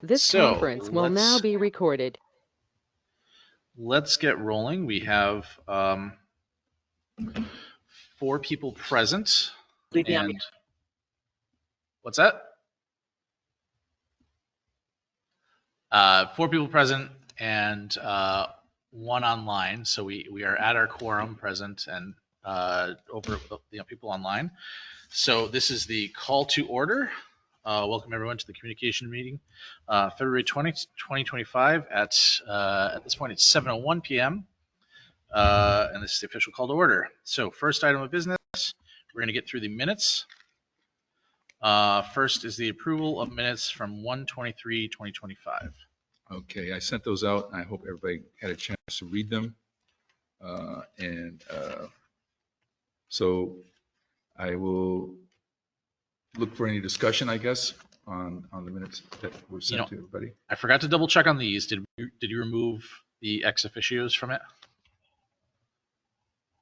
This So, conference will now be recorded. Let's get rolling. We have 4 people present. And what's that? 4 people present and 1 online. So we are at our quorum present and over people online. So this is the call to order. Welcome everyone to the communication meeting, February 20th, 2025 at this point it's 7:01 p.m. And this is the official call to order. So first item of business, we're going to get through the minutes. First is the approval of minutes from 1/23/2025. Okay, I sent those out, and I hope everybody had a chance to read them. So I will look for any discussion, I guess, on the minutes that were sent to everybody. I forgot to double check on these. Did you remove the ex officios from it?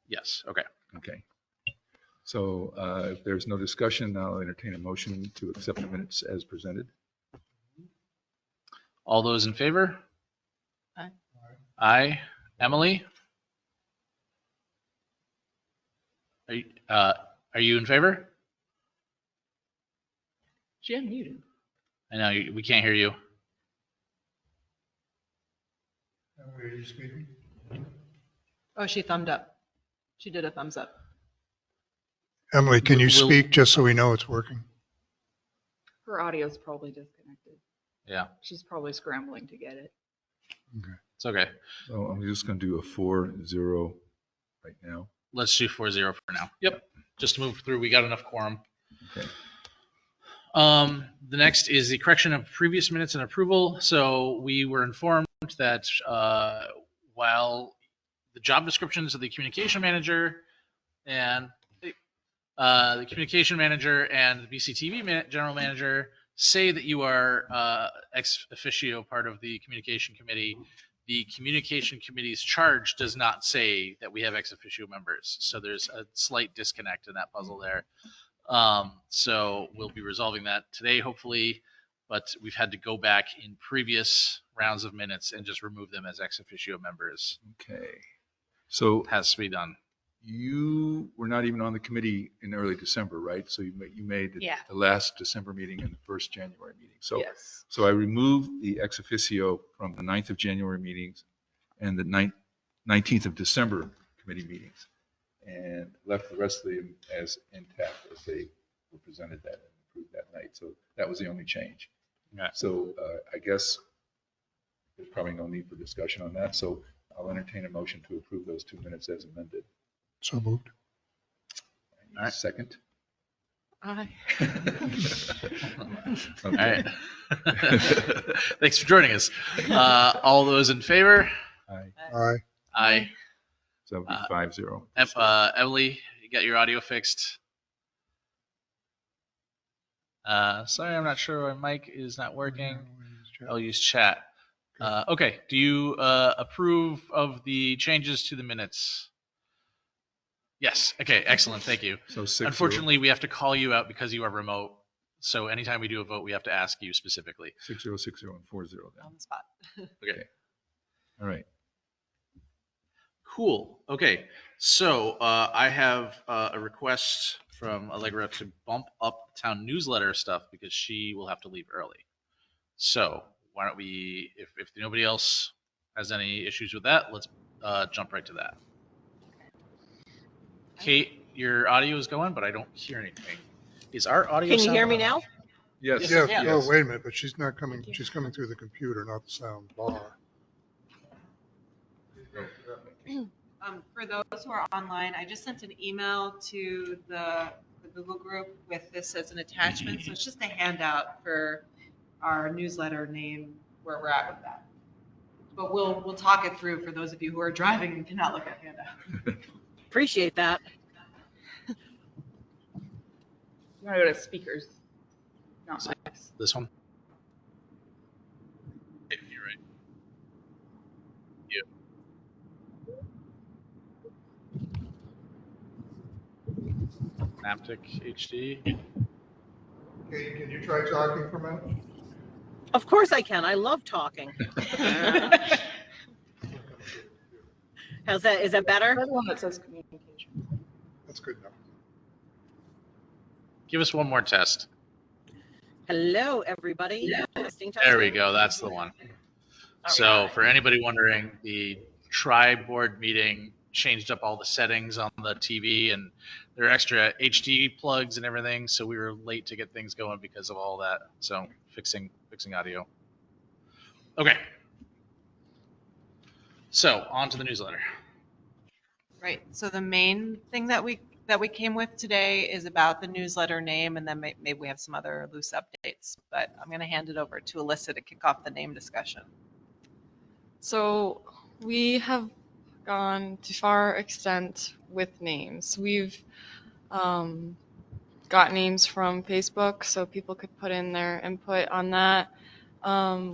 Yes. Okay. Okay. So if there's no discussion, I'll entertain a motion to accept the minutes as presented. All those in favor? Aye. Aye. Emily? Are you in favor? She unmuted. I know we can't hear you. Are you speaking? Oh, she thumbed up. She did a thumbs up. Emily, can you speak just so we know it's working? Her audio's probably disconnected. Yeah. She's probably scrambling to get it. Okay. It's okay. So I'm just going to do a 4-0 right now. Let's do 4-0 for now. Yep. Just to move through. We got enough quorum. Okay. The next is the correction of previous minutes and approval. So we were informed that while the job descriptions of the communication manager and the BCTV general manager say that you are ex officio part of the communication committee, the communication committee's charge does not say that we have ex officio members. So there's a slight disconnect in that puzzle there. So we'll be resolving that today, hopefully, but we've had to go back in previous rounds of minutes and just remove them as ex officio members. Okay. So It has to be done. you were not even on the committee in early December, right? So you made the last December meeting and the first January meeting. So, Yes. so I removed the ex officio from the 9th of January meetings and the 19th of December committee meetings, and left the rest of them as intact as they were presented that and approved that night. So that was the only change. Yeah. So I guess there's probably no need for discussion on that. So I'll entertain a motion to approve those 2 minutes as amended. So moved. All right. Second. Aye. All right. Thanks for joining us. All those in favor? Aye. Aye. Aye. So that would be 5-0. Emily, you got your audio fixed? Sorry, I'm not sure why mic is not working. I'll use chat. Okay. Do you approve of the changes to the minutes? Yes. Okay. Excellent. Thank you. So 6-0. Unfortunately, we have to call you out because you are remote. So anytime we do a vote, we have to ask you specifically. 6-0, 6-0, and 4-0 then. On the spot. Okay. All right. Cool. Okay. So I have a request from Allegra to bump up town newsletter stuff because she will have to leave early. So why don't we, if nobody else has any issues with that, let's jump right to that. Kate, your audio is going, but I don't hear anything. Is our audio? Can you hear me now? Yes. Yeah, Yes. oh, wait a minute, but she's not coming, she's coming through the computer, not the sound bar. For those who are online, I just sent an email to the Google group with this as an attachment. So it's just a handout for our newsletter name where we're at with that. But we'll talk it through for those of you who are driving and cannot look at handout. Appreciate that. You want to go to speakers, not mics. This one? You're right. Synaptic HD. Kate, can you try talking for a minute? Of course I can. I love talking. Is that better? Another one that says communication. That's good enough. Give us one more test. Hello, everybody. Testing, There we testing. go. That's the one. All So right. for anybody wondering, the tri-board meeting changed up all the settings on the TV, and there are extra HD plugs and everything. So we were late to get things going because of all that. So fixing audio. Okay. So on to the newsletter. Right. So the main thing that we came with today is about the newsletter name, and then maybe we have some other loose updates. But I'm going to hand it over to Alyssa to kick off the name discussion. So we have gone to far extent with names. We've got names from Facebook, so people could put in their input on that.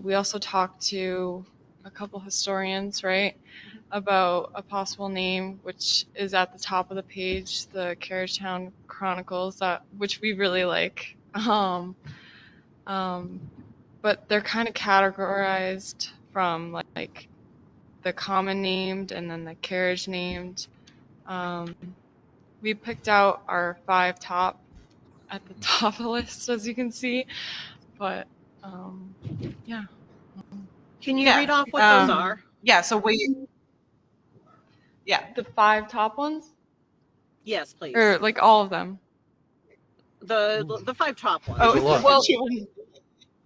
We also talked to a couple historians, right, about a possible name, which is at the top of the page, the Belchertown Chronicles, which we really like. But they're kind of categorized from like the common named and then the carriage named. We picked out our 5 top at the top of the list, as you can see. But yeah. Can you read off what those are? Yeah. So The 5 top ones? Yes, please. Or like all of them? The 5 top ones. Oh, Well,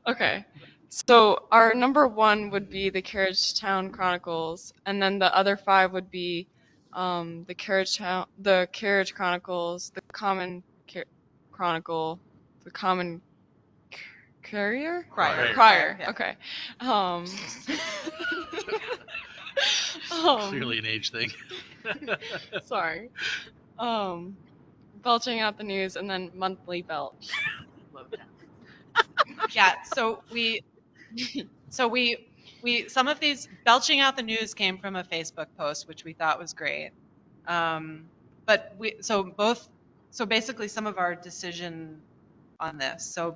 okay. So our number 1 would be the Belchertown Chronicles, and then the other 5 would be the Carriage Chronicles, the Common Chronicle, the Common Crier. Crier. Yeah. Okay. Clearly an age thing. Sorry. Belching out the news, and then Monthly Belch. Yeah. So we some of these belching out the news came from a Facebook post, which we thought was great. But basically some of our decision on this. So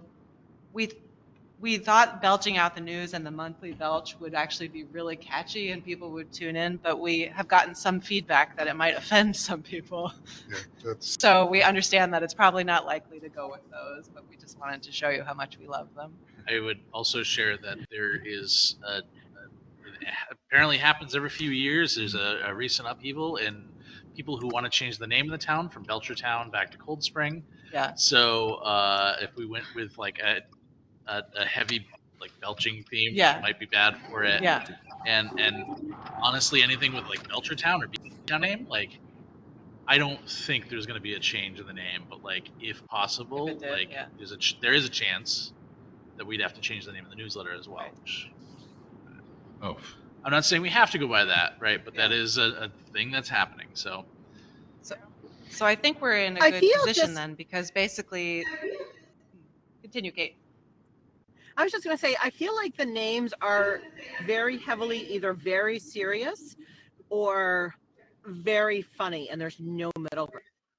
we thought belching out the news and the monthly belch would actually be really catchy and people would tune in, but we have gotten some feedback that it might offend some people. Yeah, that's, So we understand that it's probably not likely to go with those, but we just wanted to show you how much we love them. I would also share that there is it apparently happens every few years. There's a recent upheaval in people who want to change the name of the town from Belchertown back to Cold Spring. Yeah. So if we went with like a heavy like belching theme, Yeah. might be bad for it. Yeah. And honestly, anything with like Belchertown or BCTV name, like I don't think there's going to be a change in the name, but like if possible, If it did, like yeah. there is a chance that we'd have to change the name of the newsletter as well. Right. Which, Oh, I'm not saying we have to go by that, right? But that is a thing that's happening. So So I think we're in a I good feel position just- then, because basically, continue, Kate. I was just going to say, I feel like the names are very heavily either very serious or very funny, and there's no middle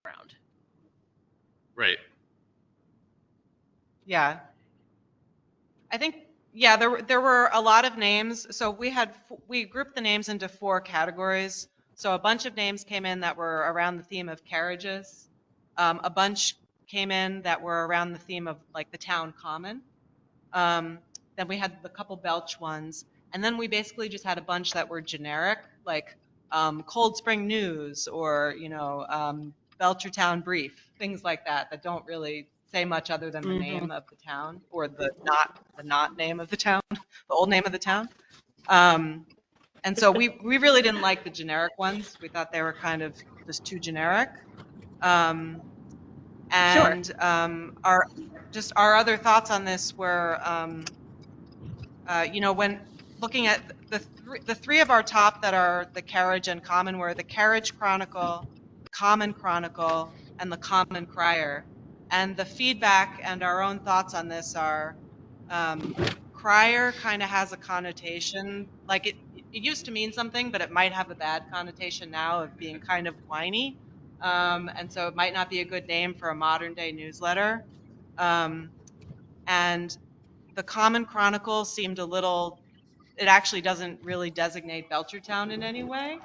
ground. right. Yeah. I think, yeah, there were a lot of names. So we grouped the names into 4 categories. So a bunch of names came in that were around the theme of carriages. A bunch came in that were around the theme of like the town common. Then we had a couple belch ones. And then we basically just had a bunch that were generic, like Cold Spring News or, Belchertown Brief, things like that don't really say much other than the name of the town or the not name of the town, the old name of the town. And so we really didn't like the generic ones. We thought they were kind of just too generic. And our other thoughts on this were, when looking at the 3 of our top that are the carriage and common were the Carriage Chronicle, Common Chronicle, and the Common Crier. And the feedback and our own thoughts on this are, crier kind of has a connotation, like it used to mean something, but it might have a bad connotation now of being kind of whiny. And so it might not be a good name for a modern day newsletter. And the Common Chronicle seemed a little, it actually doesn't really designate Belchertown in any way.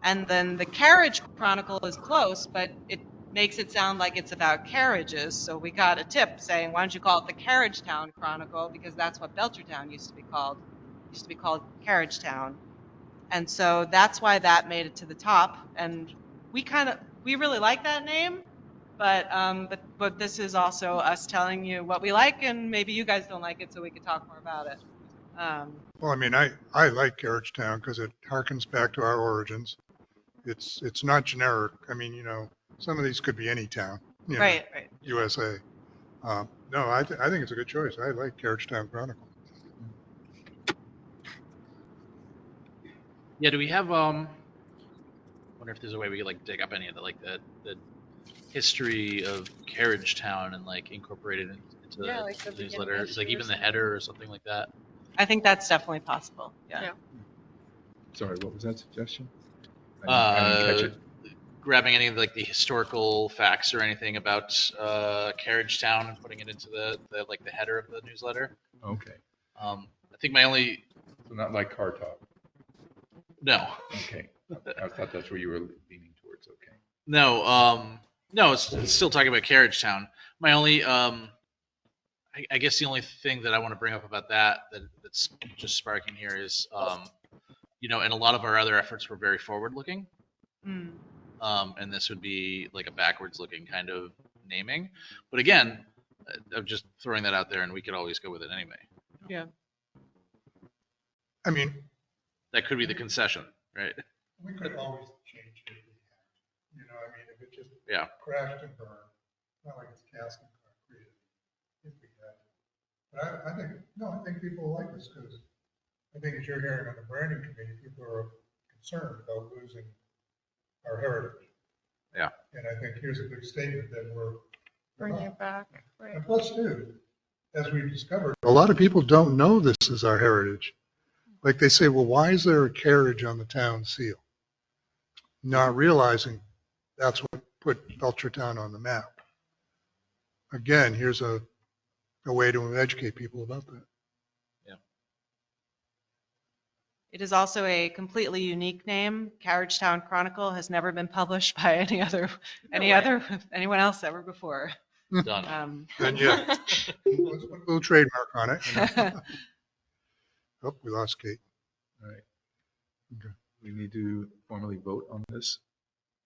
And then the Carriage Chronicle is close, but it makes it sound like it's about carriages. So we got a tip saying, why don't you call it the Carriagetown Chronicle? Because that's what Belchertown used to be called. It used to be called Carriagetown. And so that's why that made it to the top. And we really like that name, but this is also us telling you what we like, and maybe you guys don't like it, so we could talk more about it. Well, I mean, I like Carriagetown because it harkens back to our origins. It's not generic. I mean, some of these could be any town, Right. USA. No, I think it's a good choice. I like Carriagetown Chronicle. Yeah, do we have wonder if there's a way we could like dig up any of the history of Carriagetown and like incorporate it into the newsletter? It's like even the header or something like that. I think that's definitely possible. Yeah. Sorry, what was that suggestion? I didn't catch it. Grabbing any of like the historical facts or anything about Carriagetown and putting it into the header of the newsletter. Okay. I think my only So not like car talk. no. Okay. I thought that's where you were leaning towards. Okay. No, it's still talking about Carriagetown. My only, I guess the only thing that I want to bring up about that's just sparking here is, and a lot of our other efforts were very forward-looking, and this would be like a backwards-looking kind of naming. But again, I'm just throwing that out there, and we could always go with it anyway. Yeah. I mean, That could be the concession, right? we could always change it. I mean, if it just Yeah. crashed and burned, not like it's cast in concrete. If we had to. But I think people will like this because I think as you're hearing on the branding committee, people are concerned about losing our heritage. Yeah. And I think here's a big statement that we're Bring not. it back. Right. And plus too, as we've discovered, a lot of people don't know this is our heritage. Like they say, well, why is there a carriage on the town seal? Not realizing that's what put Belchertown on the map. Again, here's a way to educate people about that. It is also a completely unique name. Carriagetown Chronicle has never been published by anyone else ever before. Done. Then yeah, let's put a little trademark on it. Oh, we lost Kate. All right. Okay. We need to formally vote on this.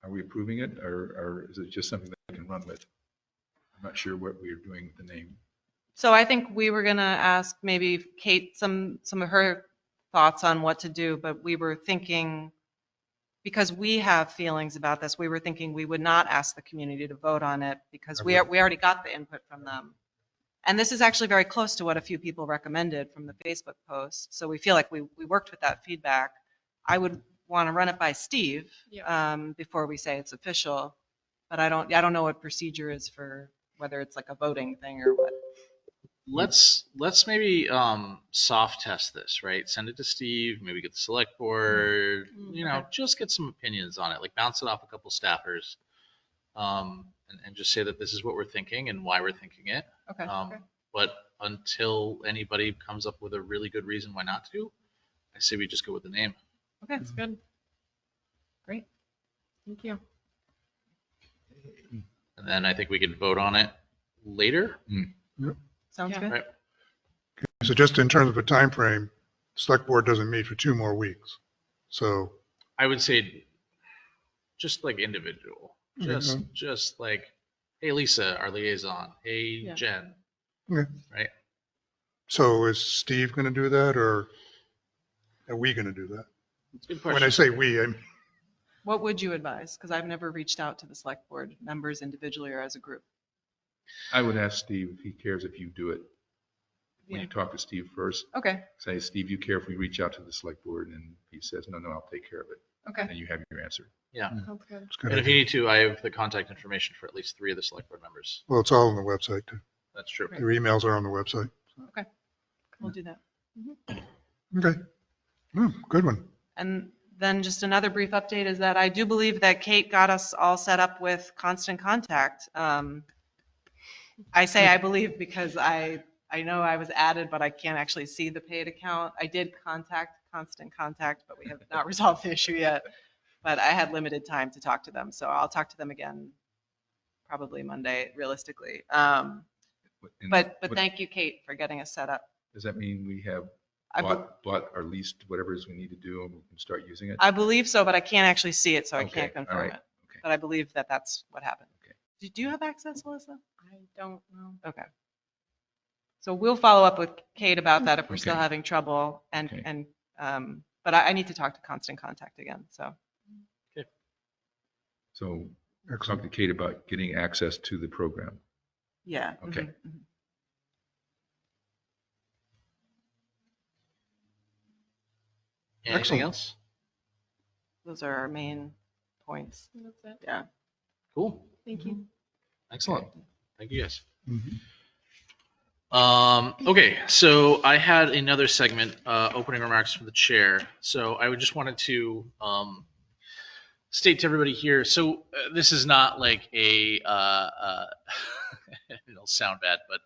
Are we approving it, or is it just something that we can run with? I'm not sure what we are doing with the name. So I think we were going to ask maybe Kate some of her thoughts on what to do, but we were thinking, because we have feelings about this, we were thinking we would not ask the community to vote on it because we already got the input from them. And this is actually very close to what a few people recommended from the Facebook post. So we feel like we worked with that feedback. I would want to run it by Steve before we say it's official, but I don't know what procedure is for whether it's like a voting thing or what. Let's maybe soft test this, right? Send it to Steve, maybe get the select board, just get some opinions on it, like bounce it off a couple staffers, and just say that this is what we're thinking and why we're thinking it. Okay. But until anybody comes up with a really good reason why not to, I say we just go with the name. Okay. That's good. Great. Thank you. And then I think we could vote on it later. Sounds Yeah. good. Right. So just in terms of a time frame, select board doesn't meet for 2 more weeks. So I would say just like individual, just like, hey, Lisa, our liaison. Hey, Jen. Okay. Right. So is Steve going to do that, or are we going to do that? It's a good question. When I say we, I mean, What would you advise? Because I've never reached out to the select board members individually or as a group. I would ask Steve if he cares if you do it. When you talk to Steve first, Okay. say, Steve, you care if we reach out to the select board? And he says, no, I'll take care of it. Okay. And you have your answer. Yeah. Sounds good. it's good And if you idea. need to, I have the contact information for at least 3 of the select board members. Well, it's all on the website too. That's true. Their emails are on the website. We'll do that. Okay. Good one. And then just another brief update is that I do believe that Kate got us all set up with Constant Contact. I say I believe because I I know I was added, but I can't actually see the paid account. I did contact Constant Contact, but we have not resolved the issue yet. But I had limited time to talk to them, so I'll talk to them again probably Monday, realistically. And But what- thank you, Kate, for getting us set up. Does that mean we have I be- bought or leased whatever it is we need to do and we can start using it? I believe so, but I can't actually see it, so I Okay, can't all confirm right, it. okay. But I believe that that's what happened. Okay. Do you have access, Melissa? I don't know. Okay. So we'll follow up with Kate about that if we're still Okay. having trouble, Okay. but I need to talk to Constant Contact again, so. So talk Excellent. to Kate about getting access to the program. Yeah. Okay. mhm. Anything Excellent. else? Those are our main points. That's it. Yeah. Cool. Thank you. Excellent. Thank you guys. Mhm. Okay, so I had another segment, opening remarks from the chair. So I would just wanted to state to everybody here. So this is not like a, it'll sound bad, but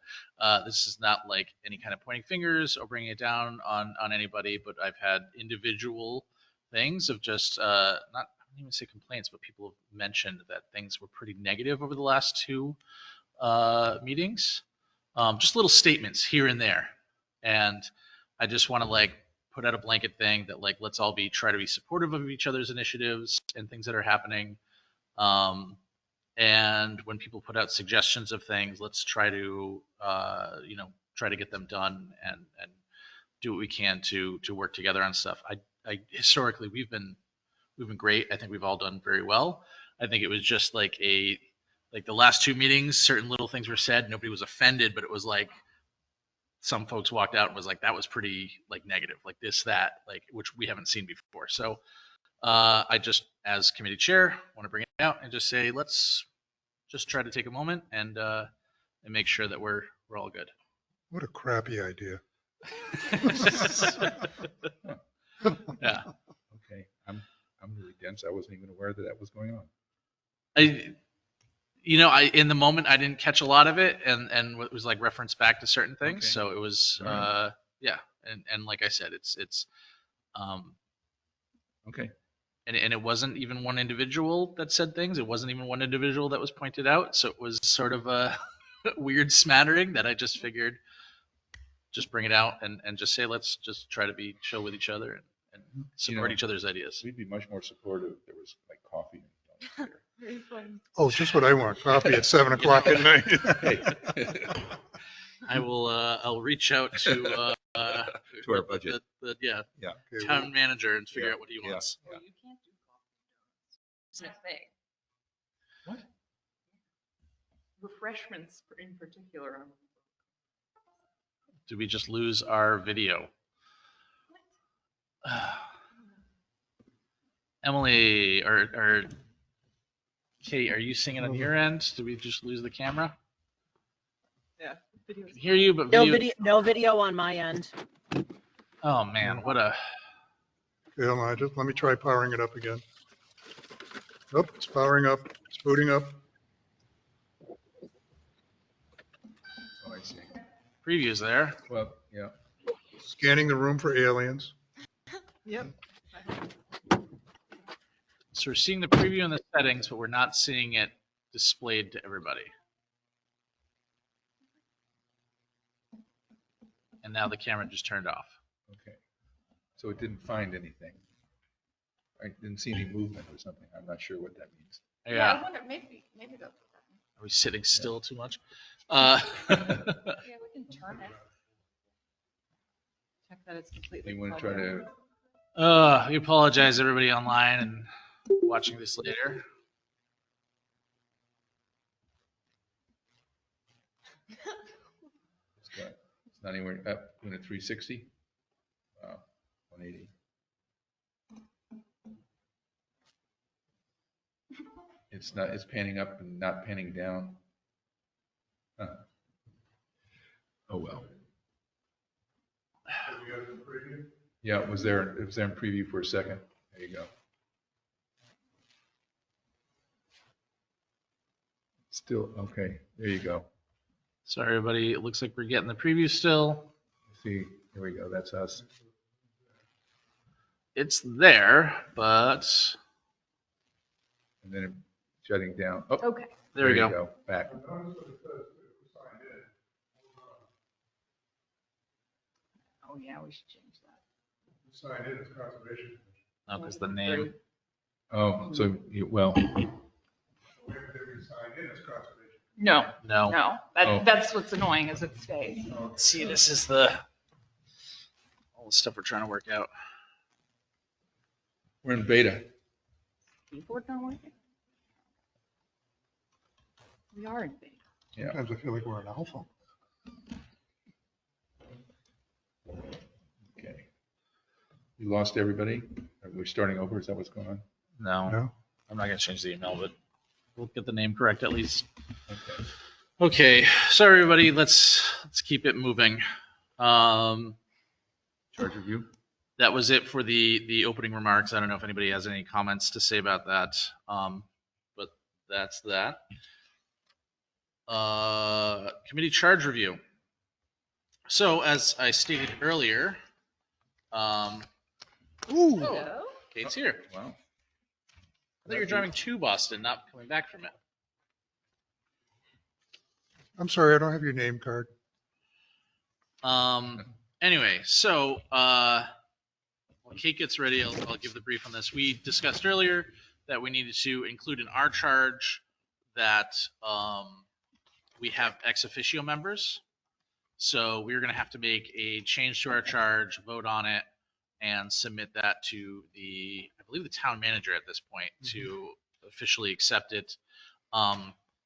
this is not like any kind of pointing fingers or bringing it down on anybody. But I've had individual things of just not, I don't even say complaints, but people have mentioned that things were pretty negative over the last two meetings. Just little statements here and there. And I just want to like put out a blanket thing that like, let's all try to be supportive of each other's initiatives and things that are happening. And when people put out suggestions of things, let's try to, try to get them done and do what we can to work together on stuff. I historically, we've been great. I think we've all done very well. I think it was just like the last two meetings, certain little things were said. Nobody was offended, but it was like some folks walked out and was like, that was pretty like negative, like this, that, like, which we haven't seen before. So I just, as committee chair, want to bring it out and just say, let's just try to take a moment and make sure that we're all good. What a crappy idea. Yeah. Okay, I'm really dense. I wasn't even aware that was going on. In the moment I didn't catch a lot of it, and it was like reference back to certain things. Okay. So it was, All right. yeah. And like I said, it's, Okay, and it wasn't even one individual that said things. It wasn't even one individual that was pointed out. So it was sort of a weird smattering that I just figured, just bring it out and just say, let's just try to be chill with each other and support each other's ideas. we'd be much more supportive if there was like coffee. Very fun. Oh, just what I want, coffee at 7 o'clock at night. I will, I'll reach out to our budget. Yeah, Okay, town manager and figure Yeah, out what he yeah. wants. Yeah. You can't do coffee. Thing. What? Refreshments in particular. Did we just lose our video? Emily or Kate, are you singing on your end? Did we just lose the camera? Yeah. I can hear you, but No video on my end. Oh man, what a Okay, hold on, let me try powering it up again. Oh, it's powering up, it's booting up. Oh, I see. preview's there. Well, yeah. Scanning the room for aliens. Yep. So we're seeing the preview in the settings, but we're not seeing it displayed to everybody. And now the camera just turned off. Okay. So it didn't find anything. I didn't see any movement or something. I'm not sure what that means. Yeah. I wonder, maybe that's what that Are we sitting still too much? means. Yeah, we can turn it. Check that it's completely. You want to try covered. to, We apologize, everybody online and watching this later. it's not anywhere up, doing a 360? Wow, 180. It's panning up and not panning down. Huh. Oh, well. Yeah, it was there in preview for a second. There you go. Still, okay, there you go. Sorry, everybody. It looks like we're getting the preview still. See, here we go. That's us. It's there, but And then it shutting down. Oh, Okay. there we you go. Back. Oh, yeah, we should change that. Sign in as conservation. Oh, because the name. Oh, so, well, Sign in as conservation. No, No. no, Oh. that's what's annoying is it stays. See, this is the all the stuff we're trying to work out. we're in beta. Keyboard not working? We are in beta. Yeah. Sometimes I feel like we're in alpha. Okay. We lost everybody? Are we starting over? Is that what's going on? No, No? I'm not going to change the email, but we'll get the name correct at least. Okay. Okay, sorry everybody. Let's keep it moving. Charge review? That was it for the opening remarks. I don't know if anybody has any comments to say about that, but that's that. Committee charge review. So as I stated earlier, Hello? Kate's here. Wow. I thought you were driving to Boston, not coming back from it. I'm sorry, I don't have your name card. Anyway, so while Kate gets ready, I'll give the brief on this. We discussed earlier that we needed to include in our charge that we have ex officio members. So we're going to have to make a change to our charge, vote on it, and submit that to I believe the town manager at this point to officially accept it.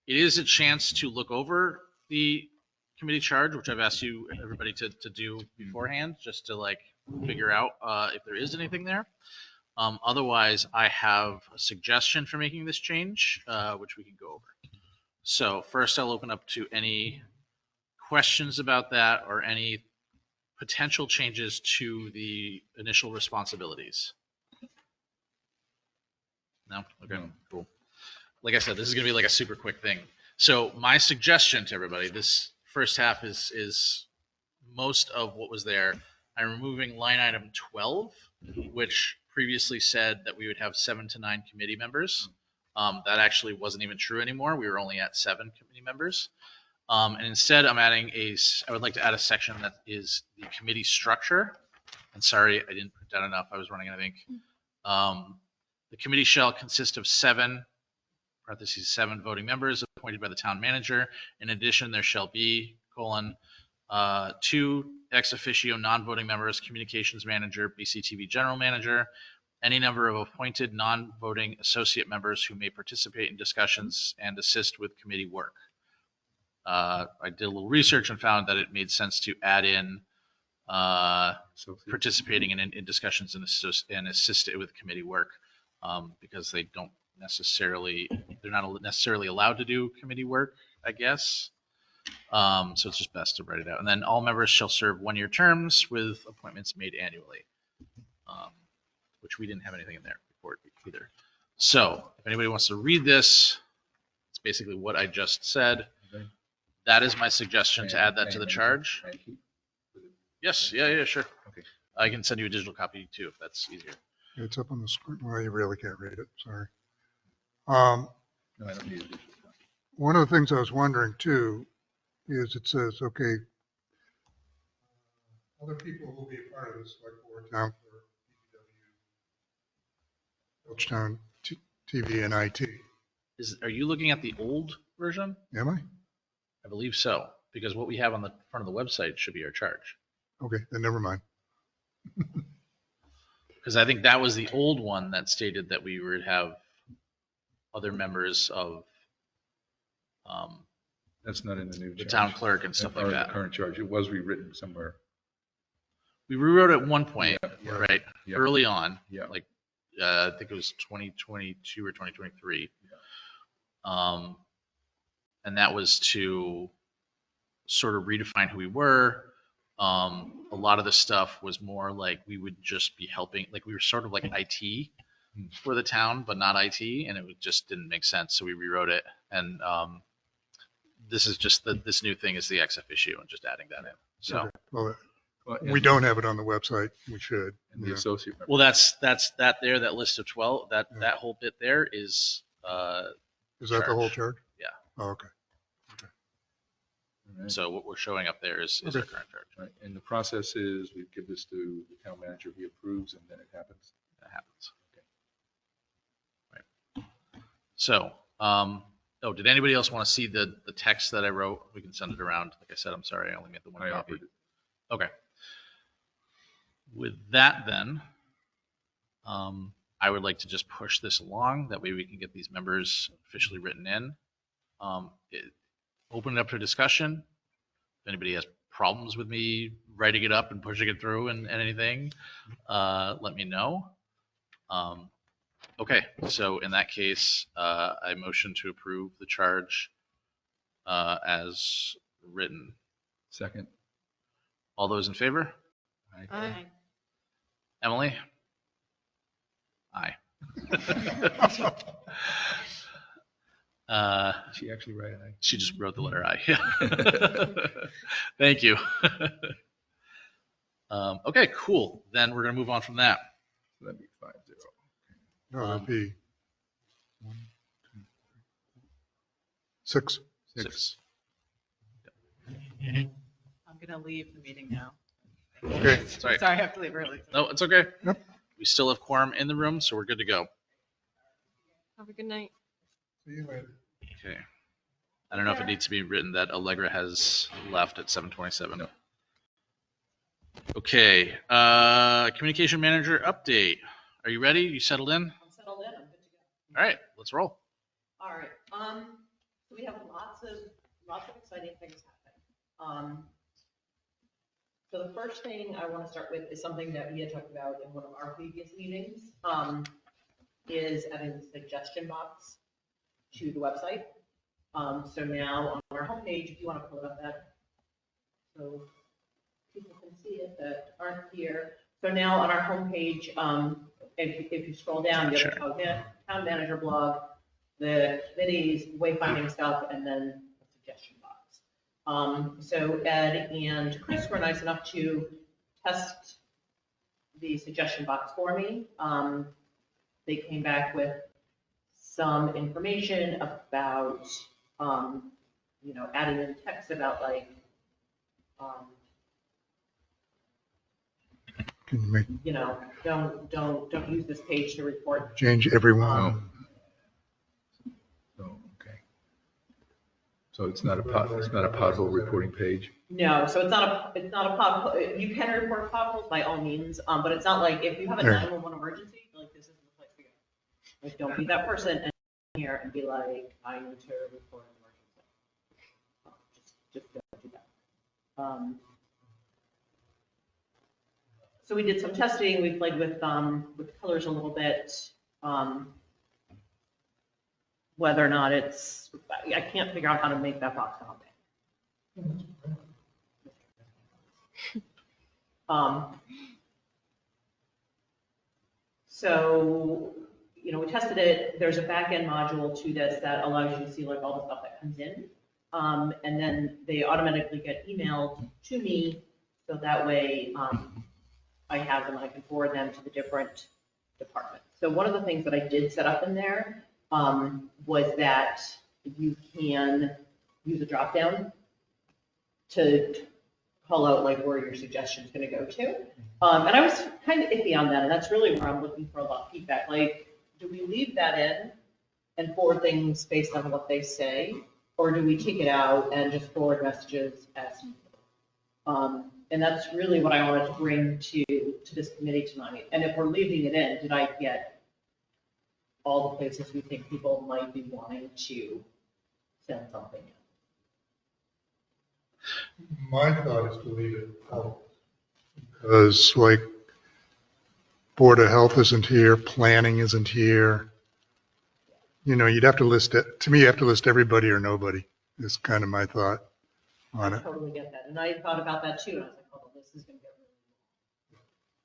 It is a chance to look over the committee charge, which I've asked everybody to do beforehand, just to like figure out if there is anything there. Otherwise, I have a suggestion for making this change, which we can go over. So first, I'll open up to any questions about that or any potential changes to the initial responsibilities. No? Okay, cool. Like I said, this is going to be like a super quick thing. So my suggestion to everybody, this first half is most of what was there. I'm removing line item 12, which previously said that we would have 7 to 9 committee members. That actually wasn't even true anymore. We were only at 7 committee members. And instead, I would like to add a section that is the committee structure. And sorry, I didn't print out enough. I was running out of ink. The committee shall consist of 7 voting members appointed by the town manager. In addition, there shall be, 2 ex officio non-voting members, communications manager, BCTV general manager, any number of appointed non-voting associate members who may participate in discussions and assist with committee work. I did a little research and found that it made sense to add in participating in discussions and assist it with committee work because they're not necessarily allowed to do committee work, I guess. So it's just best to write it out. And then all members shall serve 1-year terms with appointments made annually, which we didn't have anything in there before either. So if anybody wants to read this, it's basically what I just said. Okay. That is my suggestion to add that to the charge. Thank you. Yes, yeah, sure. Okay. I can send you a digital copy too if that's easier. It's up on the screen. Well, you really can't read it, sorry. No, I don't need a digital copy. One of the things I was wondering too is it says, okay, other people will be a part of this, like board, town clerk, DPW, Belchertown, TV, and IT. Are you looking at the old version? Am I? I believe so, because what we have on the front of the website should be our charge. Okay, then never mind. Because I think that was the old one that stated that we would have other members of That's not in the new the charge. town clerk and stuff Or like the that. current charge. It was rewritten somewhere. We rewrote it at one point, Yeah. right? Yeah. Early on, Yeah. like I think it was 2022 or 2023. And that was to sort of redefine who we were. A lot of the stuff was more like we would just be helping, like we were sort of like IT for the town, but not IT, and it just didn't make sense. So we rewrote it, and this is just this new thing is the ex officio and just adding that in. So, Okay. Well, Well, we don't have it on the website. We should. And the Yeah. associate member. well, that's that there, that list of 12, Yeah. that whole bit there is, Is that the whole charge? Yeah. Oh, okay. All right. So what we're showing up there is our Okay. current charge. Right. And the process is we give this to the town manager, he approves, and then it happens. That happens. Right. So, oh, did anybody else want to see the text that I wrote? We can send it around. Like I said, I'm sorry, I only made the one I copy. offered it. Okay. With that, then, I would like to just push this along. That way we can get these members officially written in. Open it up to discussion. If anybody has problems with me writing it up and pushing it through and anything, let me know. Okay, so in that case, I motion to approve the charge as written. Second. All those in favor? Aye. Emily? Aye. She actually right. She just wrote the letter I. Thank you. Okay, cool. Then we're going to move on from that. That'd be 5-0. No, that'd be 6. 6. I'm gonna leave the meeting now. Okay. Sorry. Sorry, I have to leave early. No, it's okay. Yep. We still have quorum in the room, so we're good to go. Have a good night. See you later. Okay. I don't know if it needs to be written that Allegra has left at 7:27. No. Okay. Communication manager update. Are you ready? You settled in? I'm settled in. I'm good to go. All right, let's roll. All right. So we have lots of exciting things happening. So the first thing I want to start with is something that we had talked about in one of our previous meetings, is adding the suggestion box to the website. So now on our homepage, if you want to pull it up that, so people can see it that aren't here. So now on our homepage, if you scroll down, you have the town manager blog, the committees, wayfinding stuff, and then a suggestion box. So Ed and Chris were nice enough to test the suggestion box for me. They came back with some information about, adding in text about like, Can you make don't use this page to report. change everyone? So, okay. So it's not a pothole reporting page. No, so it's not a pothole. You can report potholes by all means, but it's not like if you have a Right. 911 emergency, like this isn't the place for you. Like, don't be that person and here and be like, I need to report an emergency. Just don't do that. So we did some testing. We played with colors a little bit. Whether or not I can't figure out how to make that box sound big. So, we tested it. There's a back-end module to this that allows you to see like all the stuff that comes in. And then they automatically get emailed to me. So that way I have them, I can forward them to the different departments. So one of the things that I did set up in there was that you can use a drop-down to call out like where your suggestion is going to go to. And I was kind of iffy on that, and that's really where I'm looking for a lot of feedback. Like, do we leave that in and forward things based on what they say, or do we take it out and just forward messages as needed? And that's really what I wanted to bring to this committee tonight. And if we're leaving it in, did I get all the places we think people might be wanting to send something in? My thought is to leave it out. Because like Board of Health isn't here, planning isn't here. You'd have to list it. To me, you have to list everybody or nobody is kind of my thought on I it. totally get that. And I thought about that too. And I was like, oh, this is going to get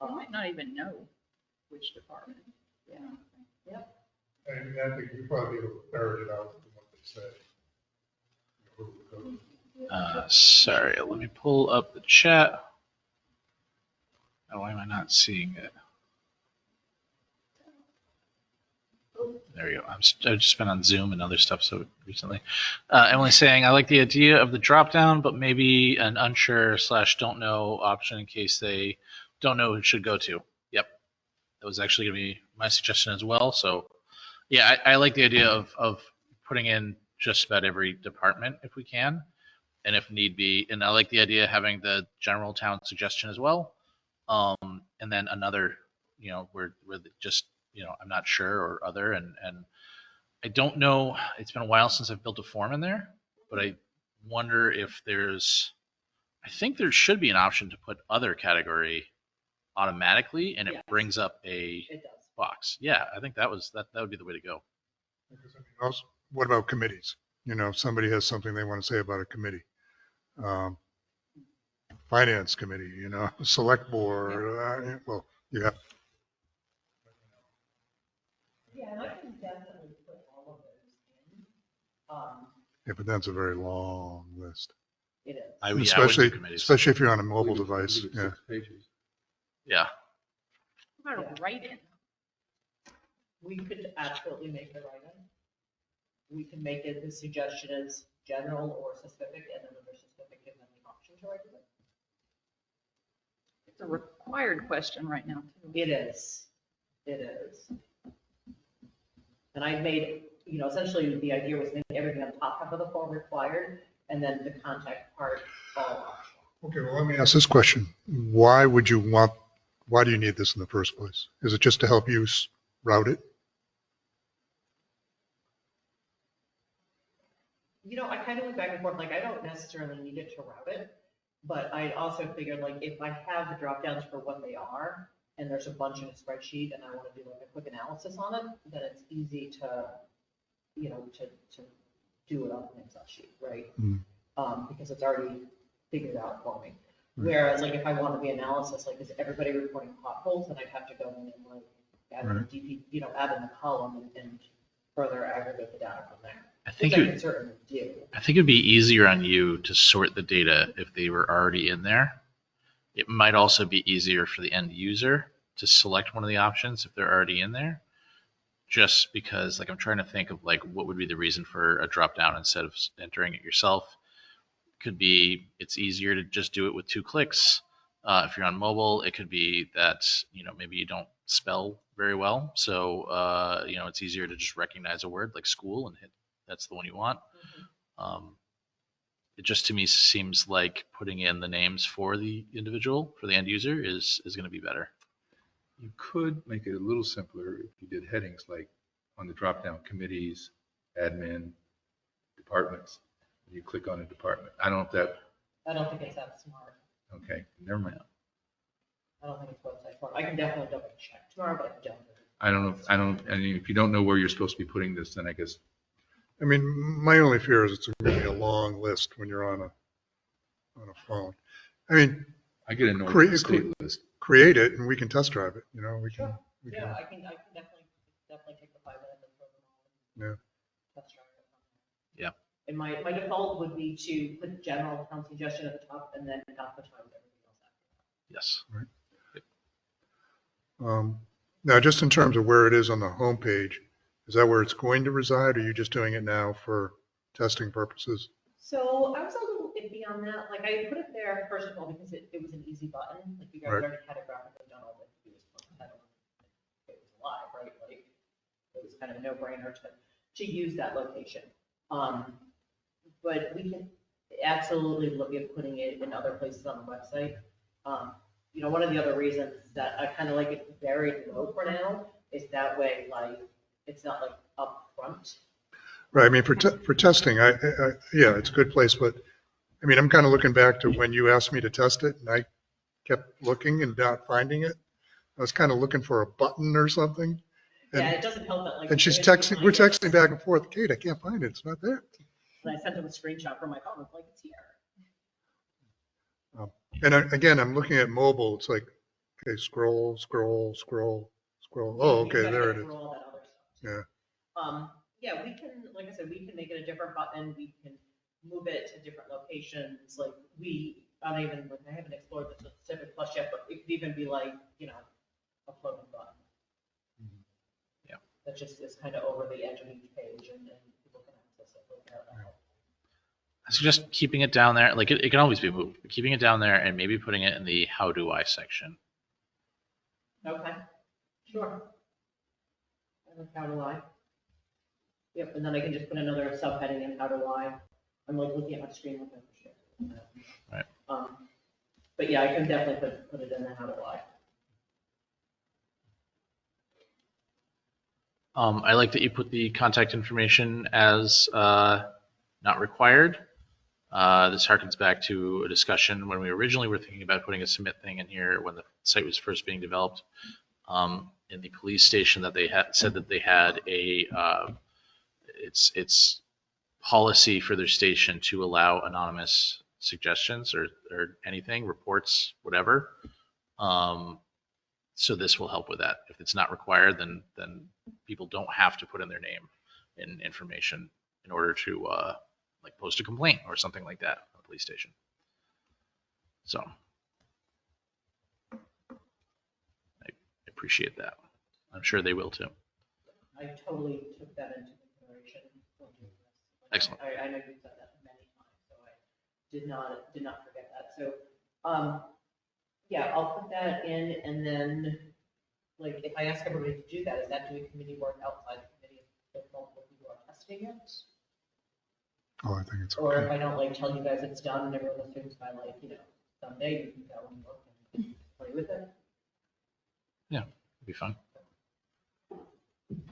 really You might not even know which department. Yeah. Yep. I think you probably ferret it out from what they say. Sorry, let me pull up the chat. Oh, why am I not seeing it? There we go. I've just been on Zoom and other stuff so recently. Emily's saying, I like the idea of the drop down, but maybe an unsure / don't know option in case they don't know who it should go to. Yep. That was actually going to be my suggestion as well. So, yeah, I like the idea of putting in just about every department if we can, and if need be. And I like the idea of having the general town suggestion as well. And then another, where just, I'm not sure or other. And I don't know, it's been a while since I've built a form in there, but I wonder if I think there should be an option to put other category automatically, and it Yes. brings up a It does. box. Yeah, I think that would be the way to go. Also, what about committees? If somebody has something they want to say about a committee, finance committee, select board, well, you have. Yeah, and I can definitely put all of those in. Yeah, but that's a very long list. It is. I would do Especially committees. if you're on a mobile Leave it- device. leave it Yeah. 6 pages. Yeah. What about a write-in? We could absolutely make the write-in. We can make it, the suggestion is general or specific, and then under specific, give them the option to write it. It's a required question right now, too. It is. It is. And I made, essentially the idea was making everything on top half of the form required, and then the contact part all optional. Okay, well, let me ask this question. Why do you need this in the first place? Is it just to help you route it? I kind of went back and forth, like, I don't necessarily need it to route it, but I also figured, like, if I have the drop downs for what they are, and there's a bunch in a spreadsheet, and I want to do like a quick analysis on it, then it's easy to do it on an Excel sheet, right? Because it's already figured out for me. Whereas, like, if I want the analysis, like, is everybody reporting potholes, then I'd have to go in and like add in the DP, add in the column and further aggregate the data from there. I think Which I can certainly do. I think it'd be easier on you to sort the data if they were already in there. It might also be easier for the end user to select one of the options if they're already in there. Just because, like, I'm trying to think of like what would be the reason for a drop down instead of entering it yourself. Could be it's easier to just do it with 2 clicks. If you're on mobile, it could be that maybe you don't spell very well, so it's easier to just recognize a word like school and hit that's the one you want. It just to me seems like putting in the names for the individual, for the end user, is going to be better. You could make it a little simpler if you did headings like on the drop-down committees, admin, departments. You click on a department. I don't know if I don't think it's that smart. okay, never mind. I don't think it's website smart. I can definitely double check tomorrow, but I don't. I mean, if you don't know where you're supposed to be putting this, then I guess. I mean, my only fear is it's going to be a long list when you're on a phone. I mean, I get annoyed Create- with the state list. create it and we can test drive it. We can. Yeah, I can definitely take the 5 minutes and throw them all in. Yeah. Test drive it. Yeah. And my default would be to put general town suggestion at the top and then not the time with everything else after. Yes. Now, just in terms of where it is on the homepage, is that where it's going to reside? Or are you just doing it now for testing purposes? So I was a little iffy on that. Like, I put it there, first of all, because it was an easy button. Like, you guys Right. already had it graphically done, all they had to do was put the title. It was live, right? Like, it was kind of a no-brainer to use that location. But we can absolutely look at putting it in other places on the website. One of the other reasons that I kind of like it very low for now is that way, like, it's not like up front. Right. I mean, for testing, yeah, it's a good place, but I mean, I'm kind of looking back to when you asked me to test it and I kept looking and not finding it. I was kind of looking for a button or something. And, Yeah, it doesn't help that, like. and she's if texting, you we're find it- texting back and forth. Kate, I can't find it. It's not there. And I sent him a screenshot from my phone, it's like, it's here. And again, I'm looking at mobile. It's like, okay, scroll. Oh, okay, You gotta there get it is. through all that other stuff. Yeah. Yeah, we can, like I said, we can make it a different button. We can move it to different locations. Like I haven't explored the specific plus yet, but it could even be like, a floating button. Yeah. That just is kind of over the edge of each page and people can access it like that. I suggest keeping it down there. Like it can always be moved, but keeping it down there and maybe putting it in the how do I section. Okay, sure. How do I? Yep, and then I can just put another subheading in how do I. I'm like looking at my screen looking for shit. Right. But yeah, I can definitely put it in the how do I. I like that you put the contact information as not required. This harkens back to a discussion when we originally were thinking about putting a submit thing in here when the site was first being developed. In the police station that they had said that they had it's policy for their station to allow anonymous suggestions or anything, reports, whatever. So this will help with that. If it's not required, then people don't have to put in their name and information in order to like post a complaint or something like that on the police station. So I appreciate that. I'm sure they will too. I totally took that into consideration. Excellent. I know you've said that many times, so I did not forget that. So, yeah, I'll put that in, and then, like, if I ask everybody to do that, is that doing committee work outside the committee if multiple people are testing it? Oh, I think it's Or if okay. I don't like tell you guys it's done, and everyone assumes by like, someday you can go and look and play with it. Yeah, it'd be fun.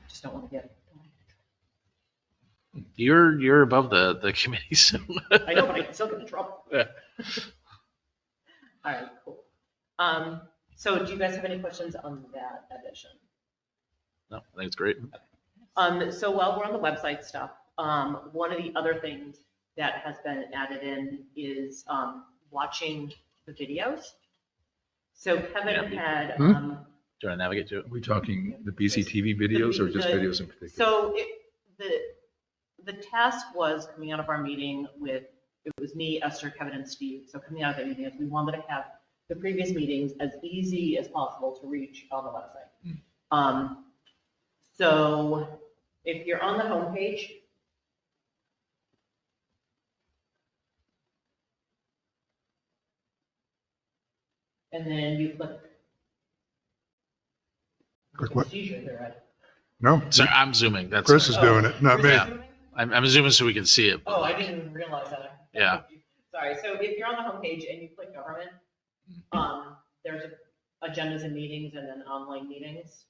Just don't want to get. You're above the committee, so I know, but I can still get in trouble. Yeah. All right, cool. So do you guys have any questions on that addition? No, I think it's great. So while we're on the website stuff, one of the other things that has been added in is watching the videos. So Kevin had. Do you want to navigate to it? Are we talking the BCTV videos or just videos in particular? So the task was coming out of our meeting with, it was me, Esther, Kevin, and Steve. So coming out of the meeting, we wanted to have the previous meetings as easy as possible to reach on the website. So if you're on the homepage, and then you click. Click what? Seizure there, right? No, Sorry, I'm zooming. That's Chris is doing it, not me. Yeah. I'm zooming so we can see it. But Oh, I didn't even realize that. Yeah. Sorry, so if you're on the homepage and you click government, there's agendas and meetings and then online meetings.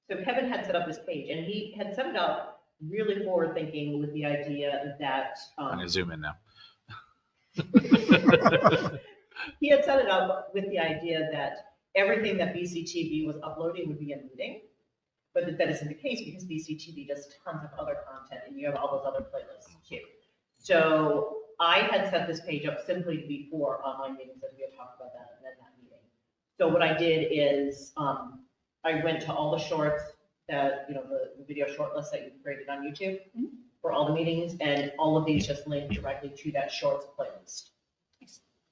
So Kevin had set up this page and he had set it up really forward thinking with the idea that. I'm gonna zoom in now. He had set it up with the idea that everything that BCTV was uploading would be a meeting, but that isn't the case because BCTV does tons of other content and you have all those other playlists too. So I had set this page up simply to be for online meetings, as we had talked about that in that meeting. So what I did is I went to all the shorts that, the video short list that you created on YouTube for all the meetings, and all of these just link directly to that shorts playlist.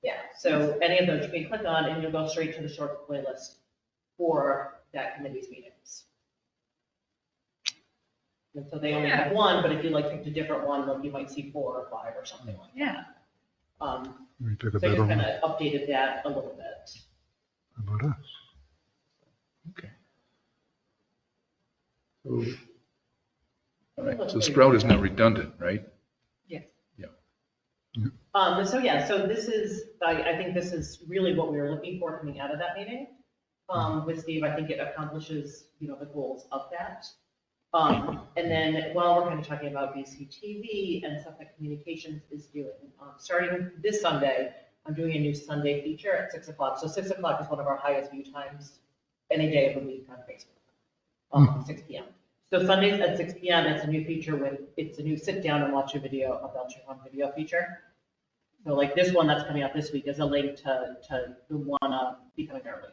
Yeah, so any of those you can click on and you'll go straight to the shorts playlist for that committee's meetings. And so they only have one, but if you picked a different one, like you might see 4 or 5 or something like that. We took a So I bit just on kind of updated that a little bit. about us. Okay. All right, so Sprout is not redundant, right? Yes. Yeah. So this is, I think this is really what we were looking for coming out of that meeting. With Steve, I think it accomplishes, the goals of that. And then while we're kind of talking about BCTV and stuff that communications is doing, starting this Sunday, I'm doing a new Sunday feature at 6 o'clock. So 6 o'clock is one of our highest view times any day of the week on Facebook, 6 p.m. So Sundays at 6 p.m. it's a new feature it's a new sit down and watch a video, a Belchertown video feature. So like this one that's coming out this week is a link to the one becoming early.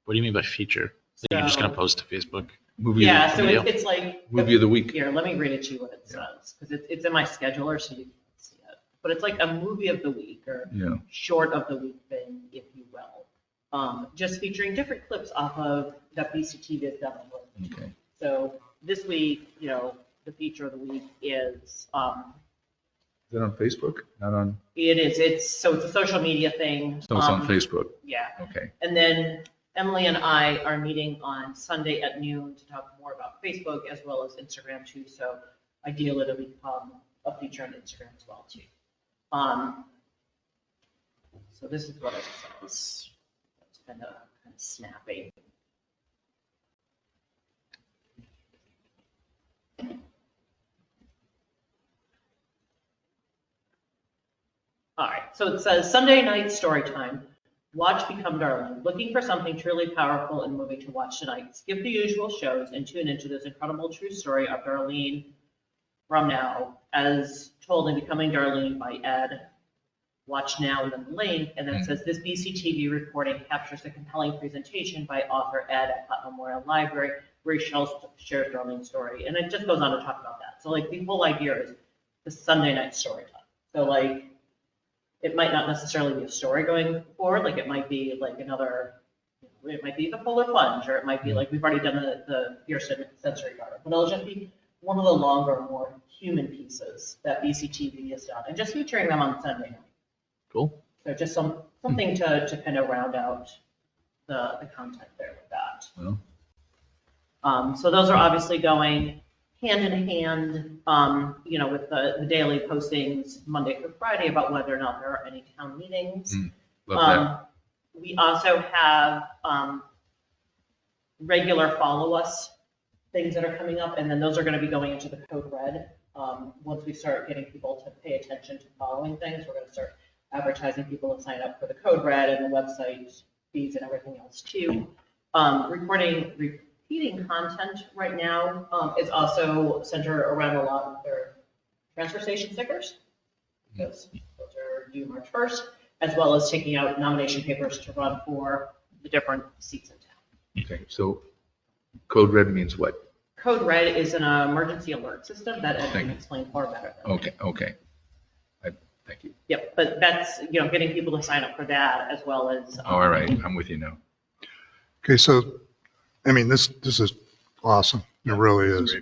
What do you mean by feature? You're just gonna post to Facebook? Movie, Yeah, so Video. it's like. movie of the week. Here, let me read it to you what it says, because it's in my scheduler, so you can see it. But it's like a movie of the week, or Yeah. short of the week thing, if you will. Just featuring different clips off of that BCTV has done. Okay. So this week, you know, the feature of the week is, Is that on Facebook? Not on, it's a social media thing. so it's on Facebook. Yeah. Okay. And then Emily and I are meeting on Sunday at noon to talk more about Facebook as well as Instagram too. So ideally it'll become a feature on Instagram as well too. So this is what it says. It's kind of snappy. All right, so it says Sunday night story time. Watch Become Darlene. Looking for something truly powerful and moving to watch tonight? Skip the usual shows and tune into this incredible true story of Darlene Romanow, as told in Becoming Darlene by Ed. Watch now and then the link, and then it says this BCTV recording captures a compelling presentation by author Ed at Putnam Memorial Library, where he shares Darlene's story, and it just goes on to talk about that. So like the whole idea is the Sunday night story time. So like it might not necessarily be a story going forward, like it might be like another, it might be the Polar Plunge, or it might be like we've already done the Fear Sensory Garden, but it'll just be one of the longer, more human pieces that BCTV has done, and just featuring them on Sunday night. Cool. So just something to kind of round out the content there with that. Well, So those are obviously going hand in hand, you know, with the daily postings Monday through Friday about whether or not there are any town meetings. love that. We also have regular follow us things that are coming up, and then those are going to be going into the Code Red. Once we start getting people to pay attention to following things, we're going to start advertising people to sign up for the Code Red and the website feeds and everything else too. Repeating content right now is also centered around a lot of their transfer station stickers. Those are due March 1st, as well as taking out nomination papers to run for the different seats in town. Okay, so Code Red means what? Code Red is an emergency alert system that Ed Thank can you. explain far better than me. Okay. Thank you. Yep, but that's, you know, getting people to sign up for that as well as. All right, I'm with you now. Okay, so, I mean, this is awesome. It really is.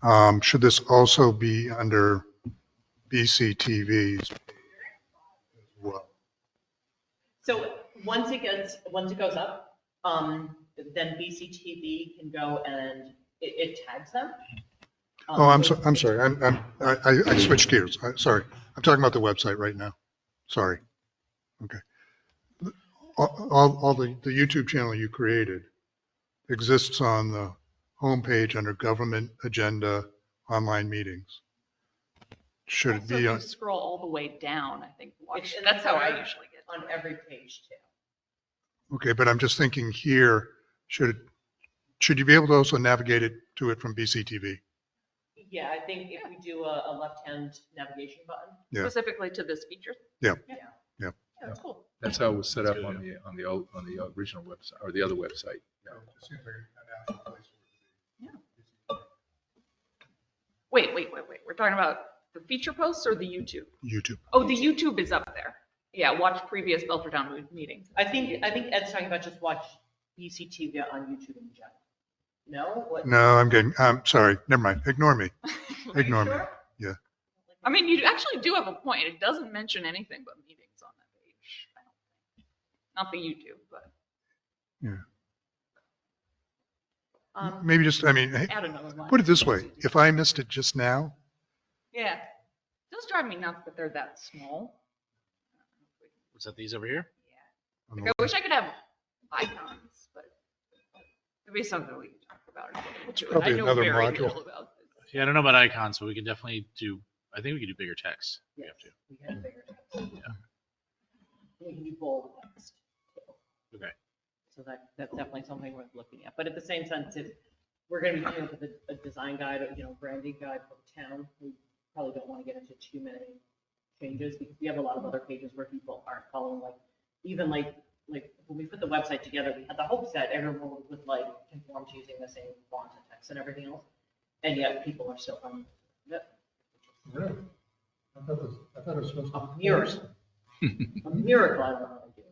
Great. Should this also be under BCTV's as well? So once it goes up, then BCTV can go and it tags them. Oh, I'm sorry. I switched gears. Sorry. I'm talking about the website right now. Sorry. Okay. All the YouTube channel you created exists on the homepage under Government Agenda Online Meetings. Should it So if be you on? scroll all the way down, I think, watch, It's that's how I there usually get. on every page too. Okay, but I'm just thinking here, should you be able to also navigate it to it from BCTV? Yeah, I think if we do a left-hand navigation button. Yeah. Specifically to this feature. Yeah. Yeah, that's cool. That's how it was set up on the original website, or the other website. Wait. We're talking about the feature posts or the YouTube? YouTube. Oh, the YouTube is up there. Yeah, watch previous Belchertown meetings. I think Ed's talking about just watch BCTV on YouTube in general. No? What? No, I'm sorry. Never mind. Ignore me. Are you Ignore me. sure? Yeah. I mean, you actually do have a point. It doesn't mention anything but meetings on that page. I don't think. Not the YouTube, but. Yeah. Um, Maybe just, I mean, hey, Add another line. put it this way. If I missed it just now, Yeah. It does drive me nuts that they're that small. Was that these over here? on the Like, I wish I could have icons, but maybe something we can talk about. Which Probably I know another very module. little about this. Yeah, I don't know about icons, but we can definitely do. I think we could do bigger text. We have to. We had bigger text. Yeah. We can do bold text. too. Okay. So that's definitely something worth looking at. But at the same sense, if we're going to be coming up with a design guide, you know, branding guide for the town, we probably don't want to get into too many changes because we have a lot of other pages where people aren't following, like even like like, when we put the website together, we had the hopes that everyone would like conform to using the same font and text and everything else. And yet people are still on it. Really? I thought it was supposed to. A miracle. A miracle, I don't know how to do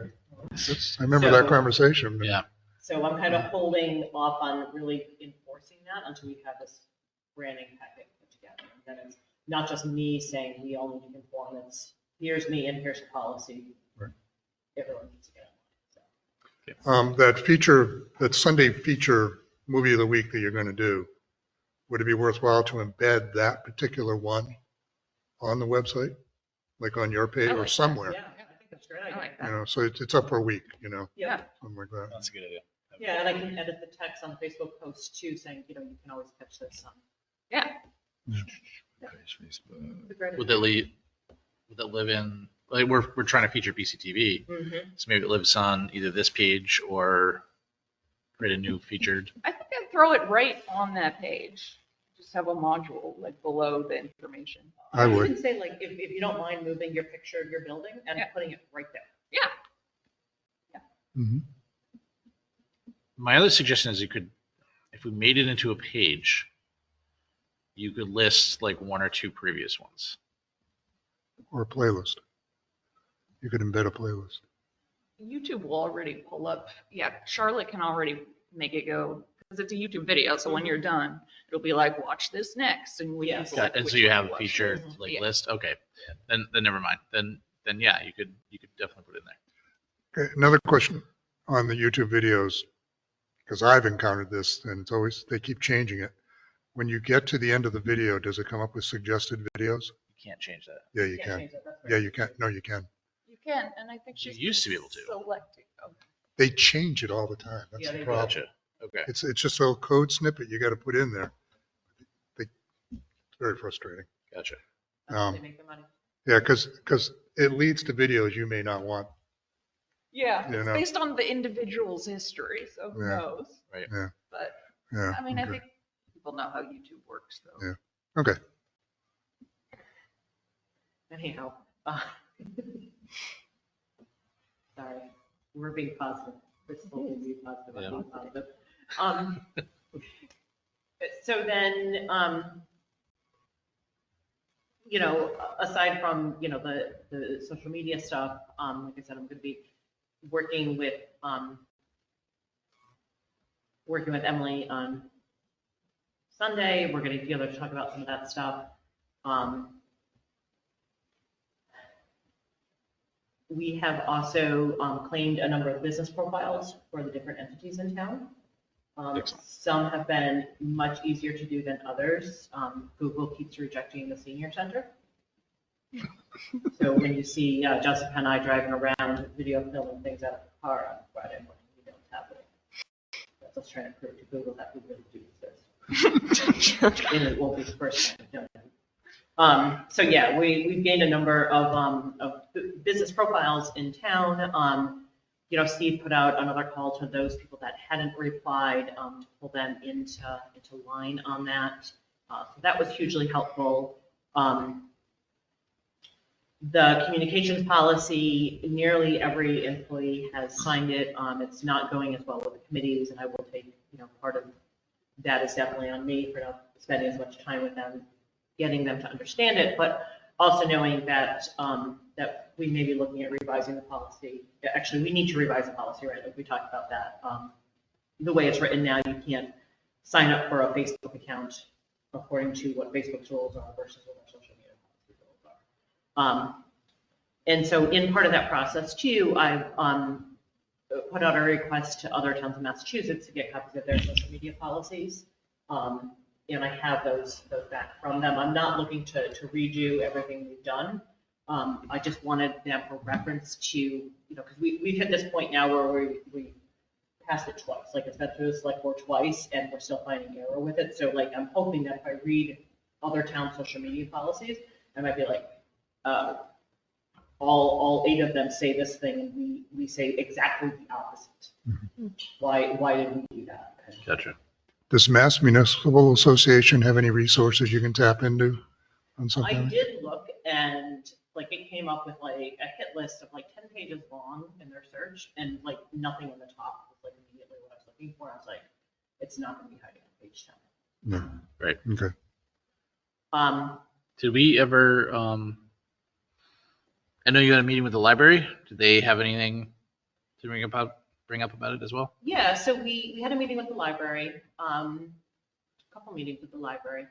it. I remember that conversation. Yeah. So I'm kind of holding off on really enforcing that until we have this branding packet put together. And then it's not just me saying we all need to conform, it's here's me and here's the policy. Right. Everyone needs to get on. So. That feature, that Sunday feature movie of the week that you're going to do, would it be worthwhile to embed that particular one on the website? Like on your page I or like that. somewhere? Yeah, I think that's a great I idea. like You that. know, so it's up for a week, you know, Yeah. something like that. That's a good idea. Yeah, and I can edit the text on Facebook posts too, saying, you know, you can always catch this on. Yeah. Would that live in, like, we're trying to feature BCTV, so maybe it lives on either this page or create a new featured. I think I'd throw it right on that page. Just have a module like below the information. I You would. can say like, if you don't mind moving your picture of your building and Yeah. putting it right there. Mhm. My other suggestion is you could, if we made it into a page, you could list like one or two previous ones. Or a playlist. You could embed a playlist. YouTube will already pull up. Yeah, Charlotte can already make it go because it's a YouTube video. So when you're done, it'll be like, watch this next, and we can Yes. select And which so you one have to a watch. featured Mhm. like Yeah. list. Okay, then never mind. Then yeah, you could definitely put it in there. Okay, another question on the YouTube videos, because I've encountered this and it's always, they keep changing it. When you get to the end of the video, does it come up with suggested videos? You can't change that. Yeah, you Can't can. change that, that's right. Yeah, you can. No, you can. You can, and I think You she's used to be able to. selecting. Oh, They change it all the time. That's Yeah, the they do. problem. Gotcha. Okay. It's just a little code snippet you got to put in there. It's very frustrating. Gotcha. That's how they Um, make their money. Yeah, because it leads to videos you may not want. yeah, You it's know. based on the individual's history, so who Yeah. knows? Right. Yeah. But Yeah. I mean, I okay. think people know how YouTube works, though. Yeah. Okay. Anyhow. Sorry, we're being positive. We're supposed to be positive. Yeah. I'm being positive. So then, you know, aside from, you know, the social media stuff, like I said, I'm going to be working with Emily on Sunday. We're getting together to talk about some of that stuff. We have also claimed a number of business profiles for the different entities in town. Excellent. Some have been much easier to do than others. Google keeps rejecting the senior center. So when you see Jessica and I driving around, video filming things out of the car on Friday morning, we don't have it. That's us trying to prove to Google that we really do exist. And it won't be the first time we've done it. So yeah, we've gained a number of business profiles in town. You know, Steve put out another call to those people that hadn't replied to pull them into line on that. So that was hugely helpful. The communications policy, nearly every employee has signed it. It's not going as well with the committees, and I will take, you know, part of that is definitely on me for not spending as much time with them, getting them to understand it, but also knowing that that we may be looking at revising the policy. Actually, we need to revise the policy, right? Like we talked about that. The way it's written now, you can't sign up for a Facebook account according to what Facebook's rules are versus what our social media policy rules are. And so in part of that process too, I've put out a request to other towns in Massachusetts to get copies of their social media policies. And I have those back from them. I'm not looking to redo everything we've done. I just wanted them for reference to, you know, because we've hit this point now where we passed it twice. Like it's been through the select board twice and we're still finding error with it. So like I'm hoping that if I read other town social media policies, I might be like, all 8 of them say this thing and we say exactly the opposite. Why did we do that? Gotcha. Does Mass Municipal Association have any resources you can tap into on I something? did look, and like it came up with like a hit list of like 10 pages long in their search, and like nothing in the top was like immediately what I was looking for. I was like, it's not going to be hiding on page 10. No. Right. Okay. Did we ever? I know you had a meeting with the library. Did they have anything to bring up about it as well? Yeah, so we had a meeting with the library, a couple meetings with the library,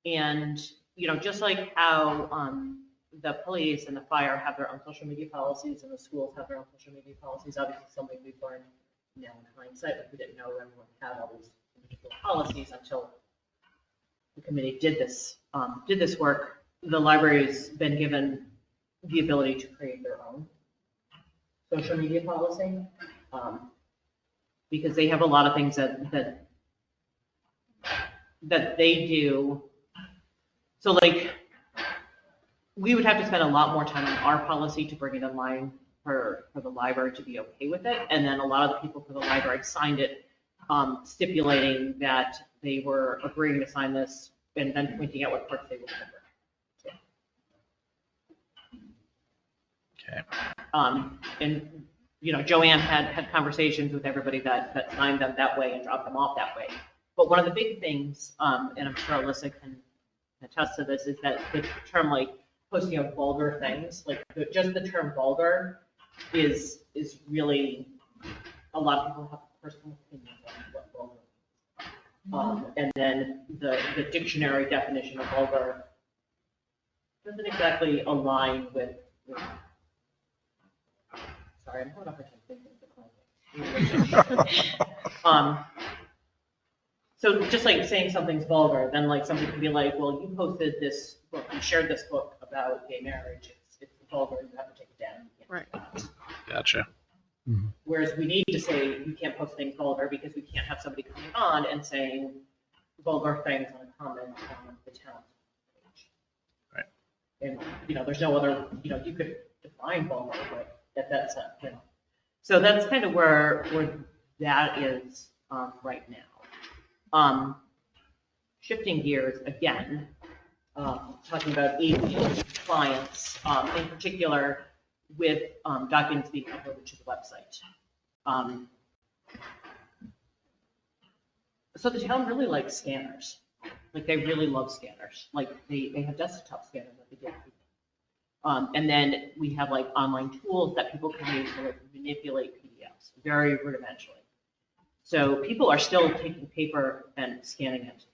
and just like how the police and the fire have their own social media policies and the schools have their own social media policies. Obviously, something we've learned now in hindsight, but we didn't know everyone had all these particular policies until the committee did this work. The library's been given the ability to create their own social media policy, because they have a lot of things that they do. So like, we would have to spend a lot more time on our policy to bring it in line for the library to be okay with it. And then a lot of the people for the library signed it, stipulating that they were agreeing to sign this and then pointing out what parts they would cover. Okay. And Joanne had conversations with everybody that signed them that way and dropped them off that way. But one of the big things, and I'm sure Alyssa can attest to this, is that the term like posting of vulgar things, like just the term vulgar is really, a lot of people have personal opinions on what vulgar is. And then the dictionary definition of vulgar doesn't exactly align with sorry, I'm having a hard time thinking. So just like saying something's vulgar, then like somebody can be like, well, you posted this book, you shared this book about gay marriage. It's vulgar, you have to take it down. Right. Gotcha. Whereas we need to say you can't post things vulgar because we can't have somebody coming on and saying vulgar things on a comment on the town page. Right. And there's no other, you could define vulgar, but that's So that's kind of where that is right now. Shifting gears again, talking about ADA compliance, in particular with documents being uploaded to the website. So the town really likes scanners. Like they really love scanners. Like they have desktop scanners that they give people. And then we have like online tools that people can use to like manipulate PDFs, very rudimentally. So people are still taking paper and scanning it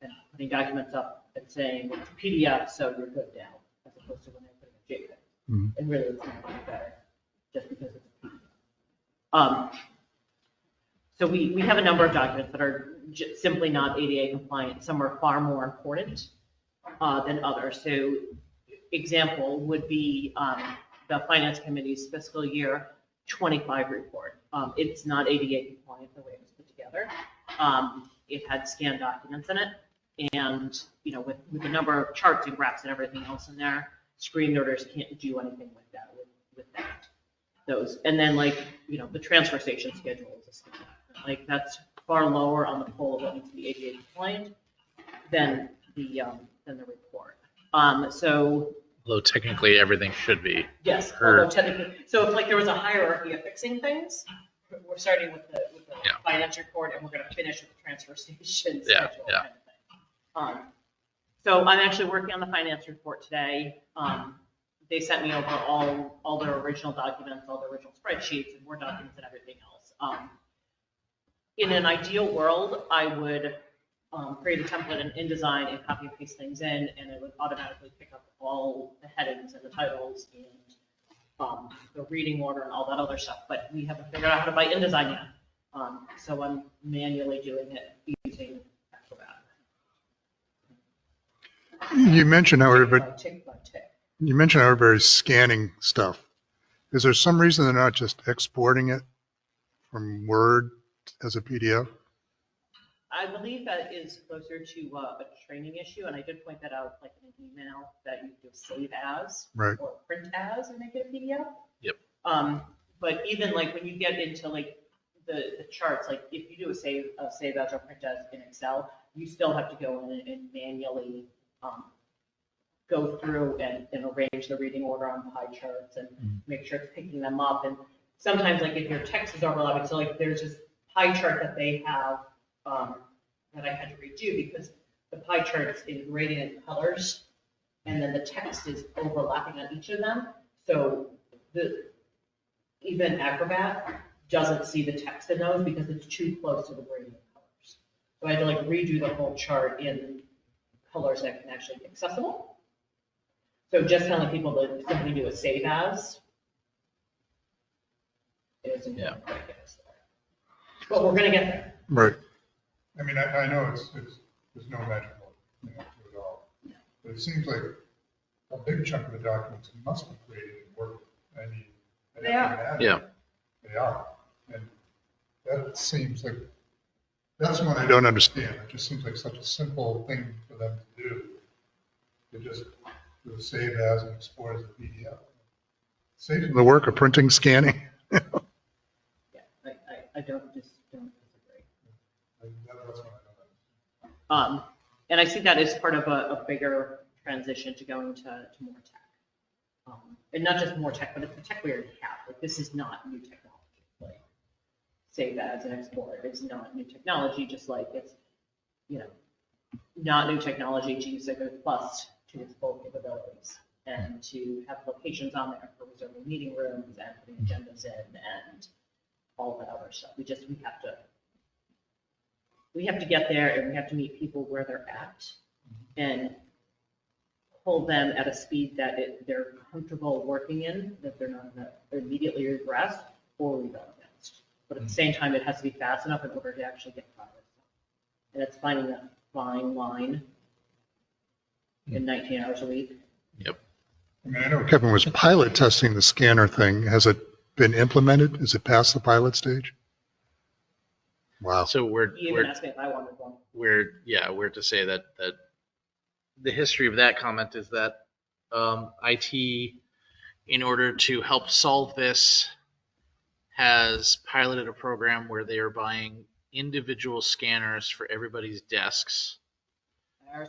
and putting documents up and saying it's a PDF, so you're good now, as opposed to when they're putting a JPEG. And really, it's not any better just because it's a PDF. So we have a number of documents that are simply not ADA compliant. Some are far more important than others. So example would be the Finance Committee's fiscal year 25 report. It's not ADA compliant the way it was put together. It had scanned documents in it, and with the number of charts and graphs and everything else in there, screen noters can't do anything with that. Those, and then like the transfer station schedule is a scan. Like that's far lower on the pole of what needs to be ADA compliant than the report. So. Although technically everything should be. Yes, per, although technically, so if like there was a hierarchy of fixing things, we're starting with the finance report and we're going to finish with the transfer station schedule kind of thing. So I'm actually working on the finance report today. They sent me over all their original documents, all their original spreadsheets and Word documents and everything else. In an ideal world, I would create a template in InDesign and copy and paste things in, and it would automatically pick up all the headings and the titles and the reading order and all that other stuff. But we haven't figured out how to buy InDesign yet. So I'm manually doing it using Acrobat. You mentioned how everybody, Tick by tick. you mentioned how everybody's scanning stuff. Is there some reason they're not just exporting it from Word as a PDF? I believe that is closer to a training issue, and I did point that out like in an email that you can save as Right. or print as and make it a PDF. Yep. But even like when you get into like the charts, like if you do a save as or print as in Excel, you still have to go in and manually go through and arrange the reading order on pie charts and make sure it's picking them up. And sometimes, like, if your text is overlapping, so like there's this pie chart that they have that I had to redo because the pie chart's in gradient colors, and then the text is overlapping on each of them. So even Acrobat doesn't see the text in those because it's too close to the gradient colors. So I had to like redo the whole chart in colors that can actually be accessible. So just telling people to simply do a save as isn't Yeah. quite get us there. But we're gonna get there. Right. I mean, I know there's no magic bullet, to it all. But it seems like a big chunk of the documents must be created in Word. I mean, They are. Yeah. They are. And that seems like, that's one I don't understand. It just seems like such a simple thing for them to do. To just do a save as and export as a PDF. Saves the work of printing, scanning. Yeah, I don't disagree. That's what I don't And I see that as part of a bigger transition to going to more tech. And not just more tech, but it's the tech we already have. Like, this is not new technology. Like, save as and export is not new technology, just like it's, not new technology to use like a plus to its full capabilities and to have locations on there for reserving meeting rooms and putting agendas in and all that other stuff. We have to get there, and we have to meet people where they're at and hold them at a speed that they're comfortable working in, that they're not going to immediately regress or rebel against. But at the same time, it has to be fast enough in order to actually get progress. And it's finding that fine line in 19 hours a week. Yep. I mean, I know Kevin was pilot testing the scanner thing. Has it been implemented? Is it past the pilot stage? Wow. So You even asked me if I wanted one. we're to say that the history of that comment is that IT, in order to help solve this, has piloted a program where they are buying individual scanners for everybody's desks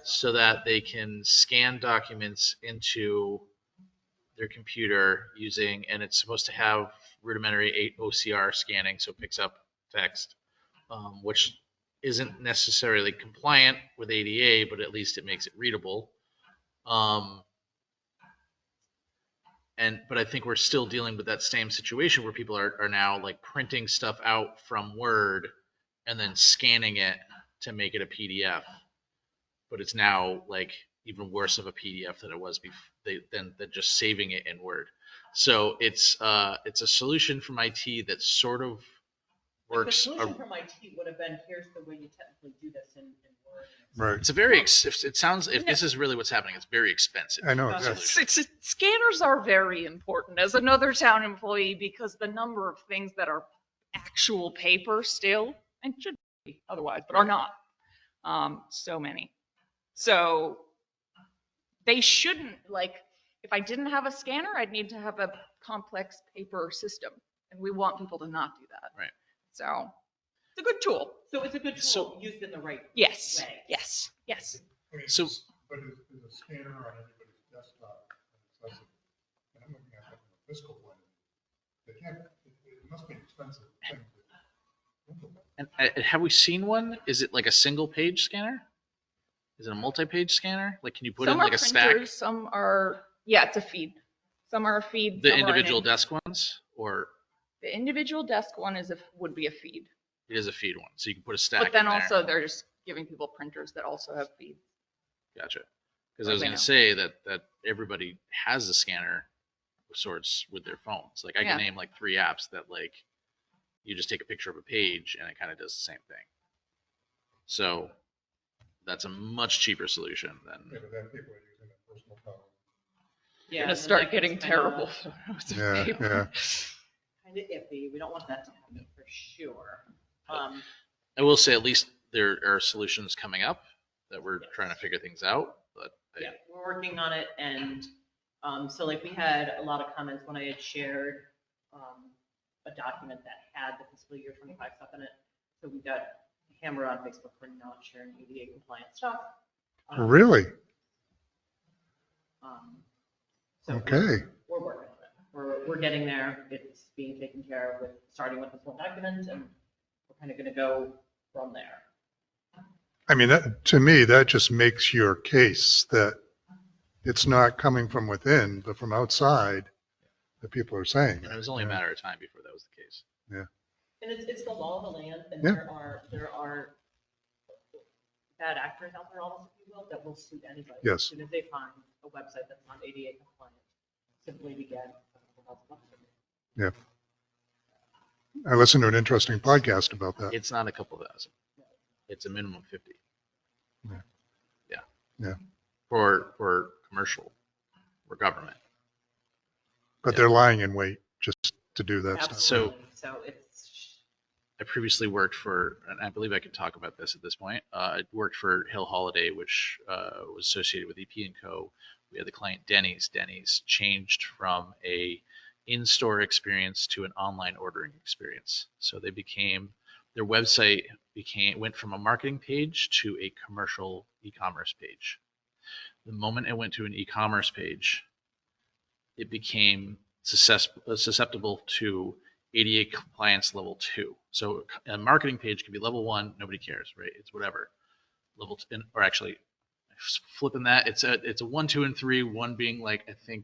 so that they can scan documents into their computer using, and it's supposed to have rudimentary OCR scanning, so it picks up text, which isn't necessarily compliant with ADA, but at least it makes it readable. But I think we're still dealing with that same situation where people are now like printing stuff out from Word and then scanning it to make it a PDF. But it's now like even worse of a PDF than it was than just saving it in Word. So it's a solution from IT that sort of works. The solution from IT would have been, here's the way you technically do this in Word. Right. It's a very, it sounds, if this is really what's happening, it's very expensive. I know. solution. Scanners are very important as another town employee because the number of things that are actual paper still, and should be otherwise, but are not, so many. So they shouldn't, like, if I didn't have a scanner, I'd need to have a complex paper system. And we want people to not do that. Right. So it's a good tool. So it's a good tool used in the right Yes. way. Yes. Yes. I mean, So- but is a scanner on everybody's desktop accessible? And I'm looking at that from a fiscal point of view. They can't, it must be an expensive thing to implement. And have we seen one? Is it like a single page scanner? Is it a multi-page scanner? Like, can you put in like a stack? Printers, some are, yeah, it's a feed. Some are a feed. The some are individual an- desk ones, or The individual desk one would be a feed. it is a feed one, so you can put a stack. But then in there. also they're just giving people printers that also have feeds. Gotcha. Because I was They going know. to say that everybody has a scanner of sorts with their phones. Like I Yeah. can name like 3 apps that like you just take a picture of a page and it kind of does the same thing. So that's a much cheaper solution than. Yeah, but then people are using their personal phone. Yeah. You're gonna and start that getting gets kinda- terrible photos of Yeah, paper. yeah. Kind of iffy. We don't want that to happen for sure. I will say at least there are solutions coming up that we're trying to figure things out. But Yeah, we're working on it, and so like we had a lot of comments when I had shared a document that had the fiscal year 25 stuff in it. So we got hammered on Facebook for not sharing ADA compliant stuff. Really? So Okay. We're working on it. We're getting there. It's being taken care of with, starting with this one document, and we're kind of going to go from there. I mean, that, to me, that just makes your case that it's not coming from within, but from outside that people are saying. And it was only a matter of time before that was the case. And it's the law of the land, and Yeah. there are bad actors out there, almost, if you will, that will suit anybody. Yes. As soon as they find a website that's not ADA compliant, simply begin. Yeah. I listened to an interesting podcast about that. It's not a couple thousand. It's a minimum 50. Yeah. Yeah. Yeah. For commercial, for government. But they're lying in wait just to do that stuff. Absolutely. So it's, I previously worked for, and I believe I can talk about this at this point. I worked for Hill Holiday, which was associated with EP & Co. We had the client Denny's. Denny's changed from a in-store experience to an online ordering experience. So they became, their website went from a marketing page to a commercial e-commerce page. The moment it went to an e-commerce page, it became susceptible to ADA compliance level 2. So a marketing page could be level 1, nobody cares, right? It's whatever. Level 2, or actually flipping that, it's a 1, 2, and 3. 1 being like, I think,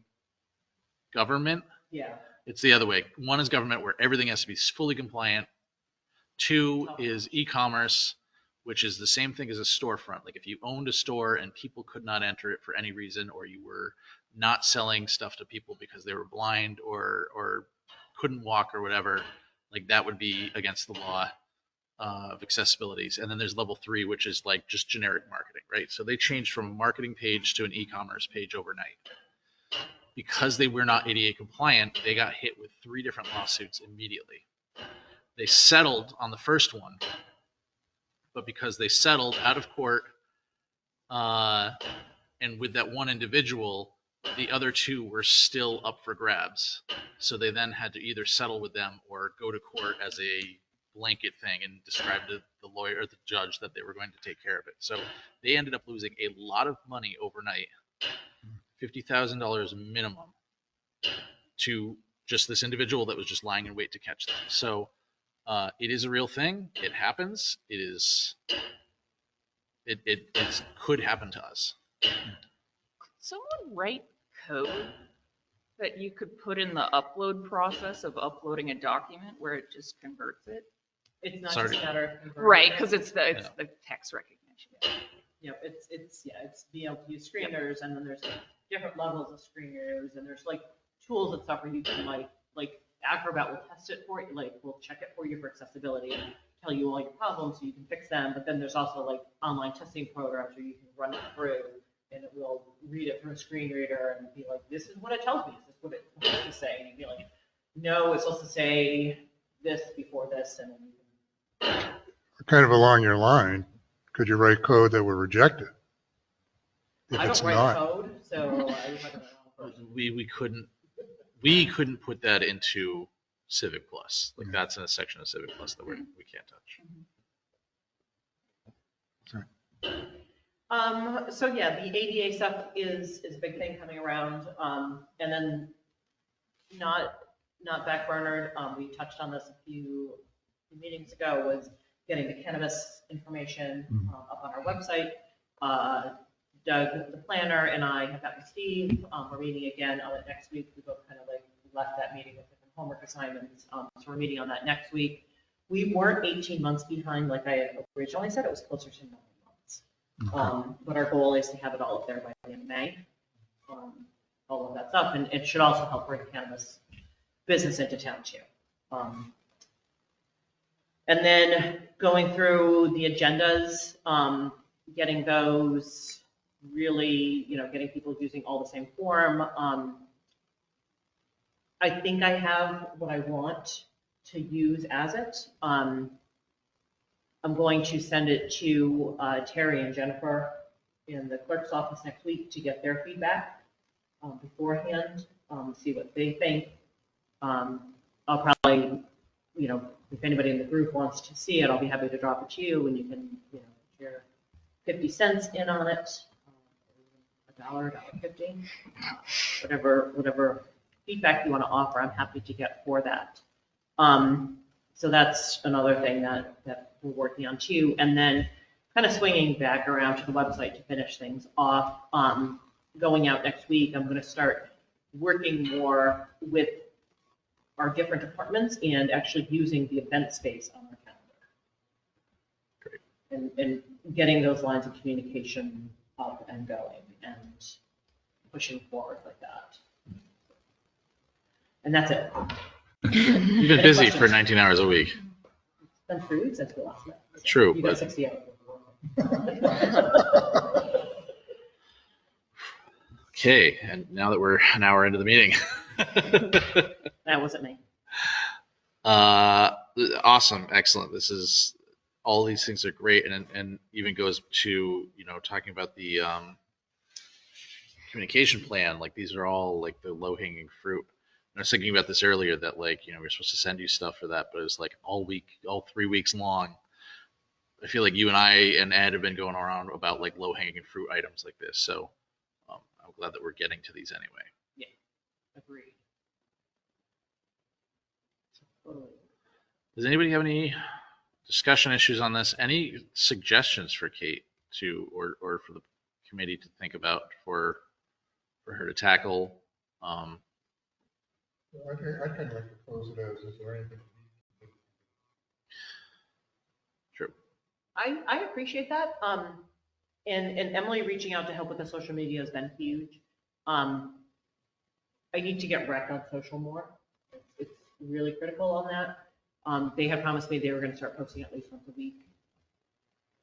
government. yeah. It's the other way. 1 is government, where everything has to be fully compliant. 2 is e-commerce, which is the same thing as a storefront. Like if you owned a store and people could not enter it for any reason, or you were not selling stuff to people because they were blind or couldn't walk or whatever, like that would be against the law of accessibilities. And then there's level 3, which is like just generic marketing, right? So they changed from a marketing page to an e-commerce page overnight. Because they were not ADA compliant, they got hit with 3 different lawsuits immediately. They settled on the first one, but because they settled out of court, and with that one individual, the other 2 were still up for grabs. So they then had to either settle with them or go to court as a blanket thing and describe to the lawyer or the judge that they were going to take care of it. So they ended up losing a lot of money overnight, $50,000 minimum, to just this individual that was just lying in wait to catch them. So it is a real thing. It happens. It could happen to us. Someone write code that you could put in the upload process of uploading a document where it just converts it? It's not Sorry. just a matter of converting Right, it. because it's the text recognition. Yep, it's being able to use screeners, and then there's different levels of screeners, and there's like tools and stuff where you can like Acrobat will test it for you, like will check it for you for accessibility and tell you all your problems so you can fix them. But then there's also like online testing programs where you can run it through and it will read it through a screen reader and be like, this is what it tells me. This is what it's supposed to say. And you'd be like, no, it's supposed to say this before this. And then you can Kind of along your line, could you write code that would reject it? If I it's don't write not. code, so I was like, We couldn't put that into Civic Plus. Like that's in a section of Civic Plus that we can't touch. So yeah, the ADA stuff is a big thing coming around. And then not backburnered, we touched on this a few meetings ago, was getting the cannabis information up on our website. Doug, the planner, and I have met with Steve. We're meeting again on it next week. We both kind of like left that meeting with different homework assignments. So we're meeting on that next week. We weren't 18 months behind like I originally said. It was closer to 9 months. But our goal is to have it all up there by the end of May. All of that stuff. And it should also help bring cannabis business into town too. And then going through the agendas, getting those really, getting people using all the same form. I think I have what I want to use as it. I'm going to send it to Terry and Jennifer in the clerk's office next week to get their feedback beforehand, see what they think. I'll probably, if anybody in the group wants to see it, I'll be happy to drop it to you and you can, share 50 cents in on it. $1.50, whatever feedback you want to offer, I'm happy to get for that. So that's another thing that we're working on too. And then kind of swinging back around to the website to finish things off. Going out next week, I'm going to start working more with our different departments and actually using the event space on our calendar. And getting those lines of communication up and going and pushing forward like that. And that's it. You've been Any busy questions? for 19 hours a week. It's been 3 weeks since we last met. True, You got but 60 hours. okay. And now that we're an hour into the meeting. That wasn't me. Awesome. Excellent. This is, all these things are great. And even goes to, talking about the communication plan. Like these are all like the low hanging fruit. And I was thinking about this earlier that like, we're supposed to send you stuff for that, but it was like all 3 weeks long. I feel like you and I and Ed have been going around about like low hanging fruit items like this. So I'm glad that we're getting to these anyway. Yeah, agreed. Totally. Does anybody have any discussion issues on this? Any suggestions for Kate to, or for the committee to think about for her to tackle? I'd kind of like to close it as, is there anything? True. I appreciate that. And Emily reaching out to help with the social media has been huge. I need to get rec on social more. It's really critical on that. They had promised me they were going to start posting at least once a week.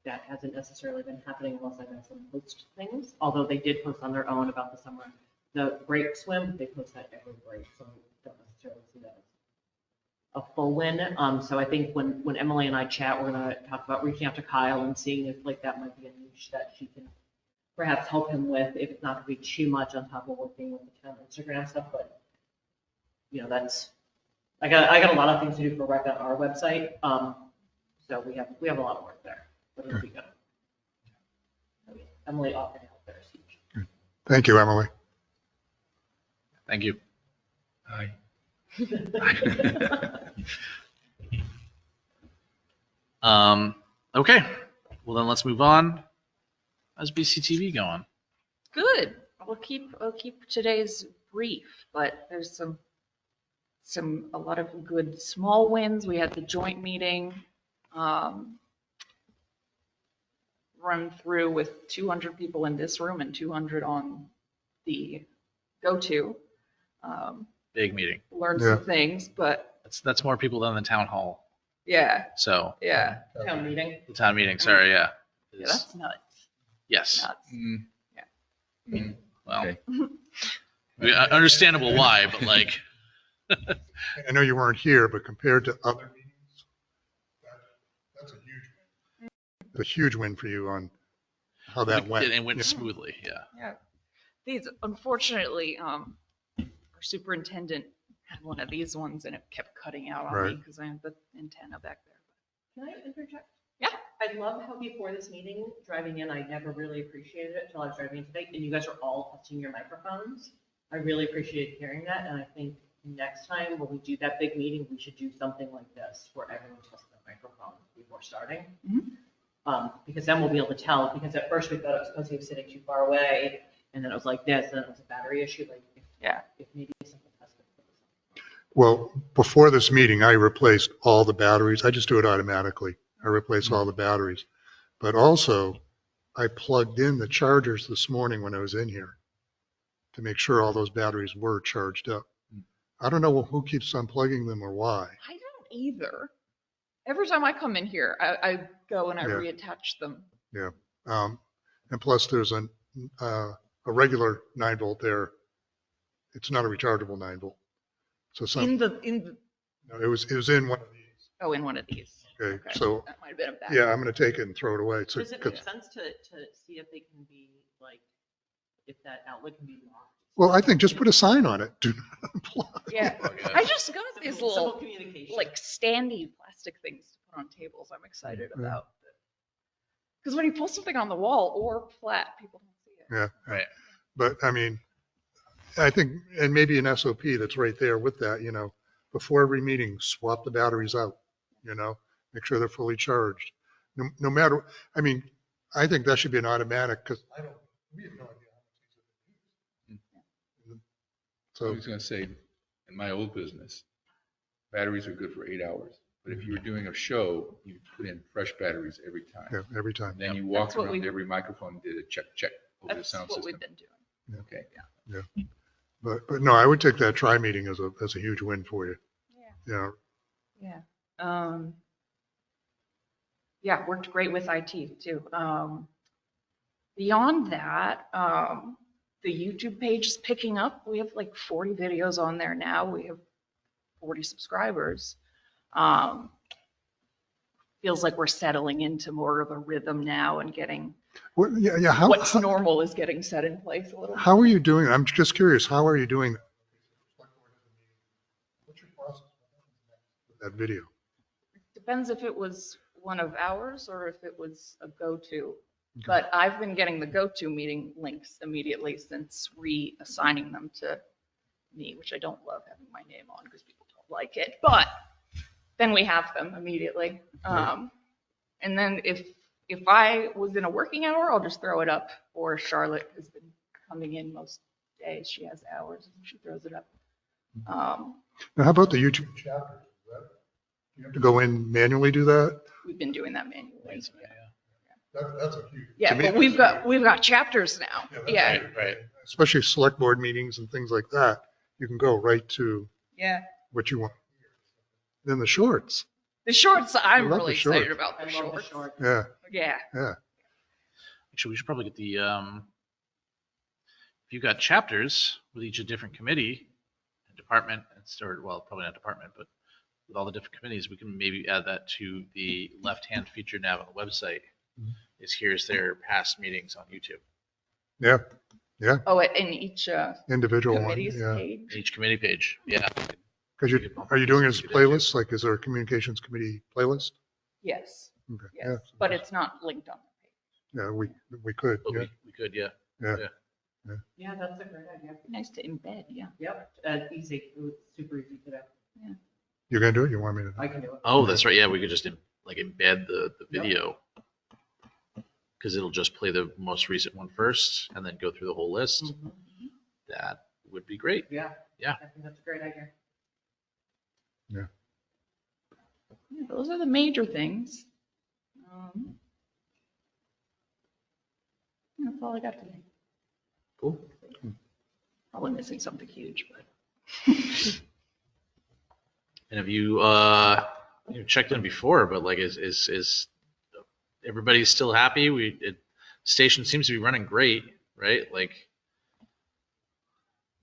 That hasn't necessarily been happening unless I've had some post things, although they did post on their own about the summer. The break swim, they post that every break, so I don't necessarily see that as a full win. So I think when Emily and I chat, we're going to talk about reaching out to Kyle and seeing if like that might be a niche that she can perhaps help him with, if it's not going to be too much on top of working with the town Instagram stuff. But that's, I got a lot of things to do for rec on our website. So we have a lot of work there, but it'll be good. Emily offering help there is huge. Thank you, Emily. Thank you. Hi. Okay. Well, then let's move on. How's BCTV going? Good. I'll keep today's brief, but there's a lot of good small wins. We had the joint meeting, run through with 200 people in this room and 200 on the go-to. Big meeting. Learned some things, but That's more people than the town hall. yeah, So yeah, Town meeting. the town meeting. Sorry. Yeah. yeah, that's nuts. Yes. Nuts. Well, Okay. understandable why, but like, I know you weren't here, but compared to other meetings, that's a huge win. A huge win for you on how that went. it went Yeah. smoothly. Yeah. Yeah. These, unfortunately, our superintendent had one of these ones and it kept cutting out on me Right. because I have the antenna back there. Can I interject? Yeah. I love how before this meeting, driving in, I never really appreciated it until I was driving in today, and you guys are all touching your microphones. I really appreciated hearing that, and I think next time when we do that big meeting, we should do something like this where everyone tests their microphones before starting. Because then we'll be able to tell, because at first we thought it was because he was sitting too far away, and then it was like this, and then it was a battery issue, like, if maybe something tested. Well, before this meeting, I replaced all the batteries. I just do it automatically. I replace all the batteries. But also, I plugged in the chargers this morning when I was in here to make sure all those batteries were charged up. I don't know who keeps unplugging them or why. I don't either. Every time I come in here, I go and I Yeah. reattach them. Yeah. And plus there's a regular 9-volt there. It's not a rechargeable 9-volt. So In the no, it was in one of these. in one of these. Okay. So That might have been a bad. yeah, I'm going to take it and throw it away. So, Does it make sense to see if they can be, like, if that outlet can be locked? well, I think just put a sign on it. Do not unplug. Yeah. I just got these Simple little communication. like standy plastic things to put on tables. I'm excited Yeah. about. Because when you pull something on the wall or flat, people don't see it. Yeah. Right. But I mean, I think, and maybe an SOP that's right there with that, before every meeting, swap the batteries out, make sure they're fully charged. No matter, I mean, I think that should be an automatic because we have no idea how much these are. I So, was going to say, in my old business, batteries are good for 8 hours. But if you were doing a show, you put in fresh batteries every time. yeah, every time. Then you walked That's what around we- every microphone and did a check over the That's sound what system. we've been doing. Okay. But no, I would take that meeting as a huge win for you. Yeah. Yeah. Yeah. Yeah, worked great with IT too. Beyond that, the YouTube page is picking up. We have like 40 videos on there now. We have 40 subscribers. Feels like we're settling into more of a rhythm now and getting Yeah. what's normal is getting set in place a little. How are you doing? I'm just curious. How are you doing that? What's your process with that video? Depends if it was one of ours or if it was a go-to. But I've been getting the go-to meeting links immediately since reassigning them to me, which I don't love having my name on because people don't like it. But then we have them immediately. And then if I was in a working hour, I'll just throw it up. Or Charlotte has been coming in most days. She has hours and she throws it up. Now, how about the YouTube chapters? You have to go in manually do that? We've been doing that manually. That's a huge. Yeah, but we've got chapters now. Yeah. Right. Especially select board meetings and things like that. You can go right to Yeah. what you want. Then the shorts. The shorts, I'm love really the shorts. excited about the I love the shorts. short. Yeah. Yeah. Actually, we should probably get the, if you've got chapters with each a different committee and department, well, probably not department, but with all the different committees, we can maybe add that to the left-hand feature nav on the website. Here's their past meetings on YouTube. Yeah. Oh, in each Individual one. committee's Yeah. page. Each committee page, yeah. Because are you doing it as playlists? Like, is there a communications committee playlist? Yes. Okay. Yes. But it's not linked on the page. Yeah, we could. But Yeah. we could, yeah. Yeah, that's a great idea. Nice to embed. Yeah. Yep, easy, it was super easy to do. You're gonna do it? You want me to? I can do it. Oh, that's right. Yeah, we could just like embed the video. Because it'll just play the most recent one first and then go through the whole list. Mhm. That would be great. Yeah. Yeah. I think that's a great idea. Yeah, those are the major things. That's all I got today. Cool. Probably missing something huge, but. And have you checked in before? But like, is everybody still happy? Station seems to be running great, right? Like,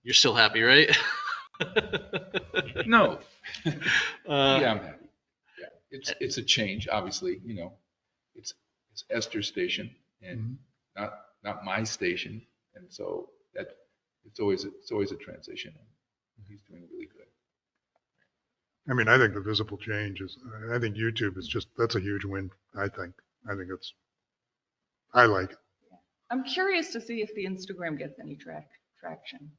you're still happy, right? No. Yeah, I'm happy. Yeah, it's a change, obviously. It's Esther's station and not my station, and so that it's always a transition. He's doing really good. I mean, I think the visible change I think YouTube is that's a huge win. I think I like it. I'm curious to see if the Instagram gets any traction.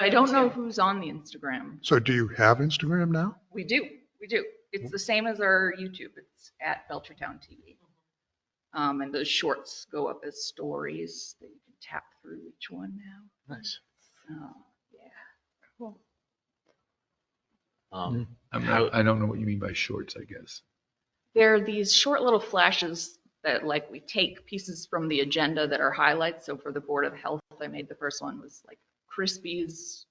I don't know who's on the Instagram. So do you have Instagram now? We do. It's the same as our YouTube. It's at Belchertown TV. And those shorts go up as stories that you can tap through each one now. Nice. So, yeah. Cool. I don't know what you mean by shorts, I guess. There are these short little flashes that like we take pieces from the agenda that are highlights. So for the Board of Health, I made the first one was like Crispy's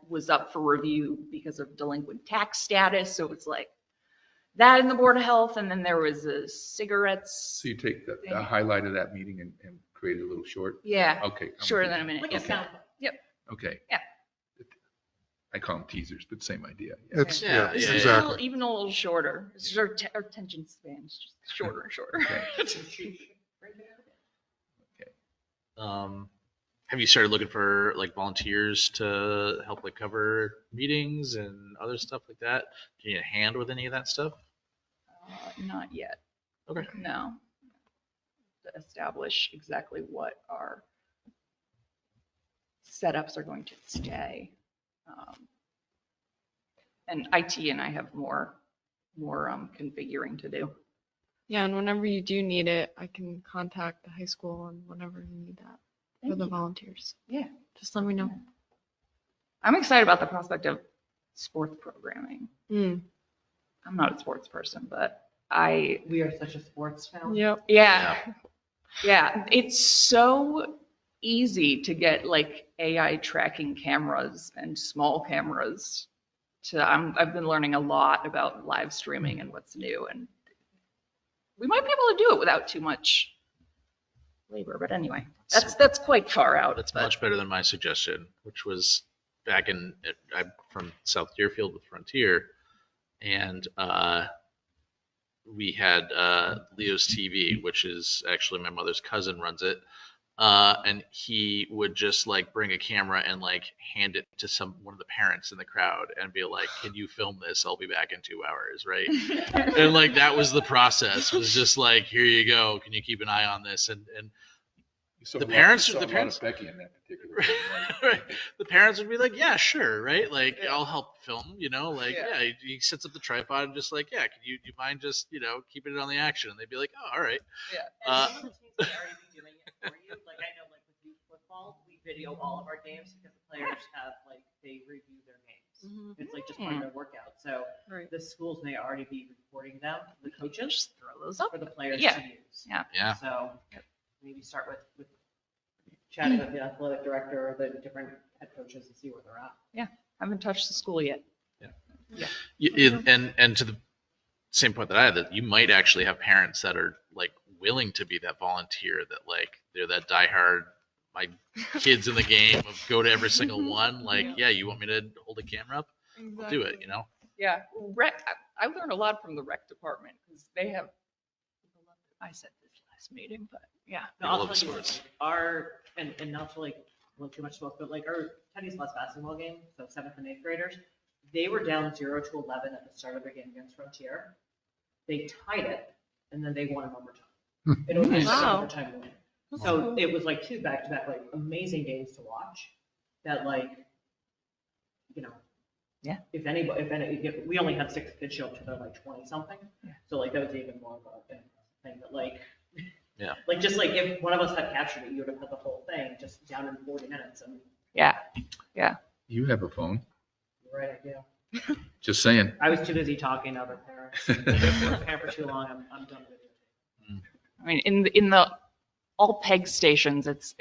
was up for review because of delinquent tax status. So it's like that in the Board of Health. And then there was cigarettes. So you take the highlight of that meeting and create a little short? Yeah. Okay. Shorter than a minute. Like a Yep. sound. Yep. Okay. Yeah. I call them teasers, but same idea. It's Yeah, This is exactly. even a little shorter. It's our attention span is just shorter and shorter. Have you started looking for like volunteers to help like cover meetings and other stuff like that? Do you need a hand with any of that stuff? Not yet. Okay. No. To establish exactly what our setups are going to stay. And IT and I have more configuring to do. Yeah, and whenever you do need it, I can contact the high school and whenever you need that for Thank the you. volunteers. Yeah. Just let me know. I'm excited about the prospect of sports programming. Mm. I'm not a sports person, but We are such a sports fan. Yep. Yeah, it's so easy to get like AI tracking cameras and small cameras. I've been learning a lot about live streaming and what's new, and we might be able to do it without too much labor. But anyway, that's quite far out. That's but- much better than my suggestion, which was back I'm from South Deerfield with Frontier, and we had Leo's TV, which is actually my mother's cousin runs it. And he would just like bring a camera and like hand it to one of the parents in the crowd and be like, "Can you film this? I'll be back in 2 hours," right? And like that was the process. Was just like, "Here you go. Can you keep an eye on this?" And So the a lot- parents- you saw the a lot parents- of Becky in that particular thing, right? right. The parents would be like, "Yeah, sure, right? Like I'll help film, like yeah." He sets up the tripod and just like, "Yeah, do you mind just keeping it on the action?" And they'd be like, "Oh, all right." And Uh, some of the teams may already be doing it for you. Like I know, like with youth football, we video all of our games because the players have they review their games. It's like just part of their workout. So Right. the schools may already be recording them, the coaches, Just throw those up. for the players Yeah. to use. Yeah. So maybe start with chatting with the athletic director or the different head coaches and see where they're at. Haven't touched the school yet. And to the same point that I had, that you might actually have parents that are like willing to be that volunteer, that like they're that diehard, my kids in the game of go to every single one. Like, yeah, you want me to hold a camera up? I'll do it. Yeah, rec. I learned a lot from the rec department because they have. I said this last meeting, but yeah. No, I I'll love tell you, sports. and not to look too much smoke, but our tennis last basketball game, so 7th and 8th graders, they were down 0-11 at the start of the game against Frontier. They tied it, and then they won in overtime. It was a Wow. overtime win. So it was like 2 back-to-back, amazing games to watch. That Yeah. if we only had 6 kids show up to their 20 something, Yeah. so that was even more of a thing. But Yeah. just if one of us had captured it, you would have had the whole thing just down in 40 minutes. And Yeah. You have a phone. you're right, I do. Just saying. I was too busy talking to other parents. If we're a parent for too long, I'm done with it. I mean, in the all peg stations, it's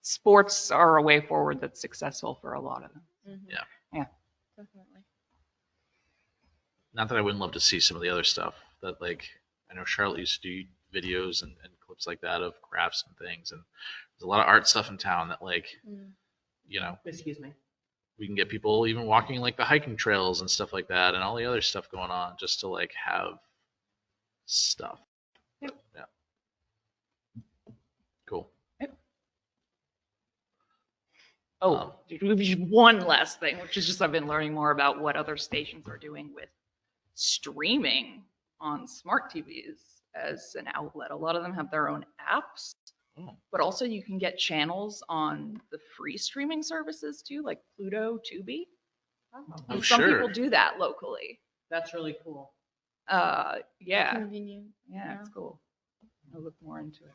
sports are a way forward that's successful for a lot of them. Definitely. Not that I wouldn't love to see some of the other stuff that I know Charlotte used to do videos and clips like that of crafts and things, and there's a lot of art stuff in town that Excuse me. we can get people even walking the hiking trails and stuff like that, and all the other stuff going on, just to have stuff. Yep. Yeah. Cool. Oh, just one last thing, which is just I've been learning more about what other stations are doing with streaming on smart TVs as an outlet. A lot of them have their own apps, but also you can get channels on the free streaming services too, like Pluto, Tubi. Oh, Some sure. people do that locally. That's really cool. Yeah, Convenient. yeah, it's cool. I'll look more into it.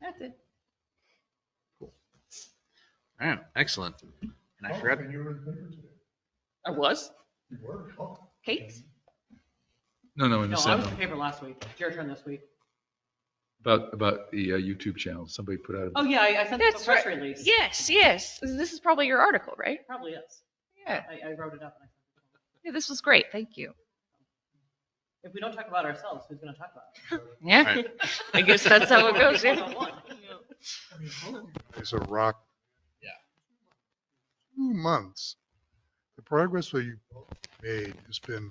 That's it. All right, excellent. And I forgot. And you were in the paper today. I was. You were? Oh. Kate? No, in No, the I was in sense the paper last week. It's your turn this week. about the YouTube channel. Somebody put out. Oh, yeah, I sent That's the press right. release. Yes. This is probably your article, right? Probably is. Yeah. I wrote it up and I sent it to them. Yeah, this was great. Thank you. If we don't talk about ourselves, who's going to talk about it? Yeah. Right. I guess that's how it goes. Yeah. One-on-one. It's a rock. Yeah. 2 months. The progress that you've made has been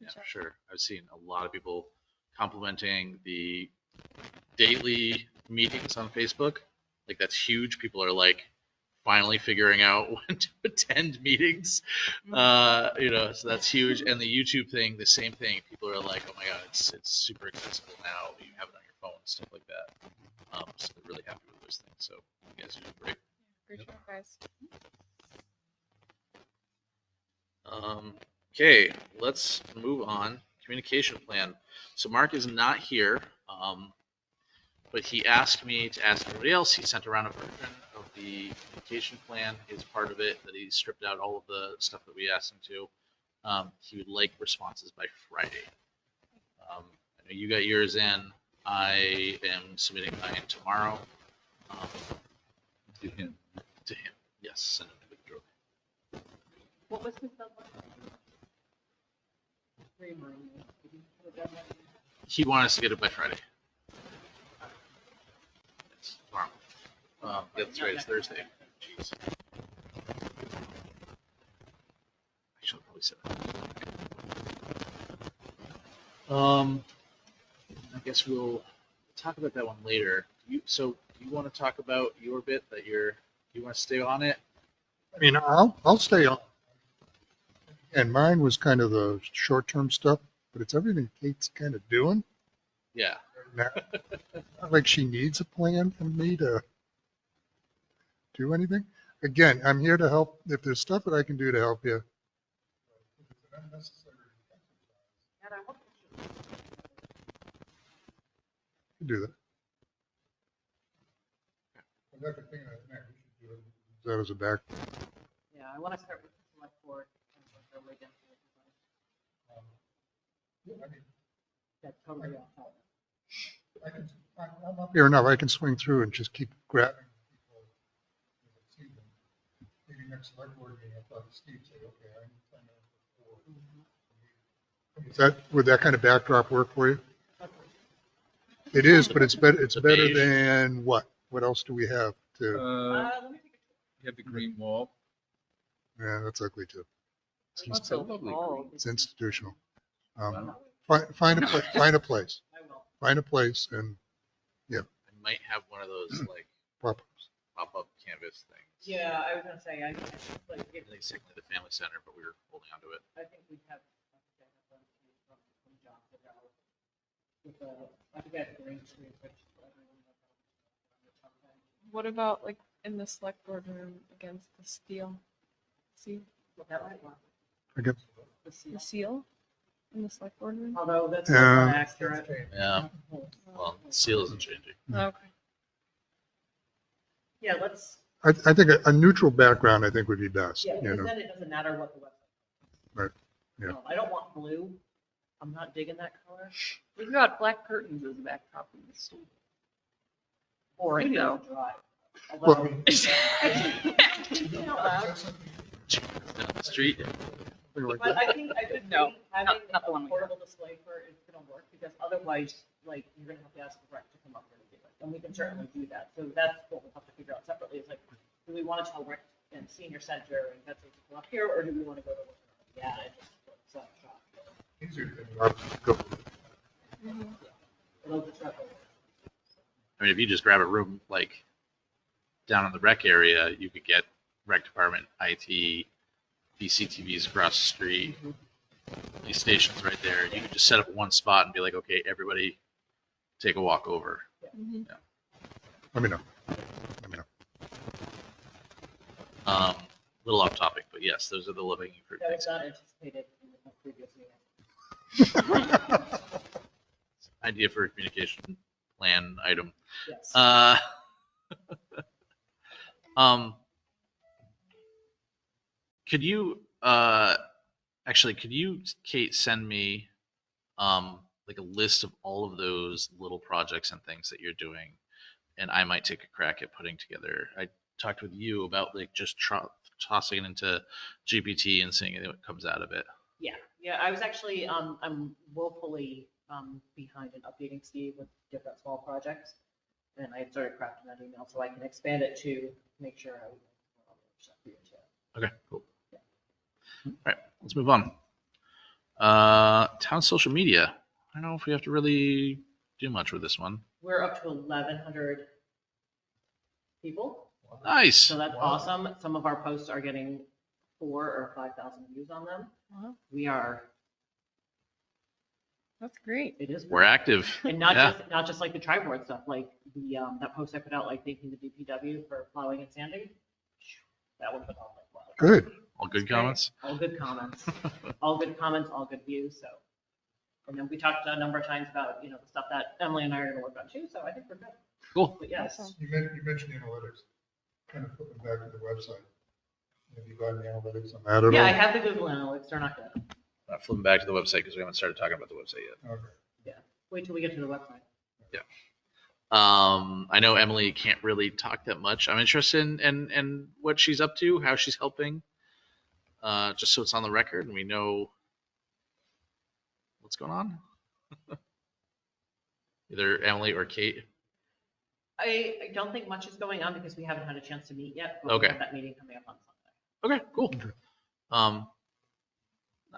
Yeah, for sure. I've seen a lot of people complimenting the daily meetings on Facebook. That's huge. People are finally figuring out when to attend meetings. So that's huge. And the YouTube thing, the same thing. People are are like, oh my god, it's super accessible now. You have it on your phone, stuff like that. So they're really happy with those things. So you guys are doing great. Great job, guys. Okay, let's move on. Communication plan. So Mark is not here, but he asked me to ask everybody else. He sent around a version of the communication plan. Is part of it that he stripped out all of the stuff that we asked him to. He would like responses by Friday. I know you got yours in. I am submitting mine tomorrow. To him. To him, yes. Send it to Victor. What was his deadline? Remind me. Did you put a deadline? He wanted us to get it by Friday. It's tomorrow. That's right. It's Thursday. Jeez. I should have probably said that. I guess we'll talk about that one later. So you want to talk about your bit that you want to stay on it? I mean, I'll stay on. And mine was kind of the short-term stuff, but it's everything Kate's kind of doing. Yeah. Not like she needs a plan from me to do anything. Again, I'm here to help. If there's stuff that I can do to help you. You do that. That as a back. Yeah, I want to start with the select board and work our way down to everybody. That's totally off topic. I'm up here enough. I can swing through and just keep grabbing people. Maybe next select board meeting, I thought Steve said, okay, I need 10 minutes before. Is that, would that kind of backdrop work for you? It is, but it's better. It's better than what? What else do we have to? Let me take You have the green wall. Yeah, that's ugly too. It's so lovely green. It's institutional. Wow. Find a place. I will. Find a place and I might have one of those like pop-ups. pop-up canvas things. Yeah, I was gonna say, I like, I think it's technically the family center, but we were holding on to it. I think we have, from John Fidel with the, I think I have a green screen, which everyone knows. What about like in the select board room against the steel? See That might work. Again, The seal. the seal in the select board room? Although that's not accurate. Yeah. Well, the seal isn't changing. Okay. Yeah, let's, I think a neutral background I think would be best. yeah, You because know, then it doesn't matter what the website. Right, yeah. No, I don't want blue. I'm not digging that color. We've got black curtains as a backdrop in the studio. Or it Studio. goes dry. Well, Although, you know, Down the street. but I think No, having not the a one we portable display for it is gonna work, because otherwise, like, you're gonna have to ask the rec to come up here and do it, and we can certainly do that. So that's what we'll have to figure out separately, is like, do we wanna tell rec and senior center and Betsy to come up here, or do we wanna go to, yeah, I just, so, it'll just wrap it. I mean, if you just grab a room like down in the rec area, you could get rec department, IT, BCTVs across the street, these stations right there. You could just set up one spot and be like, okay, everybody take a walk over. Mhm. let me know. Little off topic, but yes, those are the living fruit That things. was not anticipated in the previous meeting. Idea for a communication plan item. Yes. Could you actually could you, Kate, send me like a list of all of those little projects and things that you're doing, and I might take a crack at putting together. I talked with you about like just tossing it into GPT and seeing what comes out of it. Yeah, I was actually, I'm woefully behind in updating Steve with different small projects. And I started crafting that email so I can expand it to make sure I would. Okay, cool. All right, let's move on. Town social media. I don't know if we have to really do much with this one. We're up to 1,100 people. Nice. So that's awesome. Some of our posts are getting 4,000 or 5,000 views on them. Wow. We are That's great. It is. We're active. And Yeah. not just like the tri-board stuff, like the, that post I put out, like thanking the DPW for plowing and sanding. That one put out like, wow. Good. All good comments. All good comments, all good comments, all good views, so. And then we talked a number of times about, the stuff that Emily and I are gonna work on too, so I think we're good. Cool. But yes, Awesome. You mentioned analytics. Kind of flipping back to the website. Have you got any analytics on that at all? yeah, I have the Google Analytics, they're not good. Not flipping back to the website because we haven't started talking about the website yet. Okay. Wait till we get to the website. I know Emily can't really talk that much. I'm interested in what she's up to, how she's helping, just so it's on the record and we know what's going on. Either Emily or Kate. I don't think much is going on because we haven't had a chance to meet yet. But we Okay. have that meeting coming up on Sunday. Okay, cool.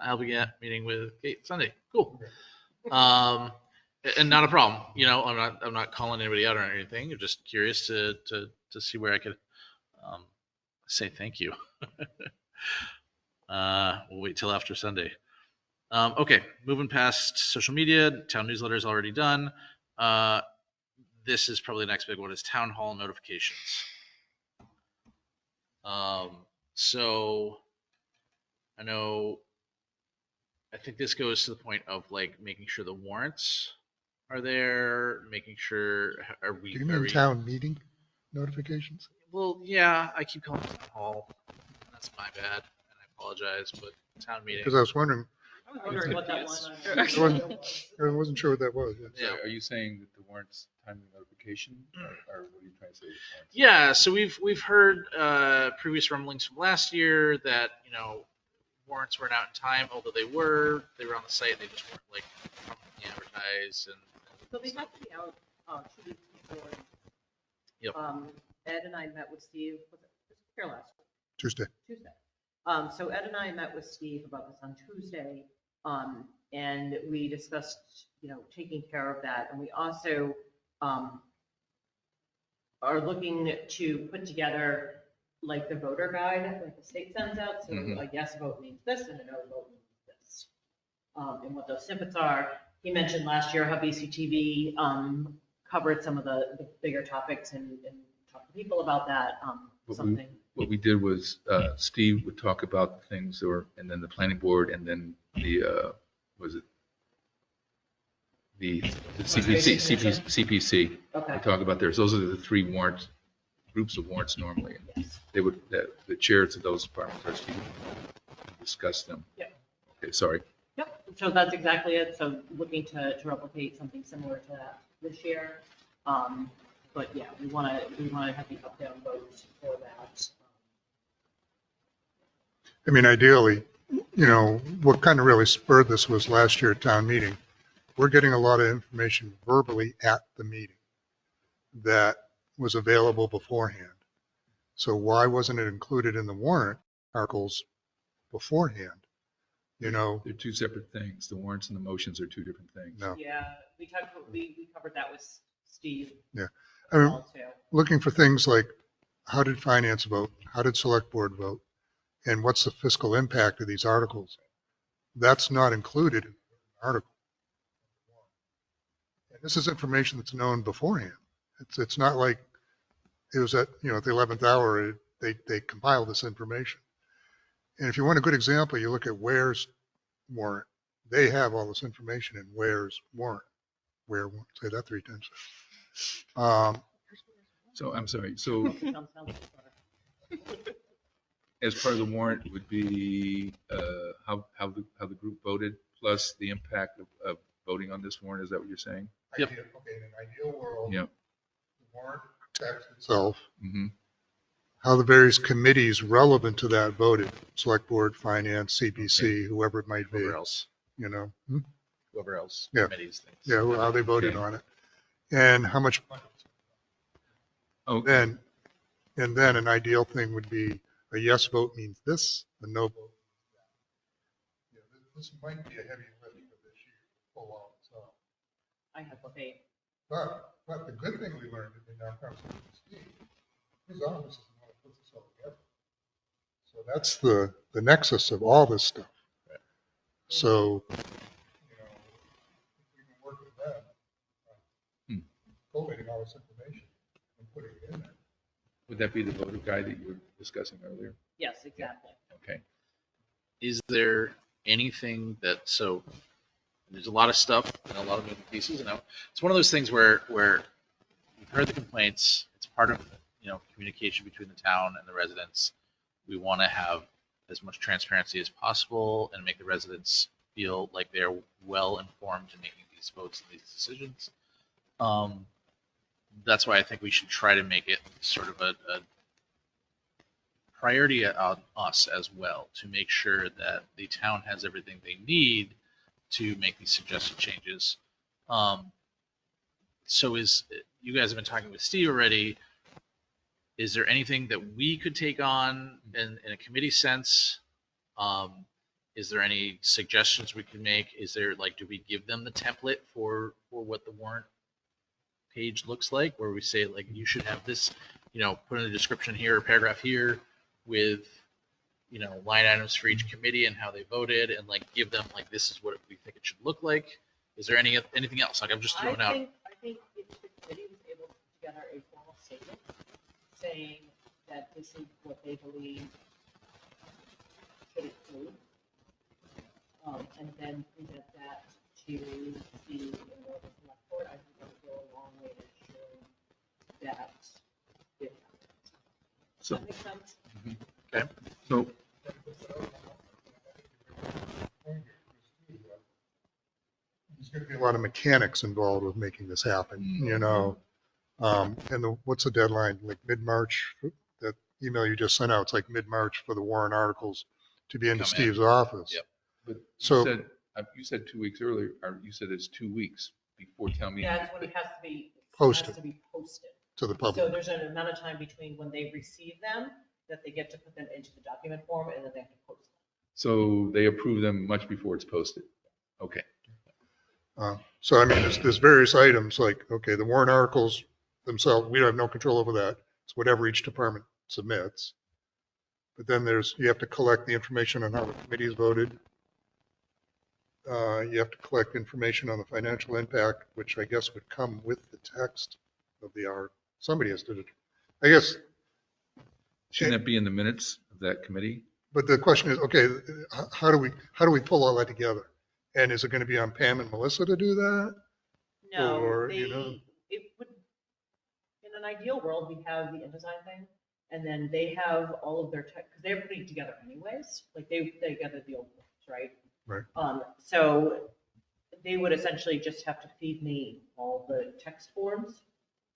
I'll be at meeting with Kate Sunday. Cool. And not a problem. I'm not calling anybody out or anything. I'm just curious to see where I could say thank you. We'll wait till after Sunday. Okay, moving past social media, town newsletter is already done. This is probably the next big one is town hall notifications. So I think this goes to the point of like making sure the warrants are there, making sure Do you mean town meeting notifications? Well, yeah, I keep calling it town hall. That's my bad, and I apologize, but town meeting. Because I was wondering, I was wondering what that was. I wasn't sure what that was. Yeah. Are you saying that the warrants timely notification, or what are you trying to say? Yeah, so we've heard previous rumblings from last year that warrants weren't out in time, although they were on the site. They just weren't like prominently advertised and. So they have to be out 2 weeks before. Yep. Ed and I met with Steve, was it here last week? Tuesday. So Ed and I met with Steve about this on Tuesday, and we discussed, taking care of that. And we also are looking to put together like the voter guide, like the state sends out. So a yes vote means this and a no vote means this. And what those snippets are. He mentioned last year how BCTV covered some of the bigger topics and talked to people about that. What we did was Steve would talk about the things and then the planning board, and then the CPC. Okay. We talk about theirs. Those are the three groups of warrants normally. And they would the chairs of those departments are Steve would discuss them. Yeah. Okay, sorry. Yep, so that's exactly it. So looking to replicate something similar to that this year. But yeah, we want to have the up-down votes for that. I mean, ideally, what kind of really spurred this was last year at town meeting. We're getting a lot of information verbally at the meeting that was available beforehand. So why wasn't it included in the warrant articles beforehand? They're two separate things. The warrants and the motions are two different things. No. Yeah, we covered that with Steve. Yeah. I mean, Also. looking for things like how did finance vote? How did select board vote? And what's the fiscal impact of these articles? That's not included in the article. And this is information that's known beforehand. It's not like it was at the 11th hour, they compiled this information. And if you want a good example, you look at Ware's warrant. They have all this information in Ware's warrant. Ware warrant, say that 3 times. So I'm sorry. So as part of the warrant would be how the group voted plus the impact of voting on this warrant. Is that what you're saying? Yep. Okay, in an ideal world, Yep. the warrant text itself, Mm-hmm. how the various committees relevant to that voted, select board, finance, CPC, whoever it might be, Whoever else. Hmm? Yeah. Committees, things. Yeah, how they voted Okay. on it. And how much, Oh, and then an ideal thing would be a yes vote means this, a no vote means that. Yeah, this might be a heavy lift for this year, pull all this off. I have faith. But the good thing we learned in our conversation with Steve, his office is the one that puts this all together. So that's the nexus of all this stuff. So, collating all this information and putting it in there. Would that be the voter guide that you were discussing earlier? Yes, exactly. Okay. Is there anything that, so there's a lot of stuff and a lot of moving pieces, and it's one of those things where we've heard the complaints. It's part of, communication between the town and the residents. We want to have as much transparency as possible and make the residents feel like they're well informed in making these votes and these decisions. That's why I think we should try to make it sort of a priority on us as well, to make sure that the town has everything they need to make these suggested changes. So you guys have been talking with Steve already. Is there anything that we could take on in a committee sense? Is there any suggestions we can make? Is there, do we give them the template for what the warrant page looks like, where we say, you should have this, put in a description here, or paragraph here with, line items for each committee and how they voted, and give them, this is what we think it should look like? Is there anything else? I'm just throwing out. I think if the committee was able to put together a formal statement saying that this is what they believe should include, and then present that to the select board, I think that would go a long way to ensuring that it happens. Does So- that make sense? Okay. So, There's going to be a lot of mechanics involved with making this happen, and what's the deadline? Like mid-March, that email you just sent out, it's like mid-March for the warrant articles to be into Come in. Steve's office. Yep. but So- you said 2 weeks earlier, or you said it's 2 weeks before town meeting. That's when it has to be Posted. Has to be posted. To the So public. there's an amount of time between when they receive them, that they get to put them into the document form, and then they have to post them. So they approve them much before it's posted. Okay. So I mean, there's various items okay, the warrant articles themselves, we have no control over that. It's whatever each department submits. But then you have to collect the information on how the committee has voted. You have to collect information on the financial impact, which I guess would come with the text of the article. Somebody has to, I guess. Shouldn't that be in the minutes of that committee? But the question is, okay, how do we pull all that together? And is it going to be on Pam and Melissa to do that? No, Or, it would, in an ideal world, we have the InDesign thing, and then they have all of their tech, because they're putting it together anyways, they gathered the old ones, right? Right. So they would essentially just have to feed me all the text forms,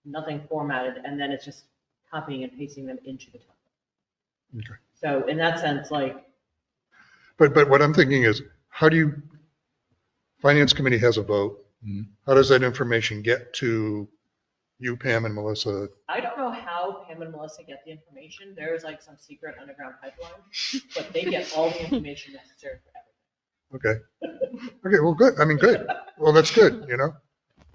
nothing formatted, and then it's just copying and pasting them into the template. Okay. So in that sense, But what I'm thinking is, how do you, Finance Committee has a vote. Mhm. How does that information get to you, Pam and Melissa? I don't know how Pam and Melissa get the information. There's some secret underground pipeline, but they get all the information necessary for everything. Okay. Okay, well, good. I mean, good. Well, that's good,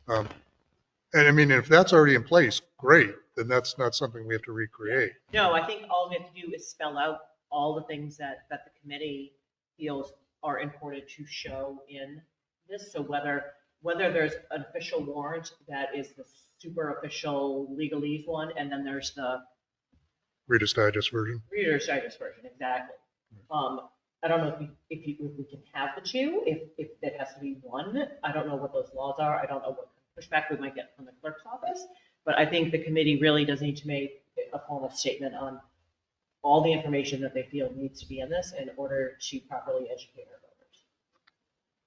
And I mean, if that's already in place, great. Then that's not something we have to recreate. No, I think all we have to do is spell out all the things that the committee feels are important to show in this. So whether there's an official warrant that is the super official legalese one, and then there's the Reader's Digest version. Reader's Digest version, exactly. I don't know if we can have the two, if it has to be one. I don't know what those laws are. I don't know what pushback we might get from the clerk's office. But I think the committee really does need to make a formal statement on all the information that they feel needs to be in this in order to properly educate our voters.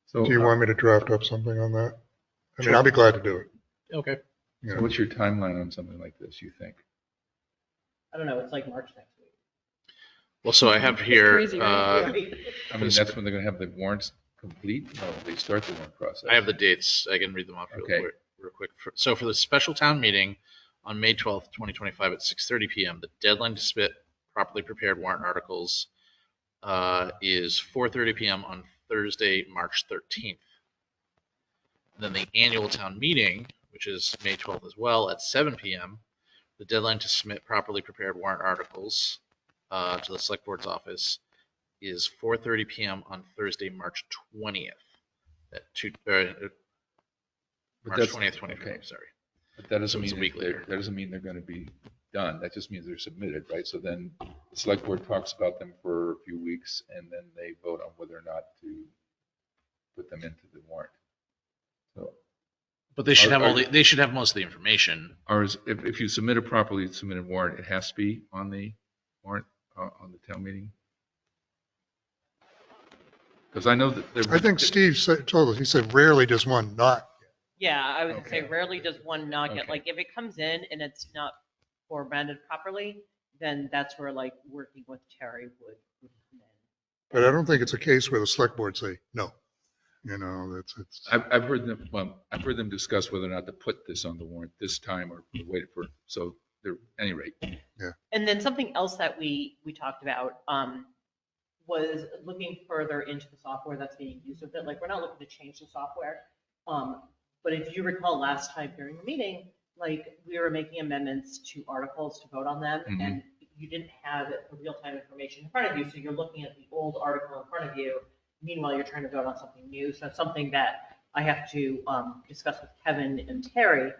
So, Do you want me to draft up something on that? I mean, I'll be glad to do it. Okay. so what's your timeline on something like this, you think? I don't know, it's like March next week. Well, so I have here, crazy, right? I mean, that's when they're going to have the warrants complete? No, they start the warrant process. I have the dates. I can read them off Okay. real quick. So for the special town meeting on May 12th, 2025 at 6:30 p.m., the deadline to submit properly prepared warrant articles is 4:30 p.m. on Thursday, March 13th. Then the annual town meeting, which is May 12th as well, at 7 p.m., the deadline to submit properly prepared warrant articles to the select board's office is 4:30 p.m. on Thursday, March 20th. But March that's- 20th, 2020, okay. sorry. But that doesn't So it's mean a week later. that doesn't mean they're going to be done. That just means they're submitted, right? So then the select board talks about them for a few weeks, and then they vote on whether or not to put them into the warrant. So, But they should have Are- they should have most of the information. or if you submit a properly submitted warrant, it has to be on the warrant on the town meeting. Because I know that I think Steve told us, he said rarely does one not. Yeah, I was gonna say Okay. rarely does one not get, Okay. like, if it comes in and it's not formatted properly, then that's where like working with Terry would come in. But I don't think it's a case where the select board say, no. You know, it's, I've heard them, well, I've heard them discuss whether or not to put this on the warrant this time or wait for, so they're, at any rate. And then something else that we talked about, was looking further into the software that's being used with it. Like, we're not looking to change the software. But if you recall last time during the meeting, like, we were making amendments to articles to vote on them, and you didn't have the real-time information in front of you, so you're looking at the old article in front of you. Meanwhile, you're trying to vote on something new. So that's something that I have to discuss with Kevin and Terry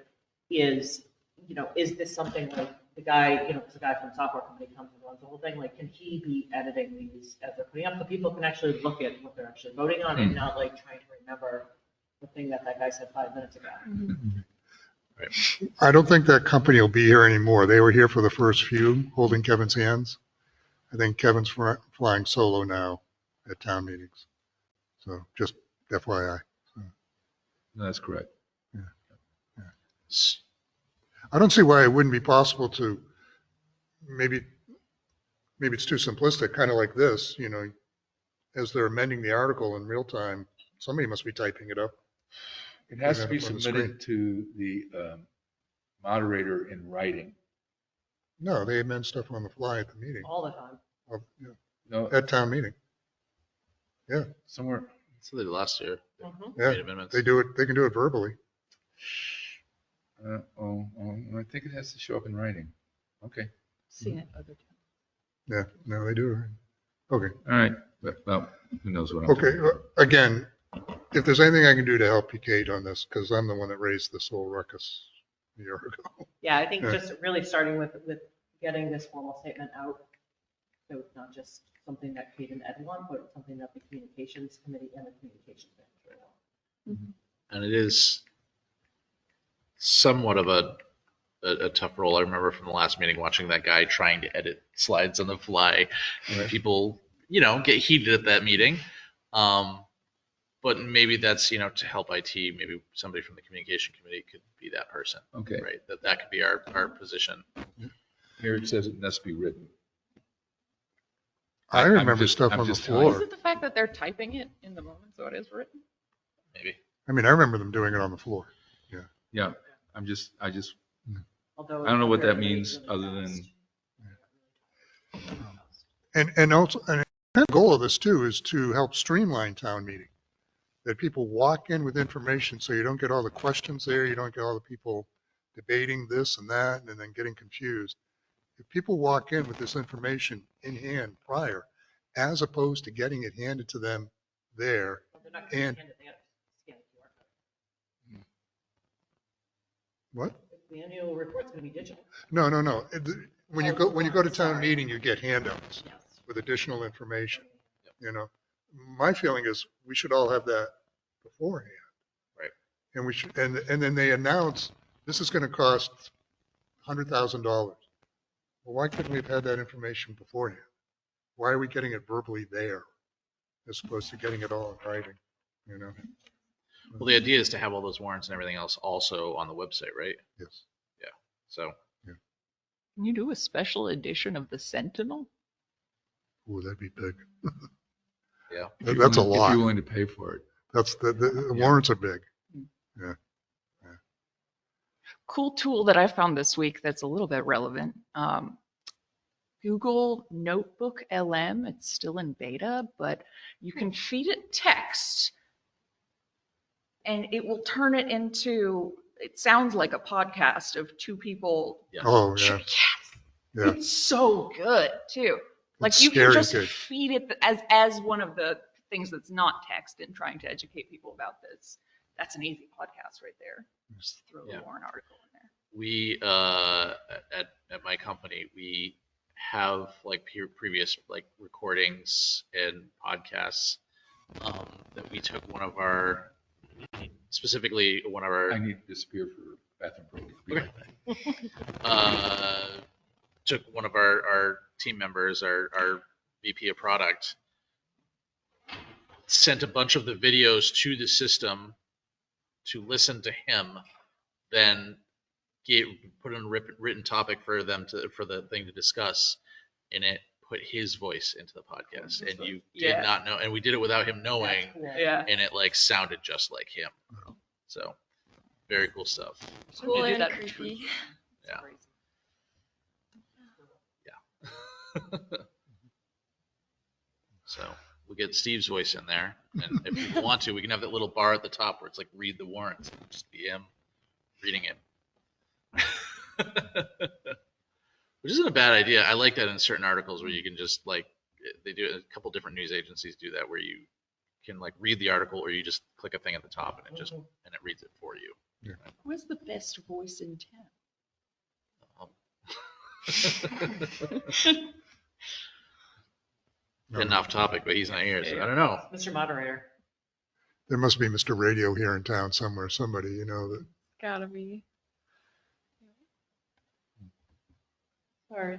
is, you know, is this something like the guy, you know, because the guy from the software company comes and runs the whole thing, like, can he be editing these as they're putting up so people can actually look at what they're actually voting on and not like trying to remember the thing that guy said 5 minutes ago. I don't think that company will be here anymore. They were here for the first few, holding Kevin's hands. I think Kevin's flying solo now at town meetings. So just FYI. No, that's correct. I don't see why it wouldn't be possible to, maybe it's too simplistic, kind of like this, you know, as they're amending the article in real time, somebody must be typing it up. It has to Putting be it up on the submitted to the moderator in writing. No, they amend stuff on the fly at the meeting, All the time. Yeah, No, at town meeting. somewhere, So they did last year. They Yeah, made amendments. they do it, they can do it verbally. I think it has to show up in writing. Okay, Seen it other times. Yeah, no, they do it. Okay, all right. Well, who knows what I'm okay. doing. Again, if there's anything I can do to help you, Kate, on this, because I'm the one that raised this whole ruckus a year ago. Yeah, I think Yeah. just really starting with getting this formal statement out. So it's not just something that Kate and Ed want, but something that the communications committee and the communications manager want. And it is somewhat of a tough role. I remember from the last meeting watching that guy trying to edit slides on the fly, and Right. people, you know, get heated at that meeting. But maybe that's, you know, to help IT, maybe somebody from the communication committee could be that person, Okay, right? That could be our position. here it says it must be written. I I'm remember just- stuff I'm on the just telling you. Is floor. it the fact that they're typing it in the moment so it is written? Maybe. I mean, I remember them doing it on the floor. Yeah, I just, Although I don't know what that apparently means really other fast. than, And also, and the goal of this too is to help streamline town meeting. That people walk in with information so you don't get all the questions there, you don't get all the people debating this and that and then getting confused. If people walk in with this information in hand prior, as opposed to getting it handed to them there, They're not gonna And- hand it, they gotta scan the QR code. what? The annual report's gonna be digital. No. When you go to town meeting, you get handouts Yes. with additional information, you know. My feeling is we should all have that beforehand. Right. And we should, and then they announce, this is gonna cost $100,000. Well, why couldn't we have had that information beforehand? Why are we getting it verbally there as opposed to getting it all in writing, you know? Well, the idea is to have all those warrants and everything else also on the website, right? Yes. So Can you do a special edition of the Sentinel? Ooh, that'd be big. yeah. if you're That's a willing- If lot. you're willing to pay for it. That's the Yeah. warrants are big. Cool tool that I found this week that's a little bit relevant. Google Notebook LM. It's still in beta, but you can feed it text and it will turn it into, it sounds like a podcast of two people. Yeah. Oh, yeah. Yes. Yeah. It's so good too. Like It's you can scary just good. feed it as one of the things that's not text and trying to educate people about this. That's an easy podcast right there. Just throw Yeah. the Warren article in there. we at my company, we have like previous like recordings and podcasts that we took one of our, specifically one of our, I need to disappear for bathroom break. took one of our team members, our VP of product, sent a bunch of the videos to the system to listen to him, then put in a written topic for the thing to discuss, and it put his voice into the podcast, and you did not know, and we did it without him knowing, Yeah. and it like sounded just like him. So very cool stuff. Cool do and that. creepy. Yeah. So we'll get Steve's voice in there, and if you want to, we can have that little bar at the top where it's like read the warrants. It'll just be him reading it. Which isn't a bad idea. I like that in certain articles where you can just like, they do it, a couple different news agencies do that, where you can like read the article, or you just click a thing at the top and it reads it for you. Who has the best voice in town? Getting off topic, but he's not here, so I don't know. Mr. Moderator. There must be Mr. Radio here in town somewhere, somebody, you know, that, Gotta be. Sorry.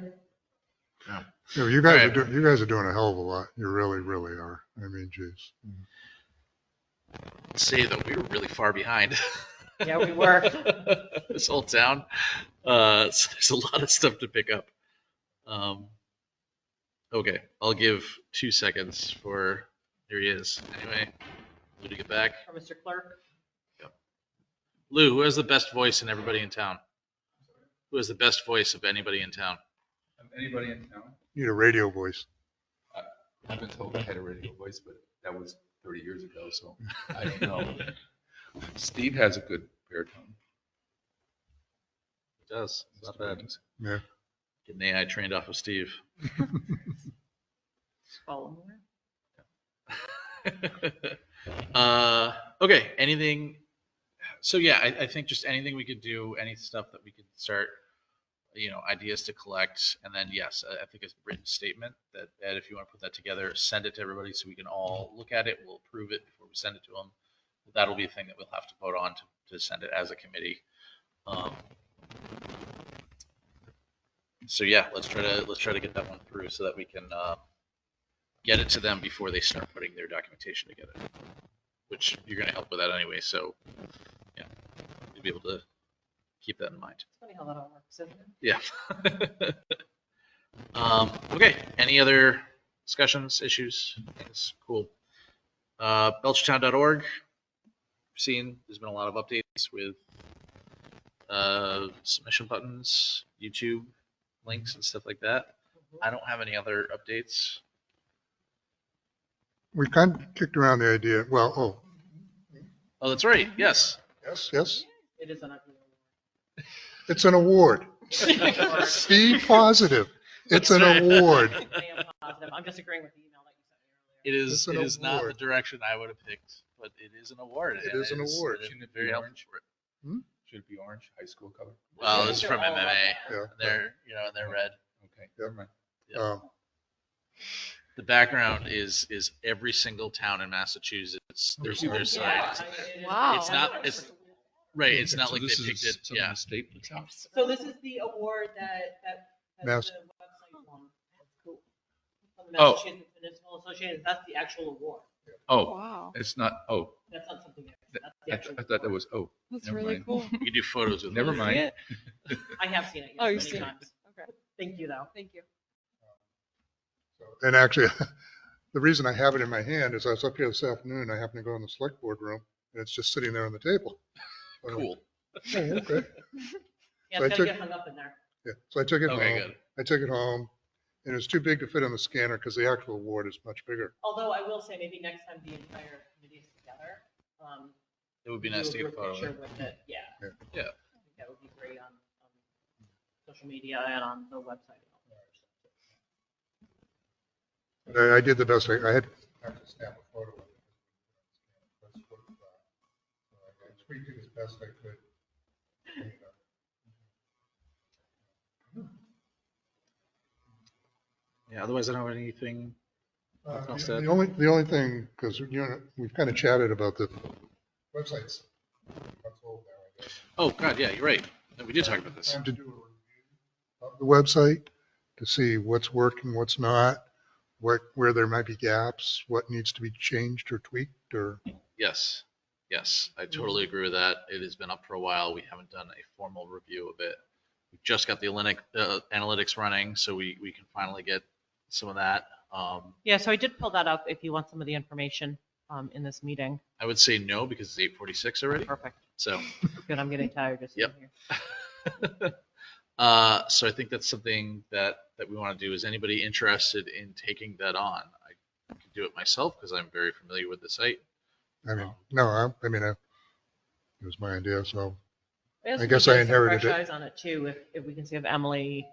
you know, you guys are doing a hell of a lot. You really, really are. I mean, geez. Say though, we were really far behind. Yeah, we were. This whole town. So there's a lot of stuff to pick up. Okay, I'll give 2 seconds for, here he is. Anyway, Lou to get back. For Mr. Clerk. Yep. Lou, who has the best voice in everybody in town? Who has the best voice of anybody in town? Anybody in town? You need a radio voice. I've been told I had a radio voice, but that was 30 years ago, so I don't know. Steve has a good baritone. He does. It's not bad. Yeah. Getting AI trained off of Steve. Follow Okay, anything? So yeah, I think just anything we could do, any stuff that we could start, you know, ideas to collect, and then yes, I think a written statement that Ed, if you want to put that together, send it to everybody so we can all look at it. We'll approve it before we send it to them. That'll be a thing that we'll have to vote on to send it as a committee. So yeah, let's try to get that one through so that we can get it to them before they start putting their documentation together. Which you're going to help with that anyway, so yeah, you'll be able to keep that in mind. It's funny how that all works, isn't it? Yeah. Okay. Any other discussions, issues? Things? Cool. Belchertown.org. Seen there's been a lot of updates with submission buttons, YouTube links, and stuff like that. I don't have any other updates. We kind of kicked around the idea, well, Oh, that's right. Yes. yes, It is an ugly it's an award. Be positive. It's an award. I am positive. I'm just agreeing with the email that you sent me earlier. It's an It is not the award. direction I would have picked, but it is an award. It and is an award. it's Shouldn't it very be helpful orange? for it. Should it be orange, high school color? Well, this is They're from all MMA. Yeah. They're, you know, and they're red. Okay, never mind. Yeah. The background is every single town in Massachusetts. There's signs. Wow. It's not. It's right. It's not So like this they picked is it. something Yeah. the state puts out? So this is the award that Mass- the website won. That's cool. From the Oh. Massachusetts Municipal Association, that's the actual award. Oh, Wow. it's not, oh, That's not something, that's the I actual. I thought that was, oh, That's Never really mind. cool. You can do photos with never it. mind. I have seen it, Oh, yes, you've many seen it. times. Okay. Thank you, though. Thank you. And actually, the reason I have it in my hand is I was up here this afternoon, I happened to go in the select board room, and it's just sitting there on the table. Cool. Oh, okay. Yeah, So I it's gotta took- get hung up in there. Yeah, so I took it Okay, home. good. I took it home, and it was too big to fit on the scanner because the actual award is much bigger. Although I will say, maybe next time the entire committee is together, It would be nice to do get a photo. picture of it. with it, yeah. Yeah. Yeah. I think that would be great on social media and on the website. and all that other stuff. But I did the best I had. I have to snap a photo of it. That's what, so I tweaked it as best I could. otherwise I don't have anything else to add. The only thing, because we've kind of chatted about the websites. Oh, God, yeah, you're right. We did talk about this. Time to do a review of the website to see what's working, what's not, where there might be gaps, what needs to be changed or tweaked or. Yes, yes, I totally agree with that. It has been up for a while. We haven't done a formal review of it. We just got the analytics running, so we can finally get some of that. Yeah, so I did pull that up if you want some of the information in this meeting. I would say no because it's 8:46 already. Perfect. So. Good, I'm getting tired just sitting here. So I think that's something that we want to do. Is anybody interested in taking that on? I could do it myself because I'm very familiar with the site. I mean, no, I mean, it was my idea, so I guess I inherited fresh it. eyes on it too, if we can see if Emily,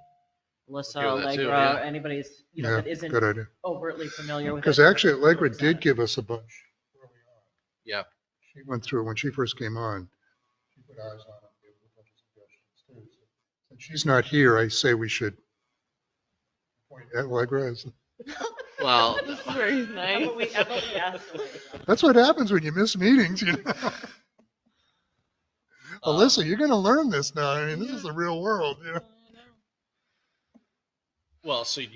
Melissa, Okay with that too, Allegra, yeah. anybody's, Yeah, that isn't good idea. overtly familiar with it. Because actually, Allegra did give us a bunch early on. Yeah. She went through, when she first came on, she put eyes on it, gave us a bunch of suggestions too. So, since she's not here, I say we should appoint Allegra as. Well, This is very nice. Emily asked her. That's what happens when you miss meetings, you know. Alyssa, you're going to learn this now. I mean, this is the real world, you know. well, so do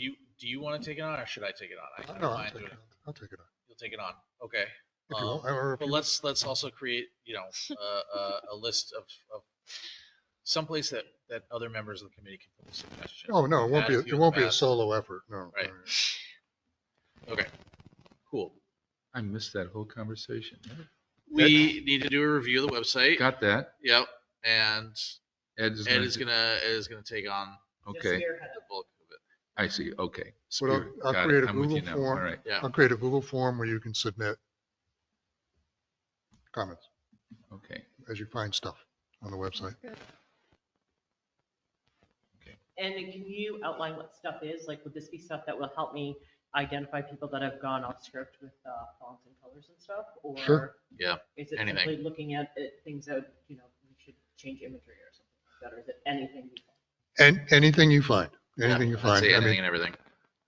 you want to take it on or should I take it on? I No, don't I'll mind take doing it it. on. I'll take it on. You'll take it on. Okay. If you want, or if But you- let's also create, a list of someplace that other members of the committee can put a suggestion. Oh, no, it won't Had be, a few it in won't the be a past. solo effort, no. Right. Okay. Cool. I missed that whole conversation. We need to do a review of the website. Got that. Yep. And Ed is Ed is gonna take on Okay, the bulk of it. I see. Okay. But Spirit. I'll Got create it. a I'm with Google you now. form. All right. Yeah. I'll create a Google form where you can submit comments Okay. as you find stuff on the website. And can you outline what stuff is? Like, would this be stuff that will help me identify people that have gone off script with fonts and colors and stuff? Or Sure. Yeah, is it anything. simply looking at things that, we should change imagery or something like that? Or is it anything? And anything you find, anything you I'd find. say I anything mean, and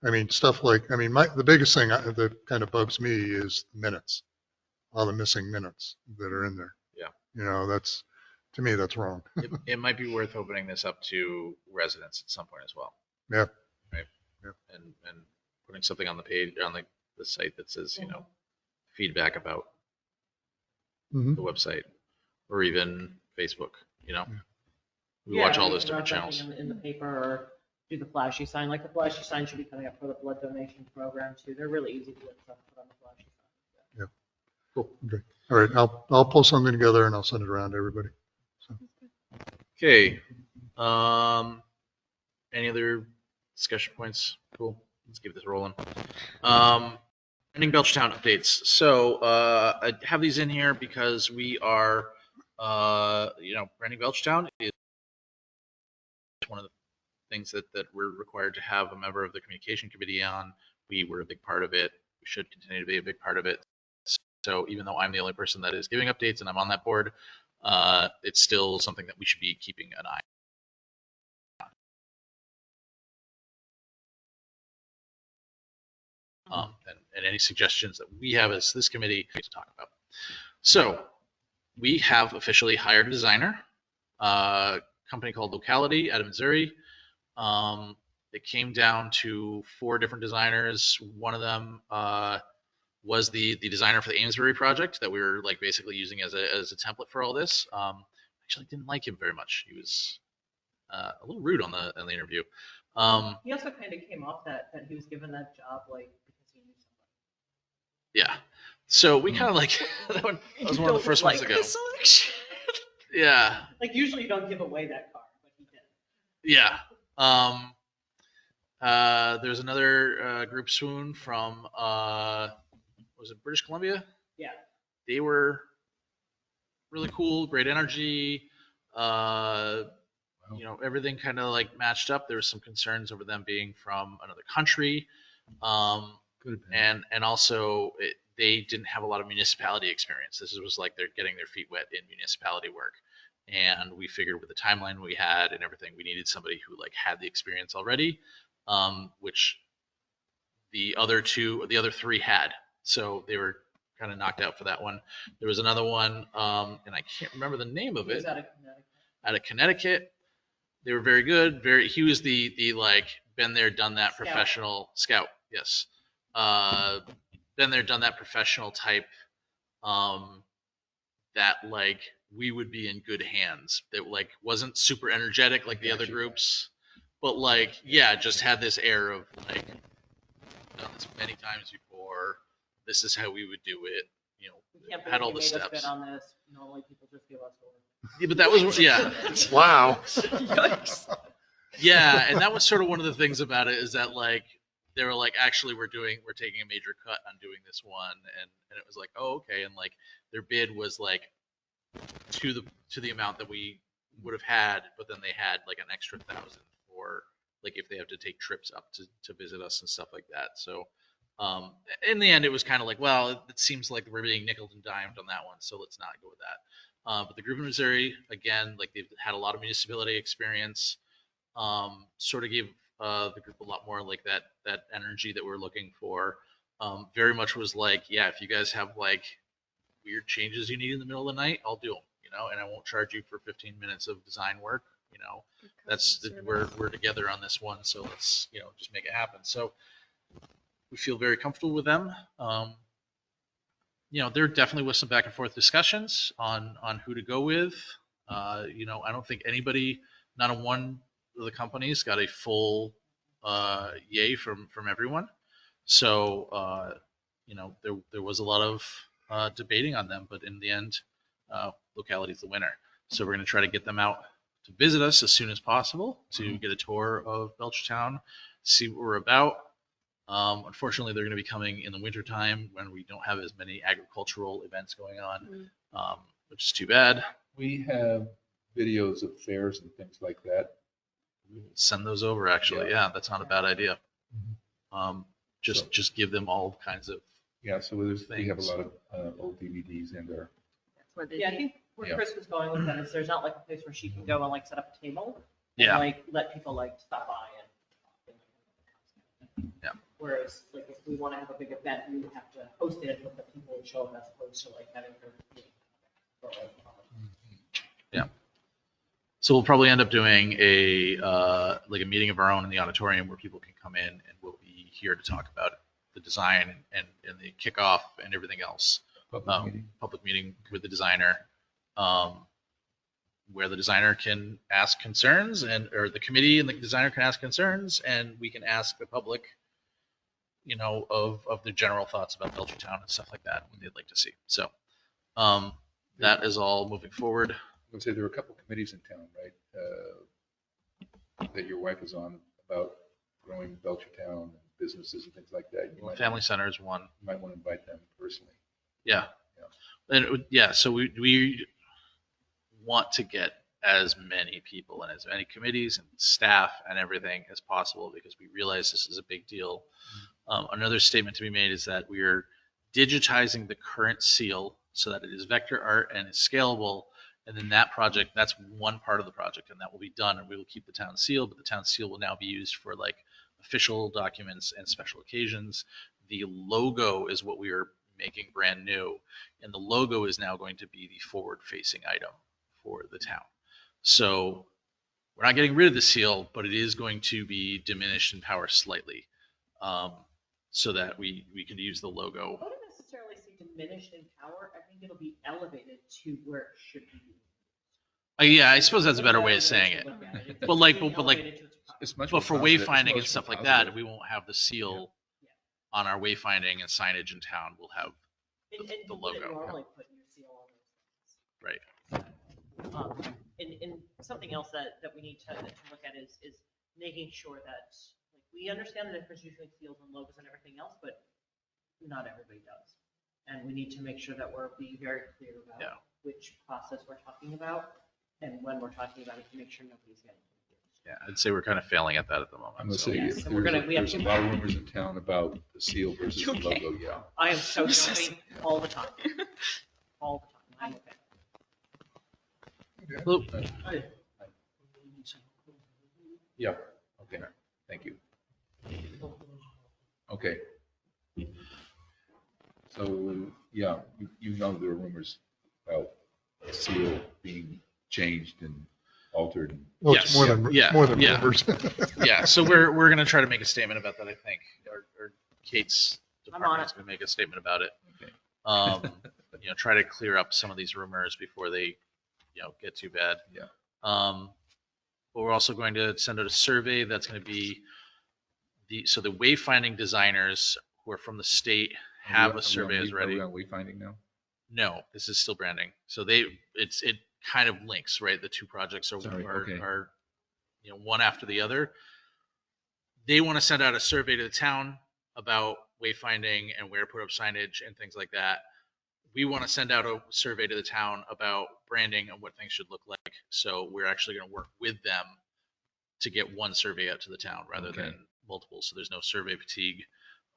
everything. stuff like, the biggest thing that kind of bugs me is minutes, all the missing minutes that are in there. Yeah. That's, to me, that's wrong. It might be worth opening this up to residents at some point as well. Yeah. Right. Yeah. And putting something on the page on the site that says, feedback about Mhm. the website or even Facebook, Yeah. We watch all we those can different run something channels. In the paper or do the flashy sign. Like the flashy sign should be coming up for the blood donation program too. They're really easy to get stuff put on the flashy sign. Cool. Okay. All right. I'll pull something together and I'll send it around to everybody. Okay. Any other discussion points? Cool. Let's keep this rolling. Ending Belchertown updates. So I have these in here because we are, branding Belchertown is one of the things that we're required to have a member of the communication committee on. We were a big part of it. We should continue to be a big part of it. So even though I'm the only person that is giving updates and I'm on that board, it's still something that we should be keeping an eye on. And any suggestions that we have as this committee to talk about. So we have officially hired a designer, a company called Locality out of Missouri. It came down to 4 different designers. One of them was the designer for the Amesbury project that we were basically using as a template for all this. Actually didn't like him very much. He was a little rude on the interview. He also kind of came off that he was given that job because he knew somebody. Yeah. So we kind of that was one of the first ones to go. Yeah. Usually you don't give away that card, but he did. Yeah. There's another group, Swoon, from was it British Columbia? Yeah. They were really cool, great energy. Everything kind of matched up. There was some concerns over them being from another country, and also they didn't have a lot of municipality experience. This was they're getting their feet wet in municipality work. And we figured with the timeline we had and everything, we needed somebody who had the experience already, which the other three had. So they were kind of knocked out for that one. There was another one, and I can't remember the name of He was it. out of Connecticut. Out of Connecticut. They were very good. He was the like been there, done that Scout. professional scout. Yes. Been there, done that professional type. That like we would be in good hands. That like wasn't super energetic like the other groups, but like just had this air of like done this many times before. This is how we would do it. We can't Had all believe the you made us steps. bid on this. Normally people just give us work. Yeah, but that was Wow. Yikes. Yeah, and that was sort of one of the things about it is that like they were like, actually we're taking a major cut on doing this one, and it was like, oh okay, and like their bid was like to the amount that we would have had, but then they had like an extra 1,000 for like if they have to take trips up to visit us and stuff like that. So in the end, it was kind of like, well, it seems like we're being nickel and dimed on that one, so let's not go with that. But the group in Missouri, again, like they've had a lot of municipality experience. Sort of gave the group a lot more like that energy that we're looking for. Very much was like, yeah, if you guys have like weird changes you need in the middle of the night, I'll do them, and I won't charge you for 15 minutes of design work. We're together on this one, so let's just make it happen. So we feel very comfortable with them. There definitely was some back and forth discussions on who to go with. I don't think anybody, not on one of the companies, got a full yay from everyone. So there was a lot of debating on them, but in the end, locality is the winner. So we're going to try to get them out to visit us as soon as possible to get a tour of Belchertown, see what we're about. Unfortunately, they're going to be coming in the wintertime when we don't have as many agricultural events going on, which is too bad. We have videos of fairs and things like that. Send those over, actually. Yeah, that's not a bad idea. Just give them all kinds of we have a lot of old DVDs in there. Yeah, I think where Chris was going with that is there's not like a place where she can go and like set up a table. Yeah. And, like let people like stop by and. Yeah. Whereas like if we want to have a big event, we would have to host it with the people who show up as opposed to like having her. Yeah. So we'll probably end up doing a meeting of our own in the auditorium where people can come in, and we'll be here to talk about the design and the kickoff and everything else. Public meeting with the designer, where the designer can ask concerns or the committee and the designer can ask concerns, and we can ask the public, of the general thoughts about Belchertown and stuff like that, what they'd like to see. So that is all moving forward. I would say there are a couple committees in town, right, that your wife is on about growing Belchertown and businesses and things like that. Family Center is one. You might want to invite them personally. Yeah. And so we want to get as many people and as many committees and staff and everything as possible because we realize this is a big deal. Another statement to be made is that we are digitizing the current seal so that it is vector art and is scalable. And then that's one part of the project, and that will be done, and we will keep the town seal, but the town seal will now be used for like official documents and special occasions. The logo is what we are making brand new, and the logo is now going to be the forward-facing item for the town. So we're not getting rid of the seal, but it is going to be diminished in power slightly, so that we can use the logo. I wouldn't necessarily say diminished in power. I think it'll be elevated to where it should be. Yeah, I suppose that's a better way of saying it. But It's much for more positive. wayfinding and It's stuff much like more that, positive. we won't have the seal on our wayfinding and signage in town. We'll have the logo. Normally put your seal on those things. Right. And something else that we need to look at is making sure that like we understand the difference between seals and logos and everything else, but not everybody does. And we need to make sure that we're being very clear about which process we're talking about and when we're talking about it to make sure nobody's getting confused. Yeah, I'd say we're kind of failing at that at the moment. I'm going to so. say Yes, and there's a lot of rumors in town about the seal versus the Okay. logo. Yeah. I am so sorry all the time. All the time. I'm okay. Hello. Yeah. Okay. Thank you. Okay. So, yeah, you know there are rumors about the seal being changed and altered. Well, it's Yes. more than, Yeah. it's more than Yeah. rumors. Yeah, so we're gonna try to make a statement about that, I think, or Kate's I'm on department's gonna make a statement about it. Okay. Try to clear up some of these rumors before they, get too bad. Yeah. But we're also going to send out a survey that's going to be the wayfinding designers who are from the state have a survey is ready. Are we on Wayfinding now? No, this is still branding. So it kind of links, right? The two projects are Sorry, okay. are one after the other. They want to send out a survey to the town about wayfinding and where to put up signage and things like that. We want to send out a survey to the town about branding and what things should look like. So we're actually going to work with them to get one survey out to the town rather than multiple. So there's no survey fatigue.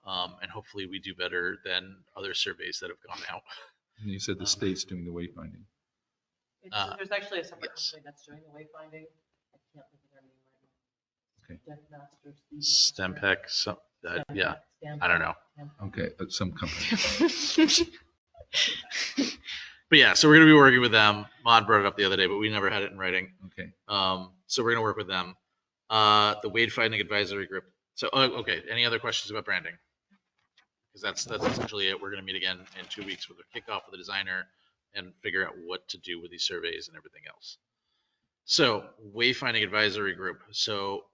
And hopefully we do better than other surveys that have gone out. And you said the state's doing the wayfinding. There's actually a separate yes. company that's doing the wayfinding. I can't think of their name right now. Okay. Deck Master, Steve Master. Stempec, yeah, Stamp- I don't know. Okay, some company. But yeah, so we're going to be working with them. Maud brought it up the other day, but we never had it in writing. Okay. So we're going to work with them. The Wayfinding Advisory Group. So, okay, any other questions about branding? Because that's essentially it. We're going to meet again in 2 weeks with a kickoff with the designer and figure out what to do with these surveys and everything else. So, Wayfinding Advisory Group. So,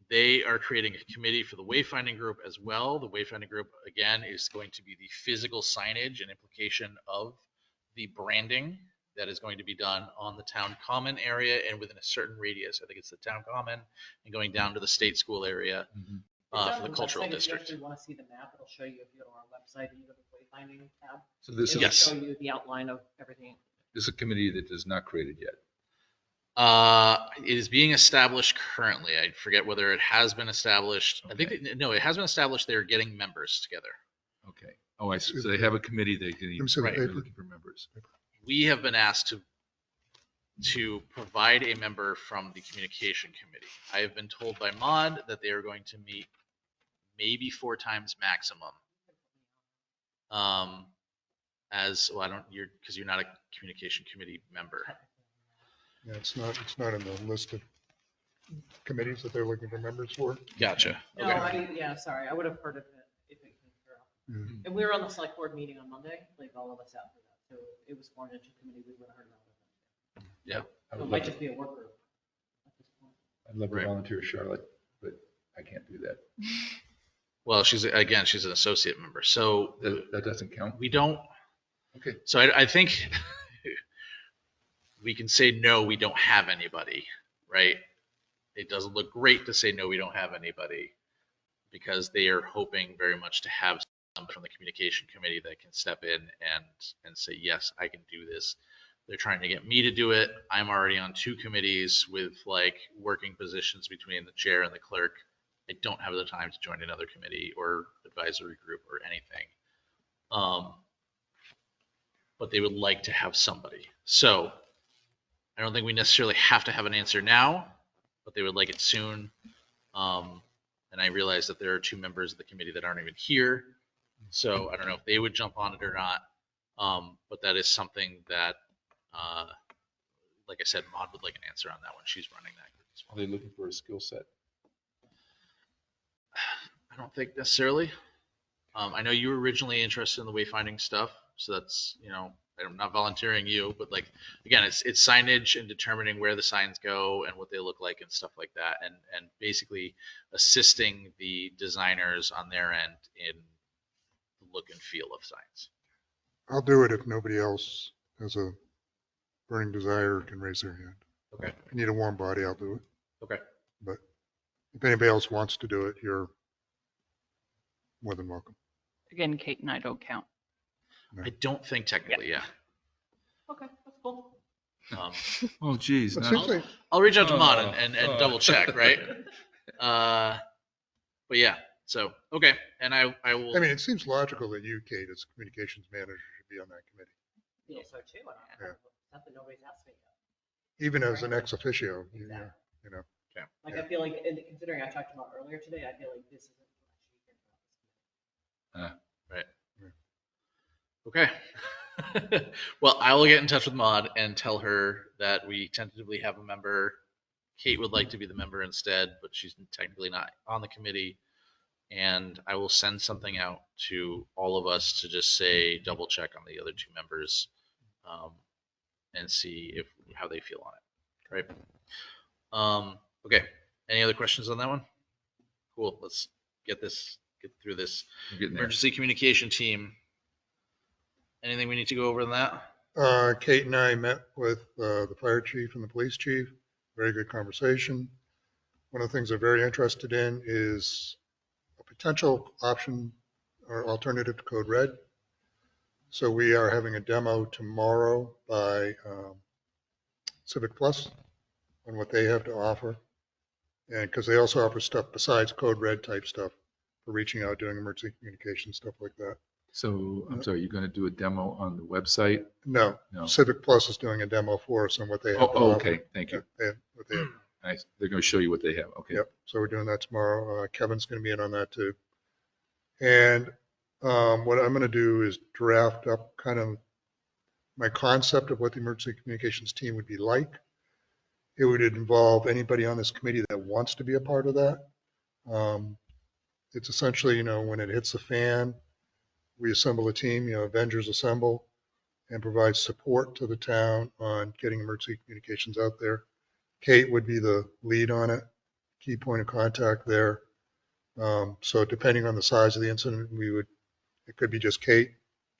they are creating a committee for the Wayfinding Group as well. The Wayfinding Group, again, is going to be the physical signage and implication of the branding that is going to be done on the town common area and within a certain radius. I think it's the town common and going down to the state school area for the cultural district. If you want to see the map, it'll show you if you go to our website and you go to the wayfinding tab. So this It'll is, show you the outline of everything. this is a committee that is not created yet. It is being established currently. I forget whether it has been established. I think no, it has been established. They're getting members together. Okay. Oh, I see. So they have a committee they can Let me see the Right. they're paper. looking for members. We have been asked to provide a member from the communication committee. I have been told by Maud that they are going to meet maybe 4 times maximum. As well, because you're not a communication committee member. Yeah, it's not in the list of committees that they're looking for members for. Gotcha. No, sorry, I would have heard of it if it came through. Mhm. And we were on the select board meeting on Monday, like all of us out for that. So it was formed into a committee, we would have heard about it. Yeah. I So it would might love just be a work group at this point. I'd love to Right. volunteer Charlotte, but I can't do that. Well, she's an associate member. So That doesn't count? we don't. Okay. So I think we can say no, we don't have anybody, right? It doesn't look great to say no, we don't have anybody, because they are hoping very much to have someone from the communication committee that can step in and say, yes, I can do this. They're trying to get me to do it. I'm already on 2 committees with like working positions between the chair and the clerk. I don't have the time to join another committee or advisory group or anything. But they would like to have somebody. So I don't think we necessarily have to have an answer now, but they would like it soon. And I realize that there are 2 members of the committee that aren't even here. So I don't know if they would jump on it or not. But that is something that, like I said, Maud would like an answer on that one. She's running that group as Are well. they looking for a skill set? I don't think necessarily. I know you were originally interested in the wayfinding stuff, so that's, I'm not volunteering you, but like, again, it's signage and determining where the signs go and what they look like and stuff like that, and basically assisting the designers on their end in the look and feel of signs. I'll do it if nobody else has a burning desire or can raise their hand. Okay. If you need a warm body, I'll do it. Okay. But if anybody else wants to do it, you're more than welcome. Again, Kate and I don't count. I don't think technically, yeah. Okay, that's cool. Oh, geez. It not- seems like, I'll reach out to Maud Oh, and oh. double check, right? But yeah, so, okay. And I will. I mean, it seems logical that you, Kate, as communications manager, should be on that committee, I feel so too. Yeah. Something nobody's asked me yet. even as an ex officio. Exactly. You know, Like, Yeah. I feel like, and considering I talked about earlier today, I feel like this is Right. Okay. Well, I will get in touch with Maud and tell her that we tentatively have a member. Kate would like to be the member instead, but she's technically not on the committee. And I will send something out to all of us to just say double check on the other two members, and see how they feel on it. Right. Okay. Any other questions on that one? Cool. Let's get through this. We're getting there. Emergency communication team. Anything we need to go over on that? Kate and I met with the fire chief and the police chief. Very good conversation. One of the things they're very interested in is a potential option or alternative to Code Red. So we are having a demo tomorrow by Civic Plus on what they have to offer. And because they also offer stuff besides Code Red type stuff for reaching out, doing emergency communication, stuff like that. So, I'm sorry, you're going to do a demo on the website? No, No. Civic Plus is doing a demo for us on what they have to Oh, offer. okay, thank you. What they have. Nice. They're going to show you what they have. Okay. Yep. So we're doing that tomorrow. Kevin's going to be in on that too. And what I'm going to do is draft up kind of my concept of what the emergency communications team would be like. It would involve anybody on this committee that wants to be a part of that. It's essentially, when it hits the fan, we assemble a team, Avengers assemble and provide support to the town on getting emergency communications out there. Kate would be the lead on it, key point of contact there. So depending on the size of the incident, it could be just Kate,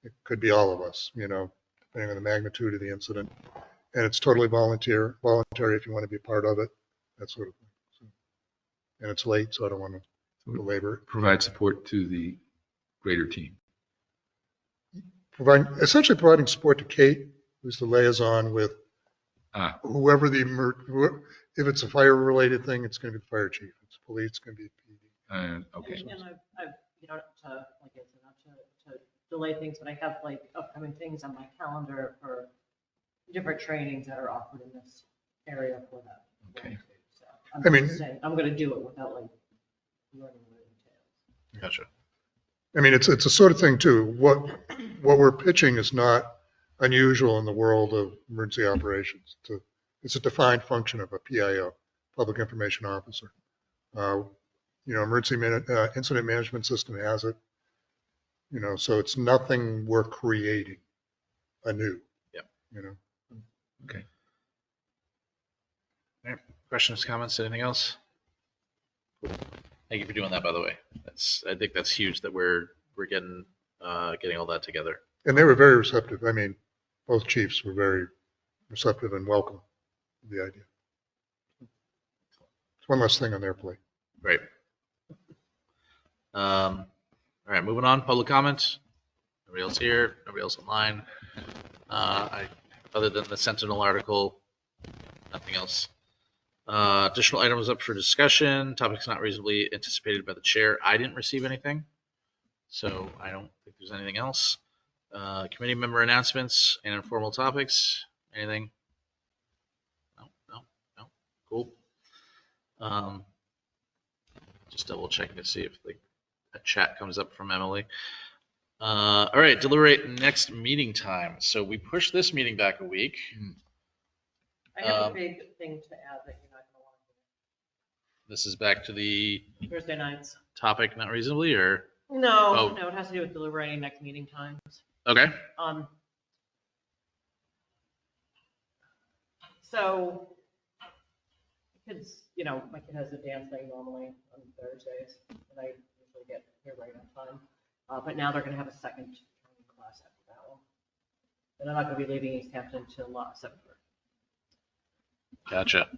it could be all of us, depending on the magnitude of the incident. And it's totally voluntary if you want to be a part of it, that sort of thing. So, and it's late, so I don't want to belabor it. Provide support to the greater team. Essentially providing support to Kate, who's the liaison with whoever if it's a fire related thing, it's going to be the fire chief. If it's police, it's going to be PD. Okay. And I've not to delay things, but I have upcoming things on my calendar for different trainings that are offered in this area for that. Okay. So I'm going to do it without learning what it entails. Gotcha. It's a sort of thing too. What we're pitching is not unusual in the world of emergency operations. It's a defined function of a PIO, Public Information Officer. Emergency incident management system has it. So it's nothing we're creating anew. Yep. Okay. All right. Questions, comments, anything else? Thank you for doing that, by the way. I think that's huge that we're getting all that together. And they were very receptive. Both chiefs were very receptive and welcome to the idea. It's one less thing on their plate. Right. All right, moving on. Public comments. Nobody else here. Nobody else online. Other than the Sentinel article, nothing else. Additional items up for discussion. Topics not reasonably anticipated by the chair. I didn't receive anything, so I don't think there's anything else. Committee member announcements and informal topics. Anything? No. Cool. Just double checking to see if a chat comes up from Emily. All right, deliberate next meeting time. So we pushed this meeting back a week. I have a big thing to add that you're not going to want to This is back to the do. Thursday nights. topic not reasonably, or? No, it has to do with deliberating next meeting times. Okay. So, kids, my kid has a dance thing normally on Thursdays, and I usually get here right on time. But now they're going to have a second training class after that one. And I'm not going to be leaving East Hampton until 7:30. Gotcha.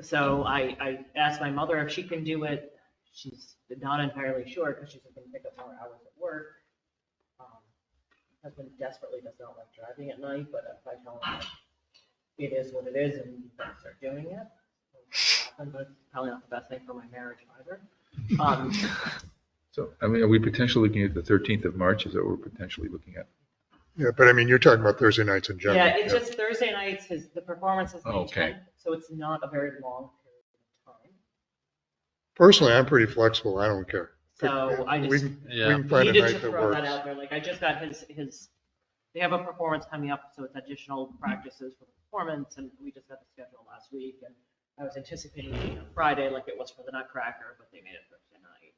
So I asked my mother if she can do it. She's not entirely sure because she's going to pick up more hours at work. Husband desperately does not like driving at night, but if I tell him that it is what it is and you better start doing it, but it's probably not the best thing for my marriage either. So, are we potentially looking at the 13th of March? Is that what we're potentially looking at? Yeah, but you're talking about Thursday nights in general. Yeah, it's just Thursday nights, the performance is May 10th, so it's not a very long period of time. Personally, I'm pretty flexible. I don't care. So I We just can, we Yeah. can find a needed night to that throw that works. out there. Like I just got his, they have a performance coming up, so it's additional practices for the performance, and we just got the schedule last week, and I was anticipating it being on Friday like it was for the Nutcracker, but they made it Thursday night.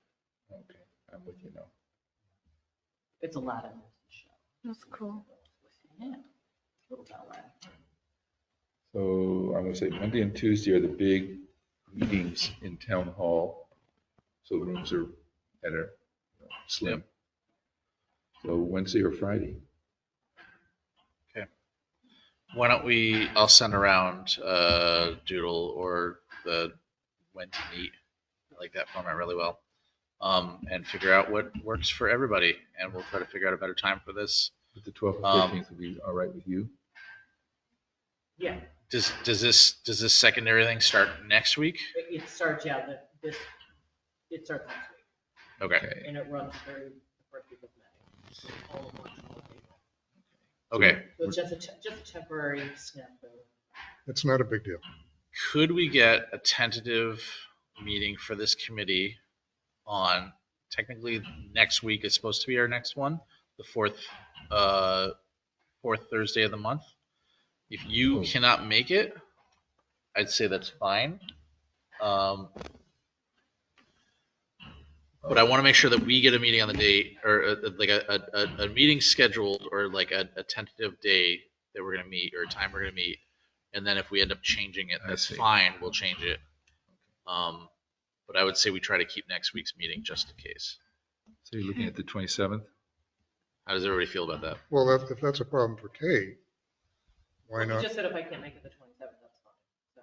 Okay, I'm with you now. It's a Latin show. That's cool. Yeah. Little ballet. So I'm gonna say Monday and Tuesday are the big meetings in town hall. So the rooms are at a slim. So Wednesday or Friday. Why don't we? I'll send around Doodle or the when to meet. I like that format really well. And figure out what works for everybody, and we'll try to figure out a better time for this. But the 12th or 13th would be all right with you? Yeah, Does this secondary thing start next week? it starts, yeah, it starts next week, Okay. and it runs through the first week of May. So all of March, all of April. Okay. So it's just a temporary snafu. It's not a big deal. Could we get a tentative meeting for this committee on technically next week is supposed to be our next one, the fourth Thursday of the month. If you cannot make it, I'd say that's fine. But I want to make sure that we get a meeting on the date, or like a meeting scheduled, or like a tentative day that we're going to meet, or a time we're going to meet. And then if we end up changing it, I that's see. fine. We'll change it. But I would say we try to keep next week's meeting just in case. So you're looking at the 27th? How does everybody feel about that? Well, if that's a problem for Kate, why You not? just said if I can't make it the 27th, that's fine. So,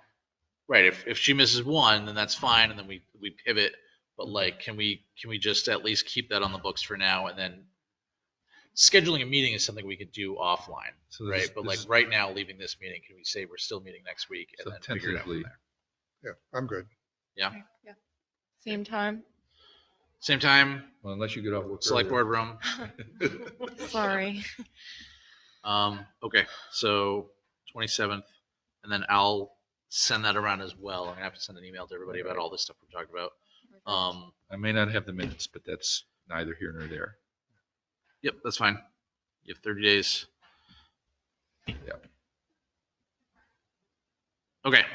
Right. If she misses one, then that's fine, and then we pivot. But like, can we just at least keep that on the books for now, and then scheduling a meeting is something we could do offline, So right? this- But this- like right now, leaving this meeting, can we say we're still meeting next week, and So then figure it out from tentatively. there? Yeah, I'm good. Yeah. Same time. Same time, Well, unless you get off work select earlier. board room. Sorry. Okay, so 27th, and then I'll send that around as well. I'm gonna have to send an email to everybody about all this stuff we talked about. I may not have the minutes, but that's neither here nor there. Yep, that's fine. You have 30 days. Yep. Okay.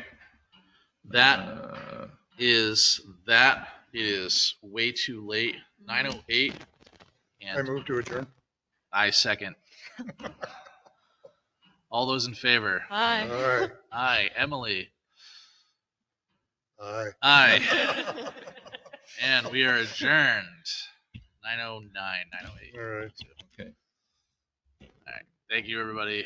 That Uh, is way too late. 9:08, I and move to adjourn. I second. All those in favor? Hi. Aye, Aye. Emily. aye. Aye. And we are adjourned. 9:09, 9:08. All right. okay. All right. Thank you, everybody.